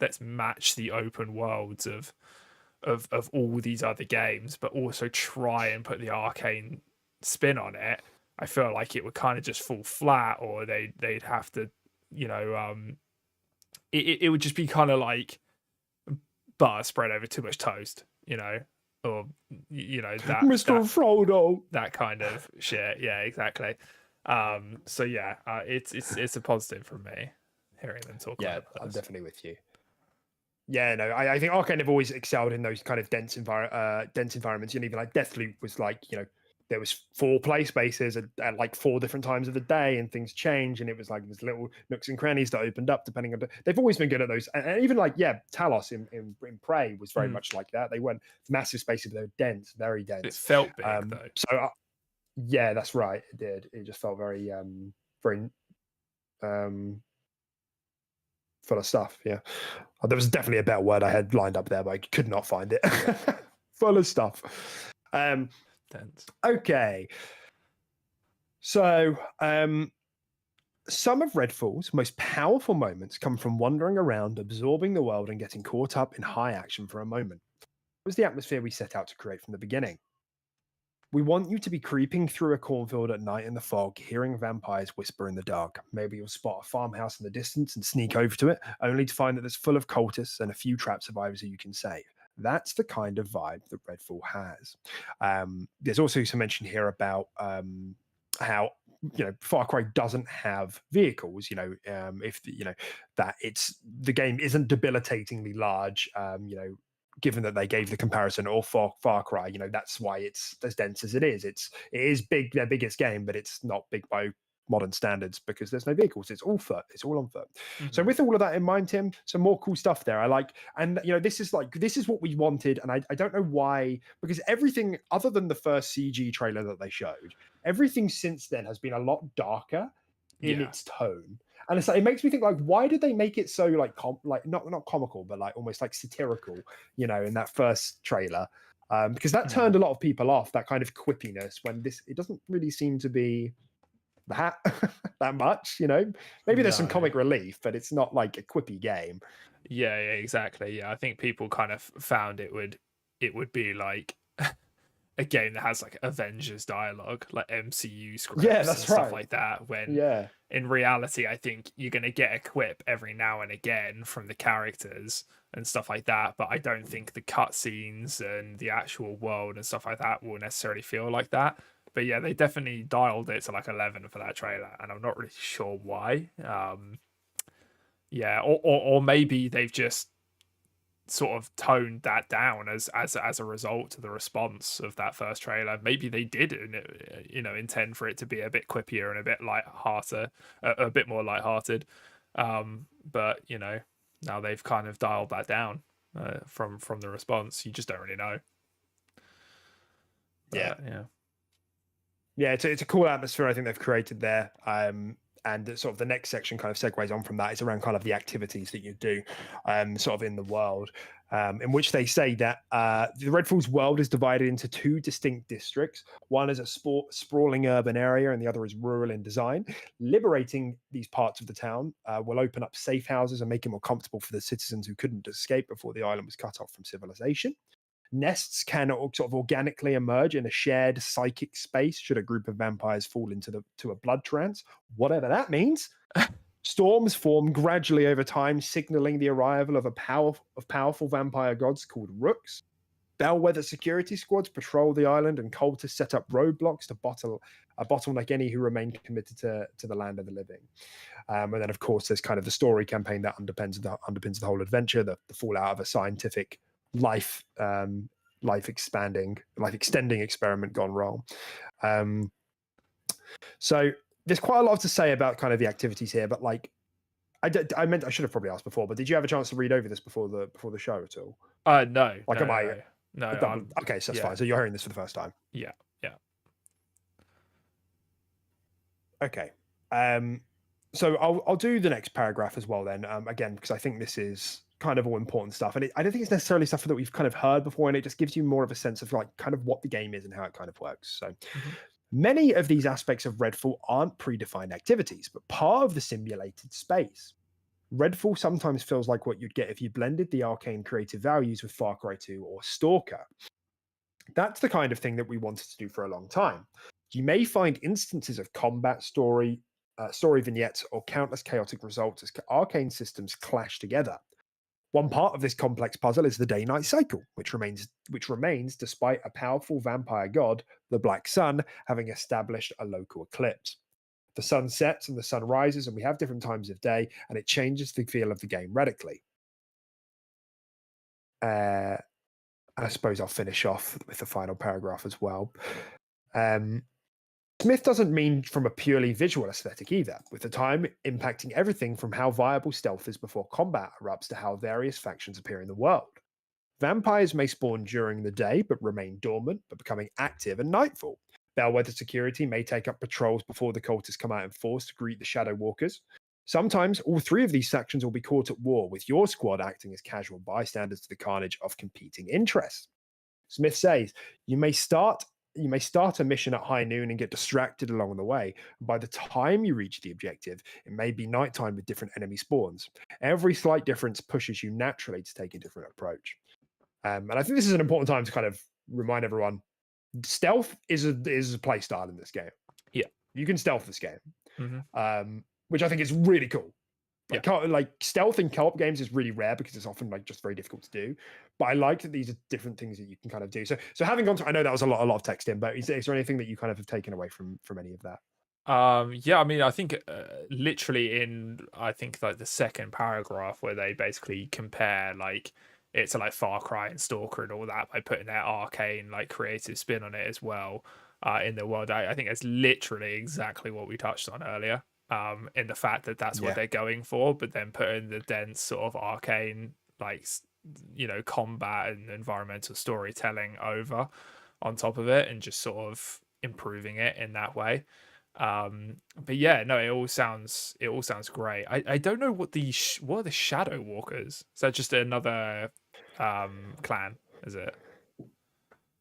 let's match the open worlds of all these other games, but also try and put the Arkane spin on it, I feel like it would kind of just fall flat, or they'd have to, it would just be kind of like butter spread over too much toast, or that Mr. Frodo, that kind of shit. Yeah, exactly. So yeah, it's a positive for me hearing them talk about this. I'm definitely with you. Yeah, no, I think Arkane have always excelled in those kind of dense environments. Even like Deathloop was like, there was 4 play spaces at like 4 different times of the day, and things change, and it was like there's little nooks and crannies that opened up depending on they've always been good at those. And even like Talos in Prey was very much like that. They weren't massive spaces, but they were dense, very dense. It felt big though. So yeah, that's right. It did. It just felt very very full of stuff. Yeah, there was definitely a better word I had lined up there, but I could not find it. Full of stuff. Dense. Okay, so some of Redfall's most powerful moments come from wandering around, absorbing the world, and getting caught up in high action for a moment. It was the atmosphere we set out to create from the beginning. We want you to be creeping through a cornfield at night in the fog, hearing vampires whisper in the dark. Maybe you'll spot a farmhouse in the distance and sneak over to it, only to find that it's full of cultists and a few trapped survivors who you can save. That's the kind of vibe that Redfall has. There's also some mention here about how Far Cry doesn't have vehicles. That the game isn't debilitatingly large. Given that they gave the comparison or Far Cry, that's why it's as dense as it is. It is big, their biggest game, but it's not big by modern standards because there's no vehicles. It's all foot. It's all on foot. So with all of that in mind, Tim, some more cool stuff there. I like, and this is what we wanted, and I don't know why, because everything other than the first CG trailer that they showed, everything since then has been a lot darker in its tone. And it's like, it makes me think, like, why did they make it so like not comical, but like almost like satirical, in that first trailer? Because that turned a lot of people off, that kind of quippiness, when it doesn't really seem to be that much, Maybe there's some comic relief, but it's not like a quippy game. Yeah, exactly. Yeah, I think people kind of found it would be like a game that has like Avengers dialogue, like MCU scripts Yeah, and that's stuff right. like that. When Yeah. in reality, I think you're going to get a quip every now and again from the characters and stuff like that. But I don't think the cutscenes and the actual world and stuff like that will necessarily feel like that. But yeah, they definitely dialed it to like 11 for that trailer, and I'm not really sure why. Yeah, or maybe they've just sort of toned that down as a result to the response of that first trailer. Maybe they did, intend for it to be a bit quippier and a bit light-hearted, a bit more light-hearted. But now they've kind of dialed that down from the response. You just don't really know. But, yeah. It's a cool atmosphere I think they've created there. And sort of the next section kind of segues on from that. It's around kind of the activities that you do, sort of in the world, in which they say that the Redfall's world is divided into two distinct districts. One is a sprawling urban area, and the other is rural in design. Liberating these parts of the town will open up safe houses and make it more comfortable for the citizens who couldn't escape before the island was cut off from civilization. Nests can sort of organically emerge in a shared psychic space should a group of vampires fall into a blood trance, whatever that means. Storms form gradually over time, signaling the arrival of powerful vampire gods called rooks. Bellwether security squads patrol the island, and cultists set up roadblocks to bottleneck any who remain committed to the land of the living. And then, of course, there's kind of the story campaign that underpins the whole adventure, the fallout of a scientific life extending experiment gone wrong. So there's quite a lot to say about kind of the activities here, but like I should have probably asked before, but did you have a chance to read over this before the show at all? No. Like, no, okay, so that's fine. So you're hearing this for the first time. Yeah. Okay. So I'll do the next paragraph as well then. Again, because I think this is kind of all important stuff, and I don't think it's necessarily stuff that we've kind of heard before, and it just gives you more of a sense of like kind of what the game is and how it kind of works. So many of these aspects of Redfall aren't predefined activities, but part of the simulated space. Redfall sometimes feels like what you'd get if you blended the Arkane creative values with Far Cry 2 or Stalker. That's the kind of thing that we wanted to do for a long time. You may find instances of combat story vignettes, or countless chaotic results as Arkane systems clash together. One part of this complex puzzle is the day-night cycle, which remains despite a powerful vampire god, the Black Sun, having established a local eclipse. The sun sets and the sun rises, and we have different times of day, and it changes the feel of the game radically. I suppose I'll finish off with the final paragraph as well. Smith doesn't mean from a purely visual aesthetic either, with the time impacting everything from how viable stealth is before combat erupts to how various factions appear in the world. Vampires may spawn during the day but remain dormant, but becoming active at nightfall. Bellwether security may take up patrols before the cultists come out in force to greet the Shadow Walkers. Sometimes all three of these sections will be caught at war, with your squad acting as casual bystanders to the carnage of competing interests. Smith says, you may start a mission at high noon and get distracted along the way. By the time you reach the objective, it may be nighttime with different enemy spawns. Every slight difference pushes you naturally to take a different approach. And I think this is an important time to kind of remind everyone, stealth is a play style in this game. Yeah. You can stealth this game, which I think is really cool. Like stealth in co-op games is really rare because it's often like just very difficult to do. But I like that these are different things that you can kind of do. So having gone through, I know that was a lot of text in, but is there anything that you kind of have taken away from any of that? Yeah, I mean, I think literally I think like the second paragraph where they basically compare like it to like Far Cry and Stalker and all that by putting their Arkane like creative spin on it as well in the world. I think it's literally exactly what we touched on earlier. In the fact that that's what they're going for, but then putting the dense sort of Arkane like combat and environmental storytelling over on top of it, and just sort of improving it in that way. But yeah, no, it all sounds great. I don't know what what are the Shadow Walkers? Is that just another clan? Is it?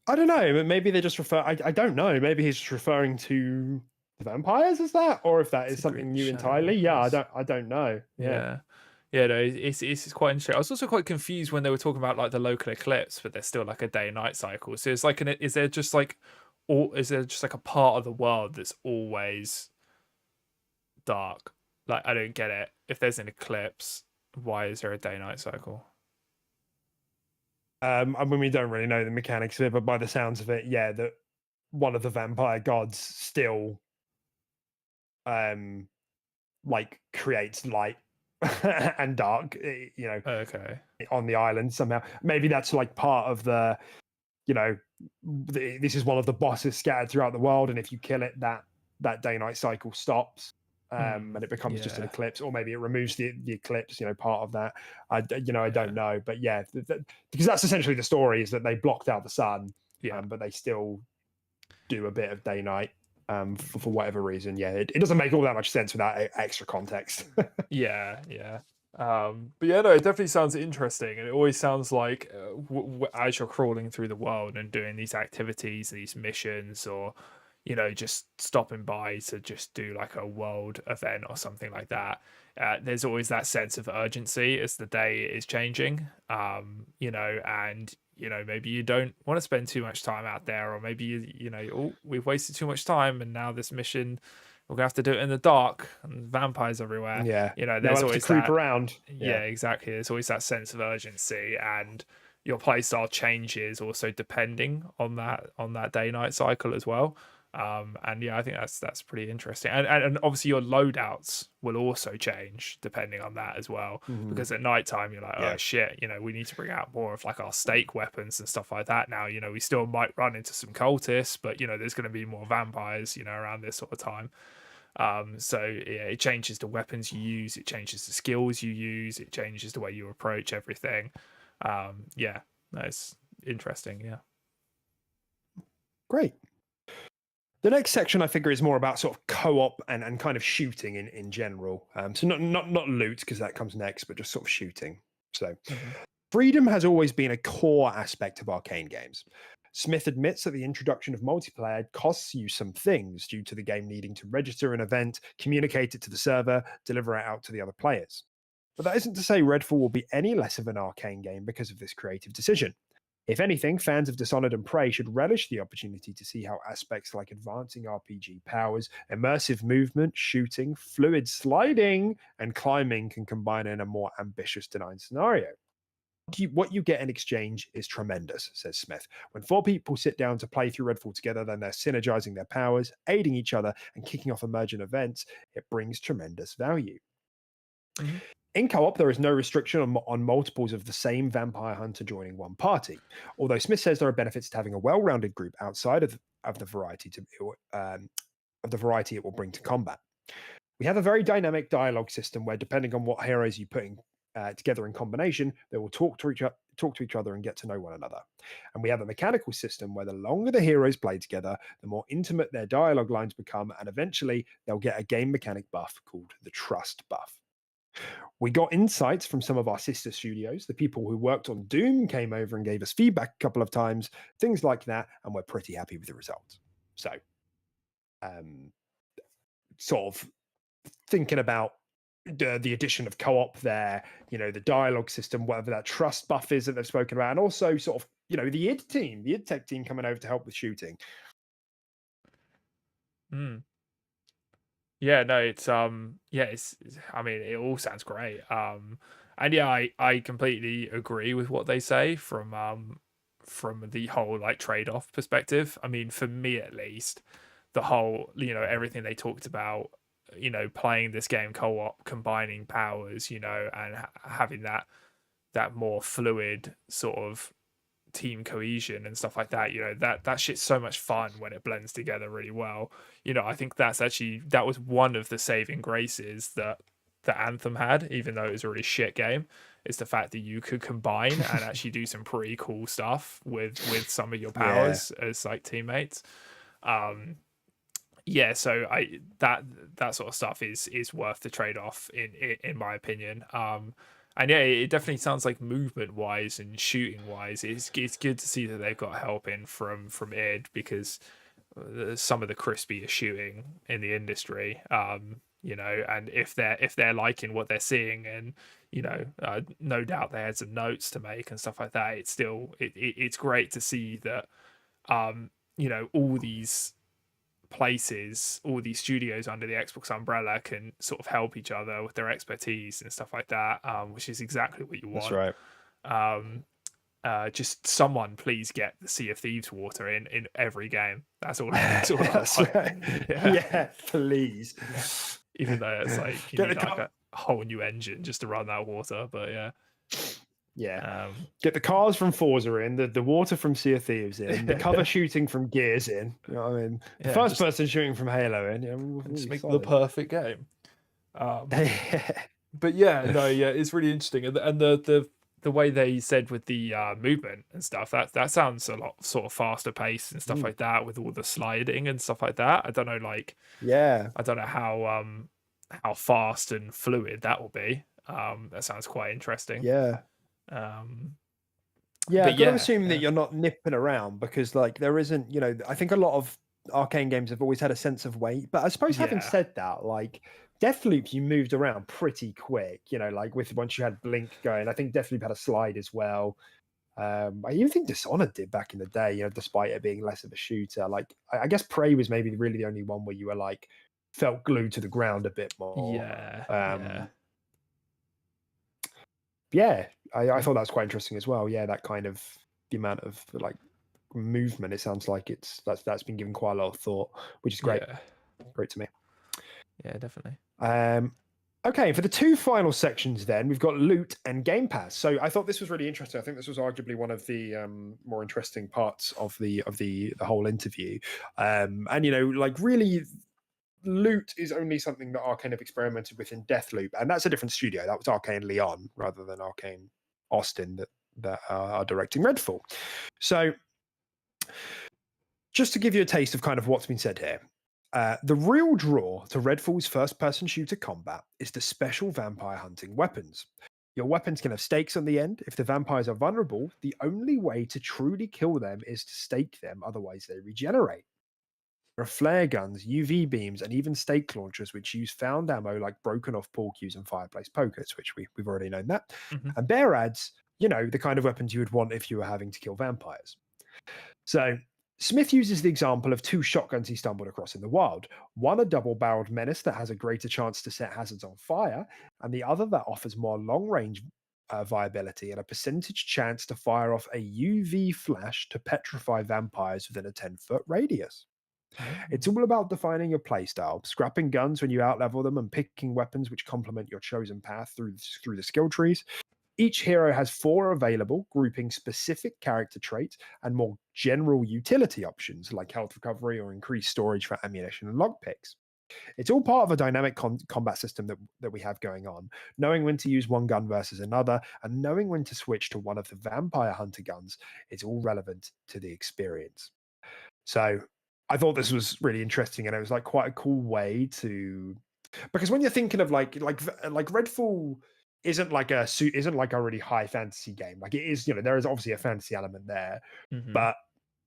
I don't know. Maybe they just refer. I don't know. Maybe he's just referring to the vampires as that, or if that is something new entirely. Yeah, I don't know. Yeah. Yeah, no, it's quite interesting. I was also quite confused when they were talking about like the local eclipse, but there's still like a day and night cycle. So it's like, is there just like, or is there just like a part of the world that's always dark? Like, I don't get it. If there's an eclipse, why is there a day night cycle? I mean, we don't really know the mechanics of it, but by the sounds of it, yeah, that one of the vampire gods still um like creates light and dark, Okay. on the island somehow. Maybe that's like part of the, you know, this is one of the bosses scattered throughout the world, and if you kill it, that day night cycle stops. Hmm. And it becomes just an Yeah. eclipse, or maybe it removes the eclipse, part of that. I Yeah. don't know, but yeah, because that's essentially the story, is that they blocked out the sun, Yeah. but they still do a bit of day night, for whatever reason. Yeah, it doesn't make all that much sense without extra context. Yeah. Yeah. But yeah, no, it definitely sounds interesting, and it always sounds like as you're crawling through the world and doing these activities, these missions, or just stopping by to just do like a world event or something like that. There's always that sense of urgency as the day is changing. And maybe you don't want to spend too much time out there, or maybe oh, we've wasted too much time, and now this mission we're gonna have to do it in the dark and vampires everywhere. Yeah, now I There's have to always creep that. around. Yeah, Yeah. exactly. There's always that sense of urgency, and your playstyle changes also depending on that day night cycle as well. And yeah, I think that's pretty interesting. And obviously your loadouts will also change depending on that as well. Hmm. Because at nighttime you're like, oh Yeah. shit, we need to bring out more of like our stake weapons and stuff like that now. We still might run into some cultists, but there's gonna be more vampires, around this sort of time. So yeah, it changes the weapons you use, it changes the skills you use, it changes the way you approach everything. Yeah, that's interesting. Yeah. Great. The next section I figure is more about sort of co-op and kind of shooting in general. So not loot, because that comes next, but just sort of shooting. So Hmm. freedom has always been a core aspect of Arkane games. Smith admits that the introduction of multiplayer costs you some things due to the game needing to register an event, communicate it to the server, deliver it out to the other players. But that isn't to say Redfall will be any less of an Arkane game because of this creative decision. If anything, fans of Dishonored and Prey should relish the opportunity to see how aspects like advancing RPG powers, immersive movement, shooting, fluid sliding, and climbing can combine in a more ambitious design scenario. What you get in exchange is tremendous, says Smith. When four people sit down to play through Redfall together, then they're synergizing their powers, aiding each other, and kicking off emergent events. It brings tremendous value. Hmm. In co-op, there is no restriction on multiples of the same vampire hunter joining one party. Although Smith says there are benefits to having a well-rounded group outside of the variety it will bring to combat. We have a very dynamic dialogue system where, depending on what heroes you put together in combination, they will talk to each other and get to know one another. And we have a mechanical system where the longer the heroes play together, the more intimate their dialogue lines become, and eventually they'll get a game mechanic buff called the trust buff. We got insights from some of our sister studios. The people who worked on Doom came over and gave us feedback a couple of times, things like that, and we're pretty happy with the results. So, um, sort of thinking about the addition of co-op there, the dialogue system, whatever that trust buff is that they've spoken about, and also sort of, the id tech team coming over to help with shooting. Mm. Yeah, no, I mean, it all sounds great. And yeah, I completely agree with what they say from the whole like trade-off perspective. I mean, for me at least, the whole, everything they talked about, playing this game co-op, combining powers, and having that more fluid sort of team cohesion and stuff like that, that shit's so much fun when it blends together really well. I think that was one of the saving graces that Anthem had, even though it was a really shit game, is the fact that you could combine and actually do some pretty cool stuff with some of your Yeah. powers as like teammates. Yeah, so I that sort of stuff is worth the trade-off in my opinion. And yeah, it definitely sounds like movement wise and shooting wise, it's good to see that they've got help in from id, because some of the crispiest shooting in the industry. you know, and if they're liking what they're seeing, and you know, no doubt they had some notes to make and stuff like that. It's still it's great to see that, you know, all these places, all these studios under the Xbox umbrella can sort of help each other with their expertise and stuff like that, which is exactly what you That's want. right. Just someone please get the Sea of Thieves water in every game. That's all. That's all I That's want. right. Yeah. Yeah, please. Even though it's like you Get the need like a whole new engine just to run that water, but yeah. Yeah. Get the cars from Forza in, the water from Sea of Thieves in, the cover shooting from Gears in. You know what I mean? The Yeah, first person shooting from Halo in. Yeah, and just really make the solid. perfect game. But yeah, no, yeah, it's really interesting, and the way they said with the movement and stuff, that sounds a lot sort of faster paced and stuff like that, with all the sliding and stuff like that. I don't know, like, Yeah. I don't know how fast and fluid that will be. That sounds quite interesting. Yeah. Yeah, But I've got to yeah, assume that you're not nipping around because, like, there isn't, you know, I think a lot of Arcane games have always had a sense of weight. But I suppose having yeah, said that, like, Deathloop, you moved around pretty quick, you know, like with once you had Blink going. I think Deathloop had a slide as well. I even think Dishonored did back in the day, you know, despite it being less of a shooter. Like, I guess Prey was maybe really the only one where you were like felt glued to the ground a bit more. yeah, yeah, Yeah, I yeah, thought that was quite interesting as well. Yeah, that kind of the amount of like movement. It sounds like that's been given quite a lot of thought, which is great. yeah, Great to me. yeah, definitely. Okay, for the two final sections, then we've got loot and Game Pass. So I thought this was really interesting. I think this was arguably one of the more interesting parts of the whole interview. And you know, like really, loot is only something that Arkane have experimented with in Deathloop, and that's a different studio. That was Arkane Lyon rather than Arkane Austin that are directing Redfall. So, just to give you a taste of kind of what's been said here, the real draw to Redfall's first-person shooter combat is the special vampire hunting weapons. Your weapons can have stakes on the end. If the vampires are vulnerable, the only way to truly kill them is to stake them, otherwise they regenerate. There are flare guns, UV beams, and even stake launchers which use found ammo like broken off pool cues and fireplace pokers, which we've already known that. And bear adds, you know, the kind of weapons you would want if you were having to kill vampires. So Smith uses the example of two shotguns he stumbled across in the wild. One a double-barreled menace that has a greater chance to set hazards on fire, and the other that offers more long-range viability and a percentage chance to fire off a UV flash to petrify vampires within a 10-foot radius. It's all about defining your playstyle, scrapping guns when you outlevel them, and picking weapons which complement your chosen path through the skill trees. Each hero has 4 available, grouping specific character traits and more general utility options like health recovery or increased storage for ammunition and lockpicks. It's all part of a dynamic combat system that we have going on, knowing when to use one gun versus another, and knowing when to switch to one of the vampire hunter guns is all relevant to the experience. So I thought this was really interesting, and it was like quite a cool way to, because when you're thinking of like Redfall isn't like a really high fantasy game. Like it is, you know, there is obviously a fantasy element there, but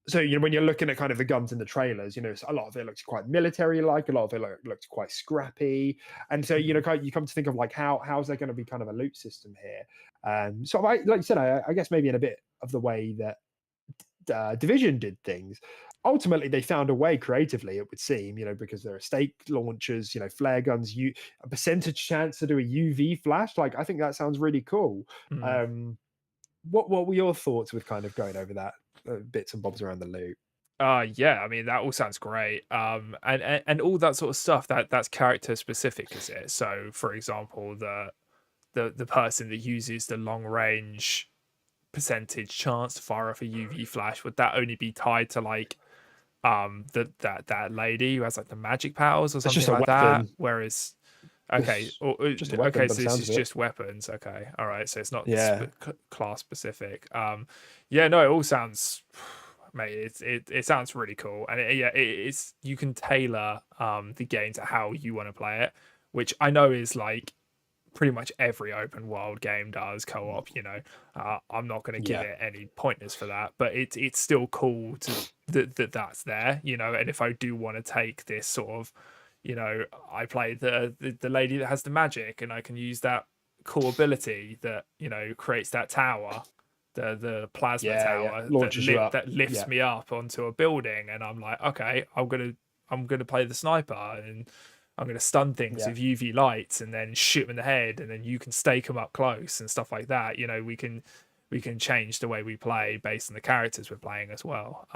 so you know when you're looking at kind of the guns in the trailers, you know, a lot of it looks quite military like, a lot of it looks quite scrappy, and so you know you come to think of like how's there going to be kind of a loot system here. So like you said, I guess maybe in a bit of the way that Division did things. Ultimately, they found a way creatively, it would seem, you know, because there are stake launchers, you know, flare guns, a percentage chance to do a UV flash. Like, I think that sounds really cool. What were your thoughts with kind of going over that bits and bobs around the loot? Yeah, I mean that all sounds great. And all that sort of stuff that's character specific, is it? So, for example, the person that uses the long range percentage chance to fire off a UV flash, would that only be tied to like that lady who has like the magic powers or It's just something a like that? weapon. Whereas, okay, Just a weapon okay, by so the this sounds is of it. just weapons. Okay, all right, so it's not Yeah. class specific. Yeah, no, it all sounds, mate, it sounds really cool, and it's you can tailor the game to how you want to play it, which I know is like pretty much every open world game does co-op, you know. I'm not going to give Yeah. it any pointers for that, but it's still cool to that's there, you know. And if I do want to take this sort of, you know, I play the lady that has the magic, and I can use that cool ability that, you know, creates that tower, the plasma Yeah, tower launches you up. that lifts Yeah, me up onto a building, and I'm like, okay, I'm gonna play the sniper, and I'm gonna stun things yeah, with UV lights, and then shoot them in the head, and then you can stake them up close and stuff like that. You know, we can change the way we play based on the characters we're playing as well.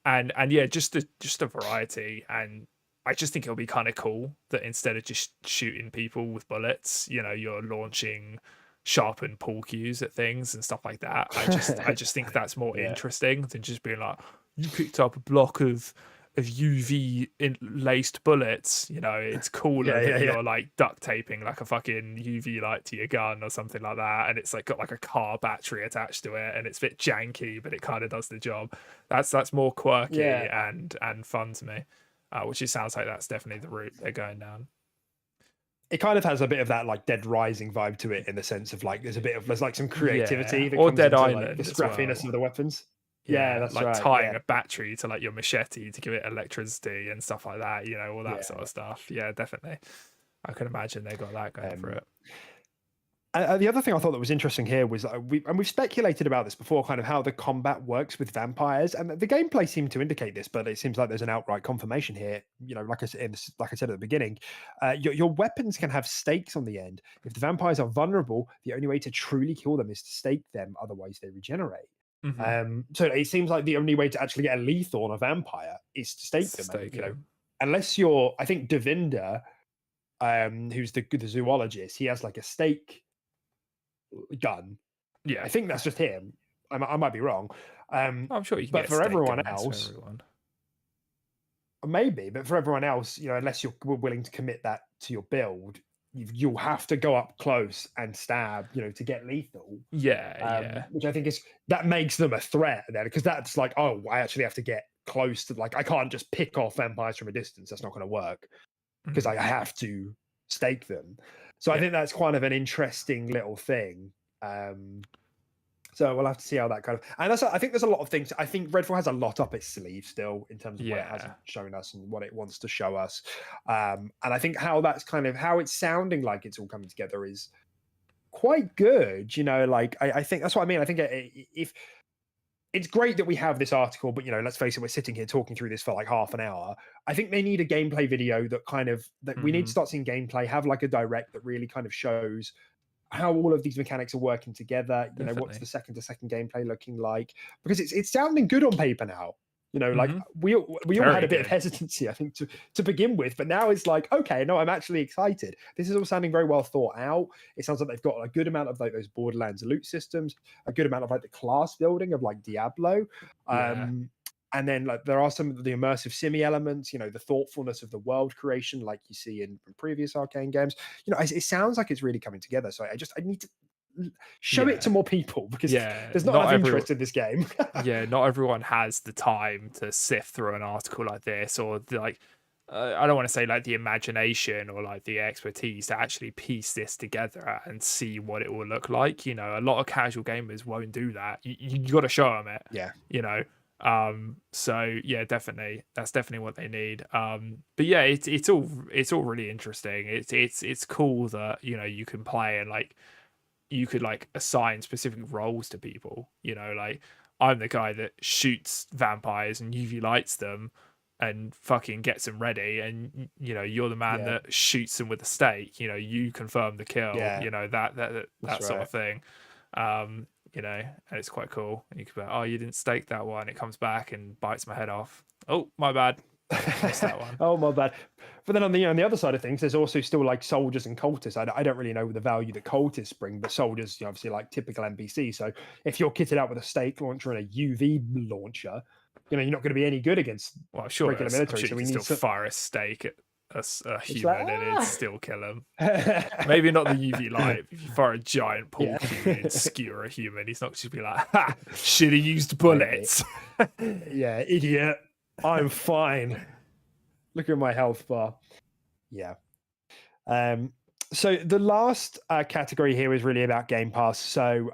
And yeah, just a variety. And I just think it'll be kind of cool that instead of just shooting people with bullets, you know, you're launching sharpened pool cues at things and stuff like that. I just think that's more yeah, interesting than just being like, you picked up a block of UV laced bullets. You know, it's cooler yeah, yeah, that yeah. you're like duct taping like a fucking UV light to your gun or something like that, and it's like got like a car battery attached to it, and it's a bit janky, but it kind of does the job. That's more quirky Yeah. and fun to me, which it sounds like that's definitely the route they're going down. It kind of has a bit of that like Dead Rising vibe to it in the sense of like there's like some Yeah, creativity that or comes Dead into like the Island as scrappiness of well. the weapons. Yeah, Yeah, that's like right. tying Yeah, a battery to like your machete to give it electricity and stuff like that, you know, all that sort yeah. of stuff. Yeah, definitely. I can imagine they got that going for Um, it. the other thing I thought that was interesting here was we've speculated about this before, kind of how the combat works with vampires, and the gameplay seemed to indicate this, but it seems like there's an outright confirmation here. You know, like I said at the beginning, your weapons can have stakes on the end. If the vampires are vulnerable, the only way to truly kill them is to stake them; otherwise, they regenerate. Mm-hmm. So it seems like the only way to actually get a lethal on a vampire is to stake them, and Stake you know, him. unless you're, I think Devinder, who's the zoologist, he has like a stake gun. Yeah, I think that's just him. I might be wrong. I'm sure you can But get for stake everyone guns for else, everyone. maybe. But for everyone else, you know, unless you're willing to commit that to your build, you'll have to go up close and stab, you know, to get lethal. Yeah. Which I think is that makes them a threat then, because that's like, oh, I actually have to get close to, like, I can't just pick off vampires from a distance. That's not going to work because Mhm. I have to stake them. So I Yeah. think that's kind of an interesting little thing. So we'll have to see how that kind of, and I think there's a lot of things. I think Redfall has a lot up its sleeve still in terms of what it hasn't Yeah. shown us and what it wants to show us. And I think how that's kind of how it's sounding like it's all coming together is quite good. You know, like I think that's what I mean. I think if it's great that we have this article, but you know, let's face it, we're sitting here talking through this for like half an hour. I think they need a gameplay video that we need to Mhm. start seeing gameplay, have like a direct that really kind of shows how all of these mechanics are working together. You know, what's Definitely. the second to second gameplay looking like? Because it's sounding good on paper now. You know, like Mhm. we all had Very a bit of good. hesitancy, I think, to begin with, but now it's like, okay, no, I'm actually excited. This is all sounding very well thought out. It sounds like they've got a good amount of like those Borderlands loot systems, a good amount of like the class building of like Diablo. Yeah. And then like there are some of the immersive simi elements, you know, the thoughtfulness of the world creation, like you see in previous Arkane games. You know, it sounds like it's really coming together. So I need to show it to Yeah. more people because Yeah. there's not Not enough every interest in this game. yeah, not everyone has the time to sift through an article like this, or like I don't want to say like the imagination or like the expertise to actually piece this together and see what it will look like. You know, a lot of casual gamers won't do that. You got to show them it. Yeah. You know, so yeah, definitely that's definitely what they need. But yeah, it's all really interesting. It's cool that, you know, you can play and like you could like assign specific roles to people. You know, like I'm the guy that shoots vampires and UV lights them and fucking gets them ready, and you know, you're the man Yeah. that shoots them with a stake. You know, you confirm the kill. Yeah. You know, that That's sort right. of thing. You know, and it's quite cool. And you can be like, oh, you didn't stake that one. It comes back and bites my head off. Oh, my bad. Missed that one. Oh my bad. But then on the other side of things, there's also still like soldiers and cultists. I don't really know the value that cultists bring, but soldiers, you know, obviously like typical NPC. So if you're kitted out with a stake launcher and a UV launcher, you know, you're not going to be any good against Well, regular I'm military. sure you So we can need still some. fire a stake at a It's like human and it'd still kill him. ah! Maybe not the UV light. If you fire a giant pool Yeah. cue and it'd skewer a human, he's not just be like, ha, should have used Maybe. bullets. Yeah, idiot. I'm fine. Look at my health bar. Yeah. So the last category here is really about Game Pass. So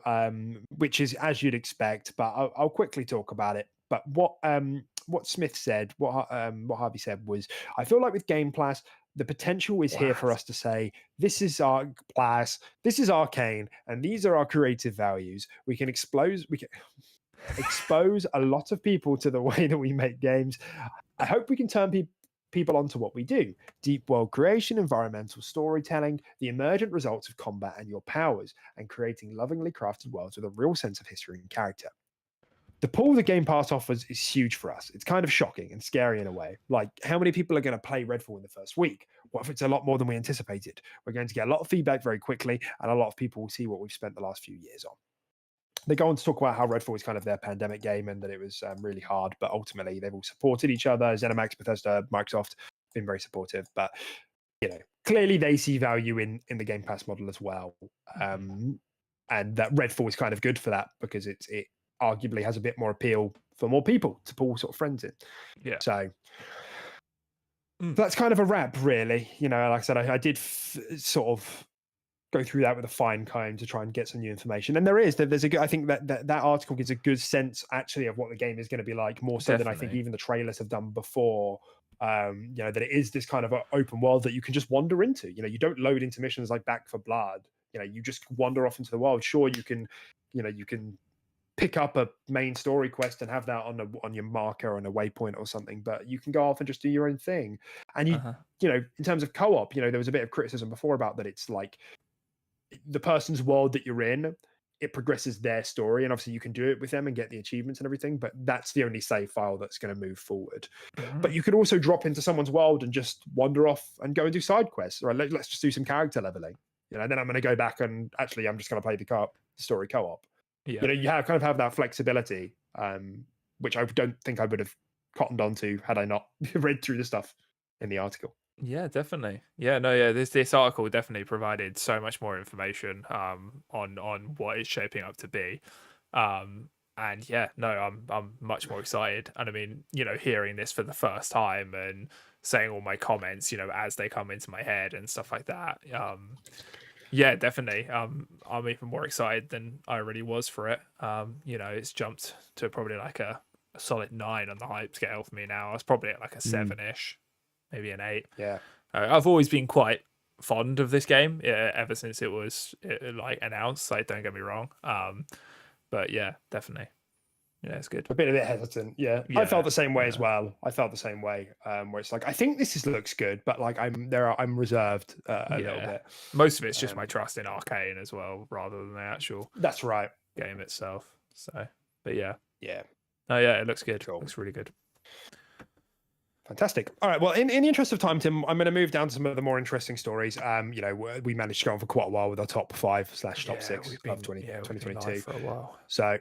which is as you'd expect, but I'll quickly talk about it. But what what Smith said, what Harvey said was, I feel like with Game Pass, the potential is here for us to say, this is our Pass, this is Arkane, and these are our creative values. We can expose a lot of people to the way that we make games. I hope we can turn people onto what we do: deep world creation, environmental storytelling, the emergent results of combat and your powers, and creating lovingly crafted worlds with a real sense of history and character. The pool the Game Pass offers is huge for us. It's kind of shocking and scary in a way. Like, how many people are going to play Redfall in the first week? What if it's a lot more than we anticipated? We're going to get a lot of feedback very quickly, and a lot of people will see what we've spent the last few years on. They go on to talk about how Redfall is kind of their pandemic game and that it was really hard, but ultimately they've all supported each other. ZeniMax, Bethesda, Microsoft been very supportive, but clearly they see value in the Game Pass model as well, and that Redfall is kind of good for that because it arguably has a bit more appeal for more people to pull sort of friends in. Yeah. So that's kind of a wrap, really. Like I said, I did sort of go through that with a fine comb to try and get some new information. And there's a good, I think that article gives a good sense actually of what the game is going to be like, more so than I think even the trailers have done before. That it is this kind of an open world that you can just wander into. You don't load into missions like Back for Blood. You just wander off into the world. Sure, you can pick up a main story quest and have that on your marker on a waypoint or something, but you can go off and just do your own thing. And in terms of co-op, there was a bit of criticism before about that. It's like the person's world that you're in, it progresses their story, and obviously you can do it with them and get the achievements and everything, but that's the only save file that's going to move forward. But you could also drop into someone's world and just wander off and go and do side quests. Right, let's just do some character leveling, and then I'm going to go back and actually I'm just going to play the story co-op. You kind of have that flexibility, which I don't think I would have cottoned onto had I not read through the stuff in the article. Yeah, definitely. This article definitely provided so much more information on what it's shaping up to be. I'm much more excited. And I mean, hearing this for the first time and saying all my comments, as they come into my head and stuff like that. Definitely. I'm even more excited than I already was for it. It's jumped to probably like a solid 9 on the hype scale for me now. I was probably at like a 7-ish, maybe an 8. Yeah. I've always been quite fond of this game ever since it was like announced. Like, don't get me wrong. But yeah, definitely. Yeah, it's good. A bit hesitant. Yeah. I felt the same way as well. I felt the same way. Where it's like, I think this looks good, but like I'm reserved a little bit. Most of it's just my trust in Arkane as well, rather than the actual. That's right. Game itself. So, but yeah. Yeah. Oh yeah, it looks good. Cool. It looks really good. Fantastic. All right. Well, in the interest of time, Tim, I'm going to move down to some of the more interesting stories. We managed to go on for quite a while with our top 5/top 6 of 2022 for a while. So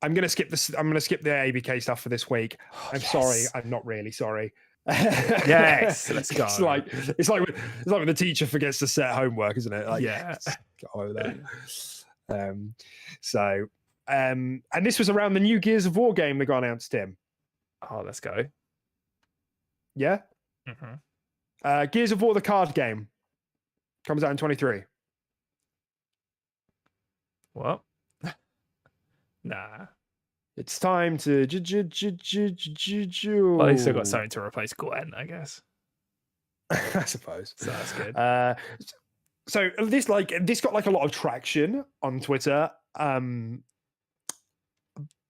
I'm going to skip this. I'm going to skip the ABK stuff for this week. I'm sorry. I'm not really sorry. Yes, let's go. It's like when the teacher forgets to set homework, isn't it? Like, get over that. And this was around the new Gears of War game that got announced, Tim. Oh, let's go. Yeah. Gears of War, the card game, comes out in 2023. What? Nah. It's time to. Well, they still got something to replace Gwen, I guess. I suppose. So that's good. So this got like a lot of traction on Twitter.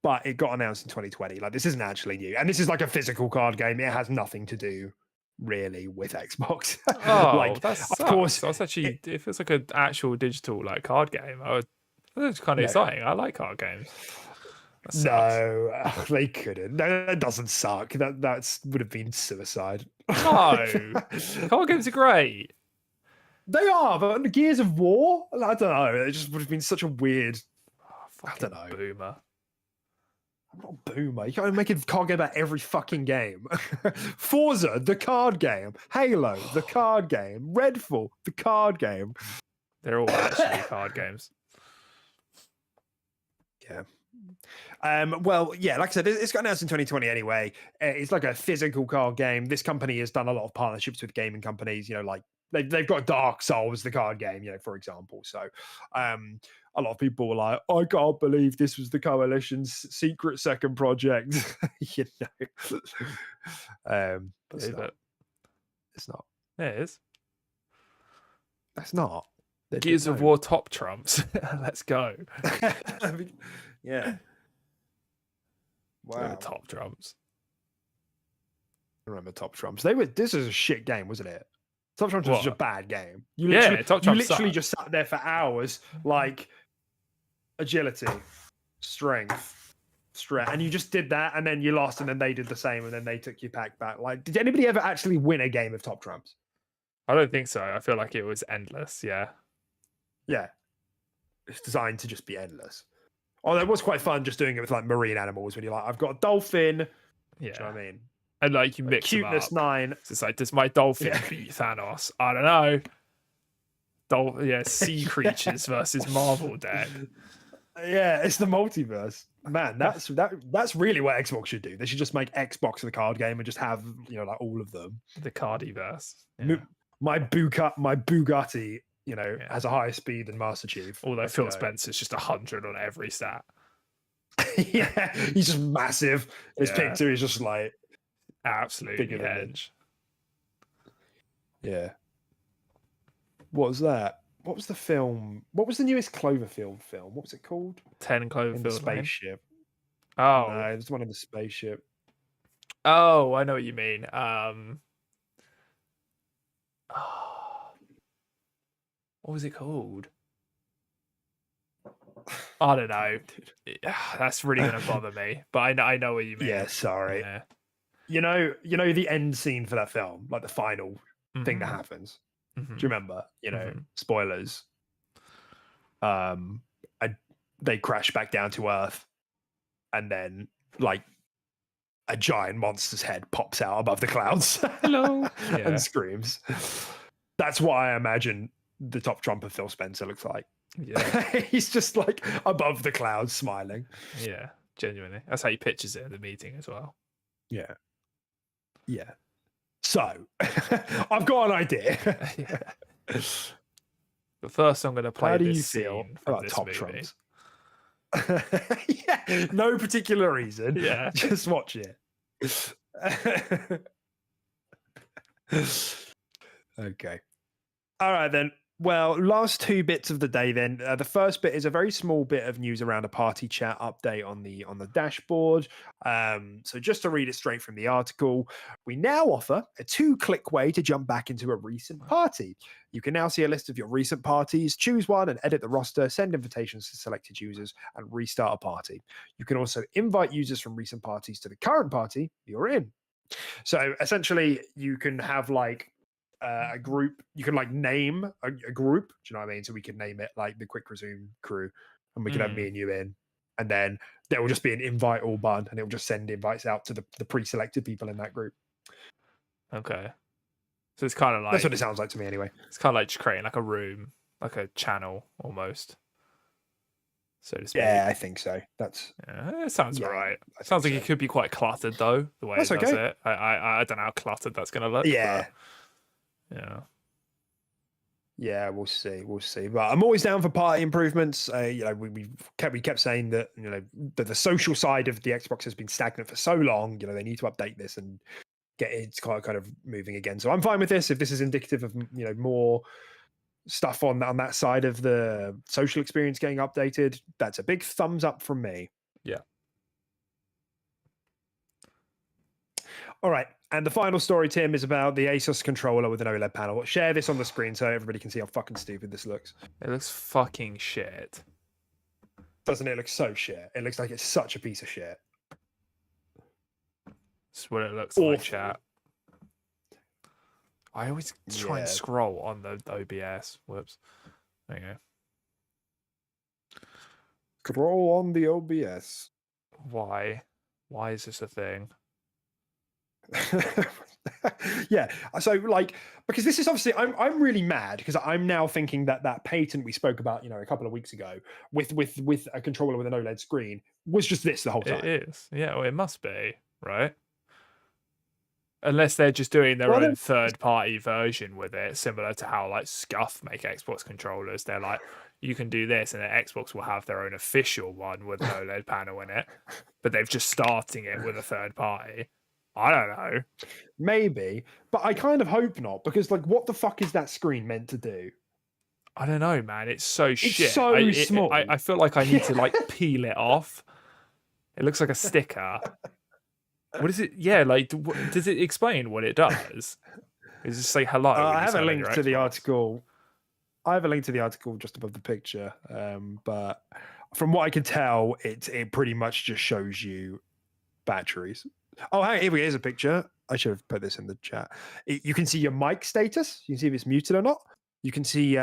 But it got announced in 2020. Like, this isn't actually new, and this is like a physical card game. It has nothing to do really with Xbox. That sucks. Of course, that's actually it feels like an actual digital like card game. That's kind of exciting. I like card games. No, they couldn't. No, that doesn't suck. That would have been suicide. No, card games are great. They are, but Gears of War, I don't know. It just would have been such a weird. I don't know. Boomer. I'm not a boomer. You can't make a card game about every fucking game. Forza, the card game. Halo, the card game. Redfall, the card game. They're all actually card games. Yeah. Well, yeah, like I said, it's got announced in 2020 anyway. It's like a physical card game. This company has done a lot of partnerships with gaming companies, like they've got Dark Souls, the card game, for example. So a lot of people were like, I can't believe this was the Coalition's secret second project. But it's not. It's not. Yeah, it is. That's not. Gears of War top trumps. Let's go. Yeah. Wow. Top trumps. I remember Top Trumps. This is a shit game, wasn't it? Top Trumps was just a bad game. You literally just sat there for hours, like agility, strength, and you just did that, and then you lost, and then they did the same, and then they took your pack back. Like, did anybody ever actually win a game of Top Trumps? I don't think so. I feel like it was endless. Yeah. Yeah. It's designed to just be endless. Oh, that was quite fun just doing it with like marine animals when you're like, I've got a dolphin. Yeah. Do you know what I mean? And like you mix cuteness them up. 9. So it's like, does my dolphin beat Thanos? I don't know. Sea creatures versus Marvel deck. Yeah, it's the multiverse. Man, that's really what Xbox should do. They should just make Xbox the card game and just have, like all of them. The Cardiverse. Yeah. My Bugatti, has a higher speed than Master Chief. Although Phil Spencer's just 100 on every stat. Yeah, he's just massive. His picture is just like absolutely hedge. Yeah. What was that? What was the film? What was the newest Cloverfield film? What was it called? 10 Cloverfield. In the spaceship. Oh. No, there's one in the spaceship. Oh, I know what you mean. What was it called? I don't know. That's really going to bother me. But I know what you mean. Yeah, sorry. Yeah. You know the end scene for that film, like the final thing that happens. Do you remember? Spoilers. They crash back down to Earth, and then like a giant monster's head pops out above the clouds. Hello. And screams. That's what I imagine the top trump of Phil Spencer looks like. Yeah. He's just like above the clouds smiling. Yeah, genuinely. That's how he pictures it at the meeting as well. Yeah. Yeah. So, I've got an idea. But first, I'm going to play this scene from about this top movie. trumps. Yeah, no particular reason. Yeah. Just watch it. Okay. All right, then. Well, last two bits of the day then. The first bit is a very small bit of news around a party chat update on the dashboard. So just to read it straight from the article, we now offer a 2-click way to jump back into a recent party. You can now see a list of your recent parties, choose one and edit the roster, send invitations to selected users, and restart a party. You can also invite users from recent parties to the current party you're in. So essentially, you can have like a group. You can like name a group. Do you know what I mean? So we could name it like the Quick Resume crew, and we could have me and you in, and then there will just be an invite all button, and it will just send invites out to the pre-selected people in that group. Okay. So it's kind of like, that's what it sounds like to me anyway. It's kind of like just creating like a room, like a channel almost, so to speak. Yeah, I think so. It sounds right. Sounds like it could be quite cluttered though, the way it does it. I don't know how cluttered that's going to look. Yeah. Yeah, we'll see. But I'm always down for party improvements. We kept saying that that the social side of the Xbox has been stagnant for so long. They need to update this and get it kind of moving again. So I'm fine with this. If this is indicative of more stuff on that side of the social experience getting updated, that's a big thumbs up from me. Yeah. All right. And the final story, Tim, is about the Asus controller with an OLED panel. Share this on the screen so everybody can see how fucking stupid this looks. It looks fucking shit. Doesn't it look so shit? It looks like it's such a piece of shit. That's what it looks like, chat. I always try and scroll on the OBS. Whoops. There you go. Scroll on the OBS. Why? Why is this a thing? Yeah, so like, because this is obviously I'm really mad because I'm now thinking that patent we spoke about a couple of weeks ago with a controller with an OLED screen was just this the whole time. It is. Yeah, well, it must be, right? Unless they're just doing their Well, own third-party version with it, similar to how like Scuff make Xbox controllers. They're like, you can do this, and then Xbox will have their own official one with an OLED panel in it. But they've just starting it with a third party. I don't know. maybe, but I kind of hope not, because like, what the fuck is that screen meant to do? I don't know, man. It's so shit. So small. I feel like I need to like peel it off. It looks like a sticker. What is it? Yeah, like, does it explain what it does? Does it say hello? I have a link to the article. I have a link to the article just above the picture. But from what I can tell, it pretty much just shows you batteries. Oh, hey, here's a picture. I should have put this in the chat. You can see your mic status. You can see if it's muted or not. You can see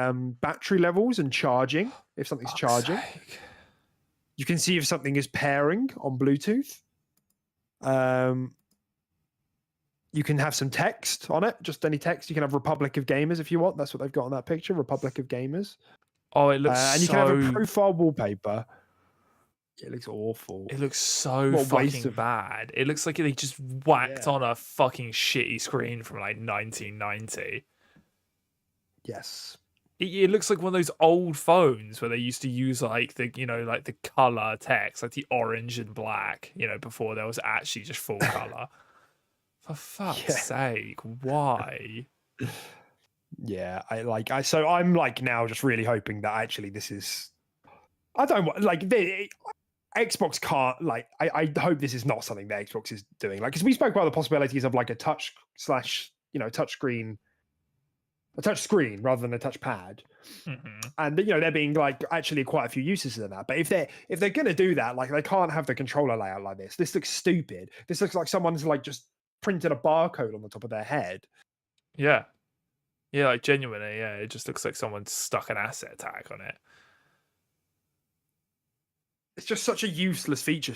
battery levels and charging, if something's charging. Sake. You can see if something is pairing on Bluetooth. You can have some text on it, just any text. You can have Republic of Gamers if you want. That's what they've got on that picture, Republic of Gamers. Oh, it looks and you can have a profile wallpaper. It looks awful. It looks so fucking bad. It looks like they just whacked on a fucking shitty screen from like 1990. Yes. It looks like one of those old phones where they used to use like the, you know, like the color text, like the orange and black, you know, before there was actually just full color. For fuck's sake, why? Yeah, so I'm like now just really hoping that actually this is. I don't want like Xbox can't like. I hope this is not something that Xbox is doing. Like, because we spoke about the possibilities of like a touch screen rather than a touchpad, and you know there being like actually quite a few uses of that. But if they're gonna do that, like they can't have the controller layout like this. This looks stupid. This looks like someone's like just printed a barcode on the top of their head. Yeah, like genuinely, yeah. It just looks like someone stuck an asset tag on it. It's just such a useless feature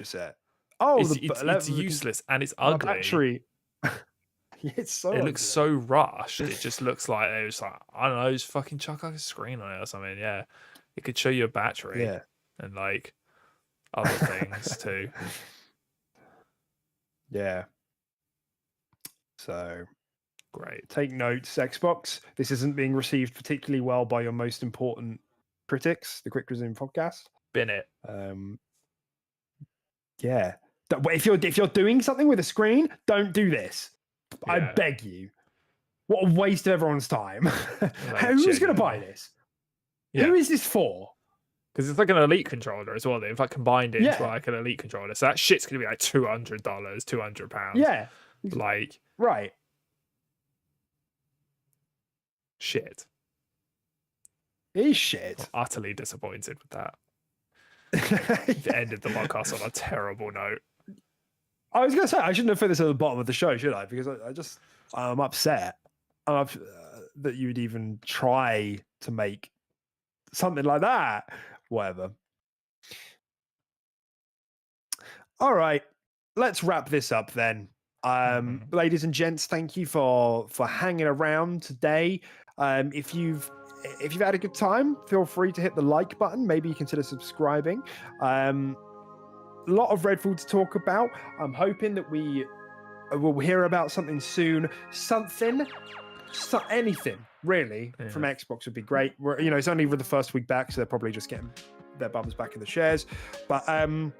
set. Oh, it's useless and it's ugly. Battery. It's so. It looks so rushed. It just looks like it was like, I don't know, just fucking chuck like a screen on it or something. Yeah, it could show you a battery. And like other things too. Yeah. So great. Take notes, Xbox. This isn't being received particularly well by your most important critics, the Quick Resume podcast. Bin it. Yeah. If you're doing something with a screen, don't do this. Yeah. I beg you. What a waste of everyone's time. Who's going to buy this? Yeah. Who is this for? Because it's like an Elite controller as well. They've like combined it into like an Elite controller. So that shit's going to be like $200, £200. Yeah. Like. Right. Shit. It is shit. I'm utterly disappointed with that. It ended the podcast on a terrible note. I was going to say, I shouldn't have put this at the bottom of the show, should I? Because I'm upset that you would even try to make something like that. Whatever. All right. Let's wrap this up then. Ladies and gents, thank you for hanging around today. If you've had a good time, feel free to hit the like button. Maybe consider subscribing. A lot of Redfall to talk about. I'm hoping that we will hear about something soon. Anything really from Xbox would be great. It's only the first week back, so they're probably just getting their bums back in the shares. But I'm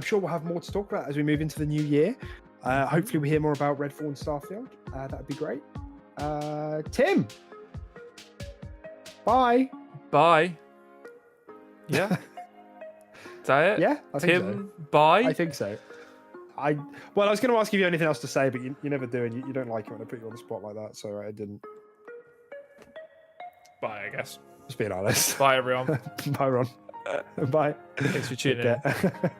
sure we'll have more to talk about as we move into the new year. Hopefully we hear more about Redfall and Starfield. That would be great. Tim. Bye. Yeah. Is that it? Yeah, I think Tim, so. Bye. I think so. I was going to ask if you have anything else to say, but you never do, and you don't like it when I put you on the spot like that, so I didn't. Bye, I guess. Just being honest. Bye, everyone. Bye, Ron. Bye. Thanks for tuning in.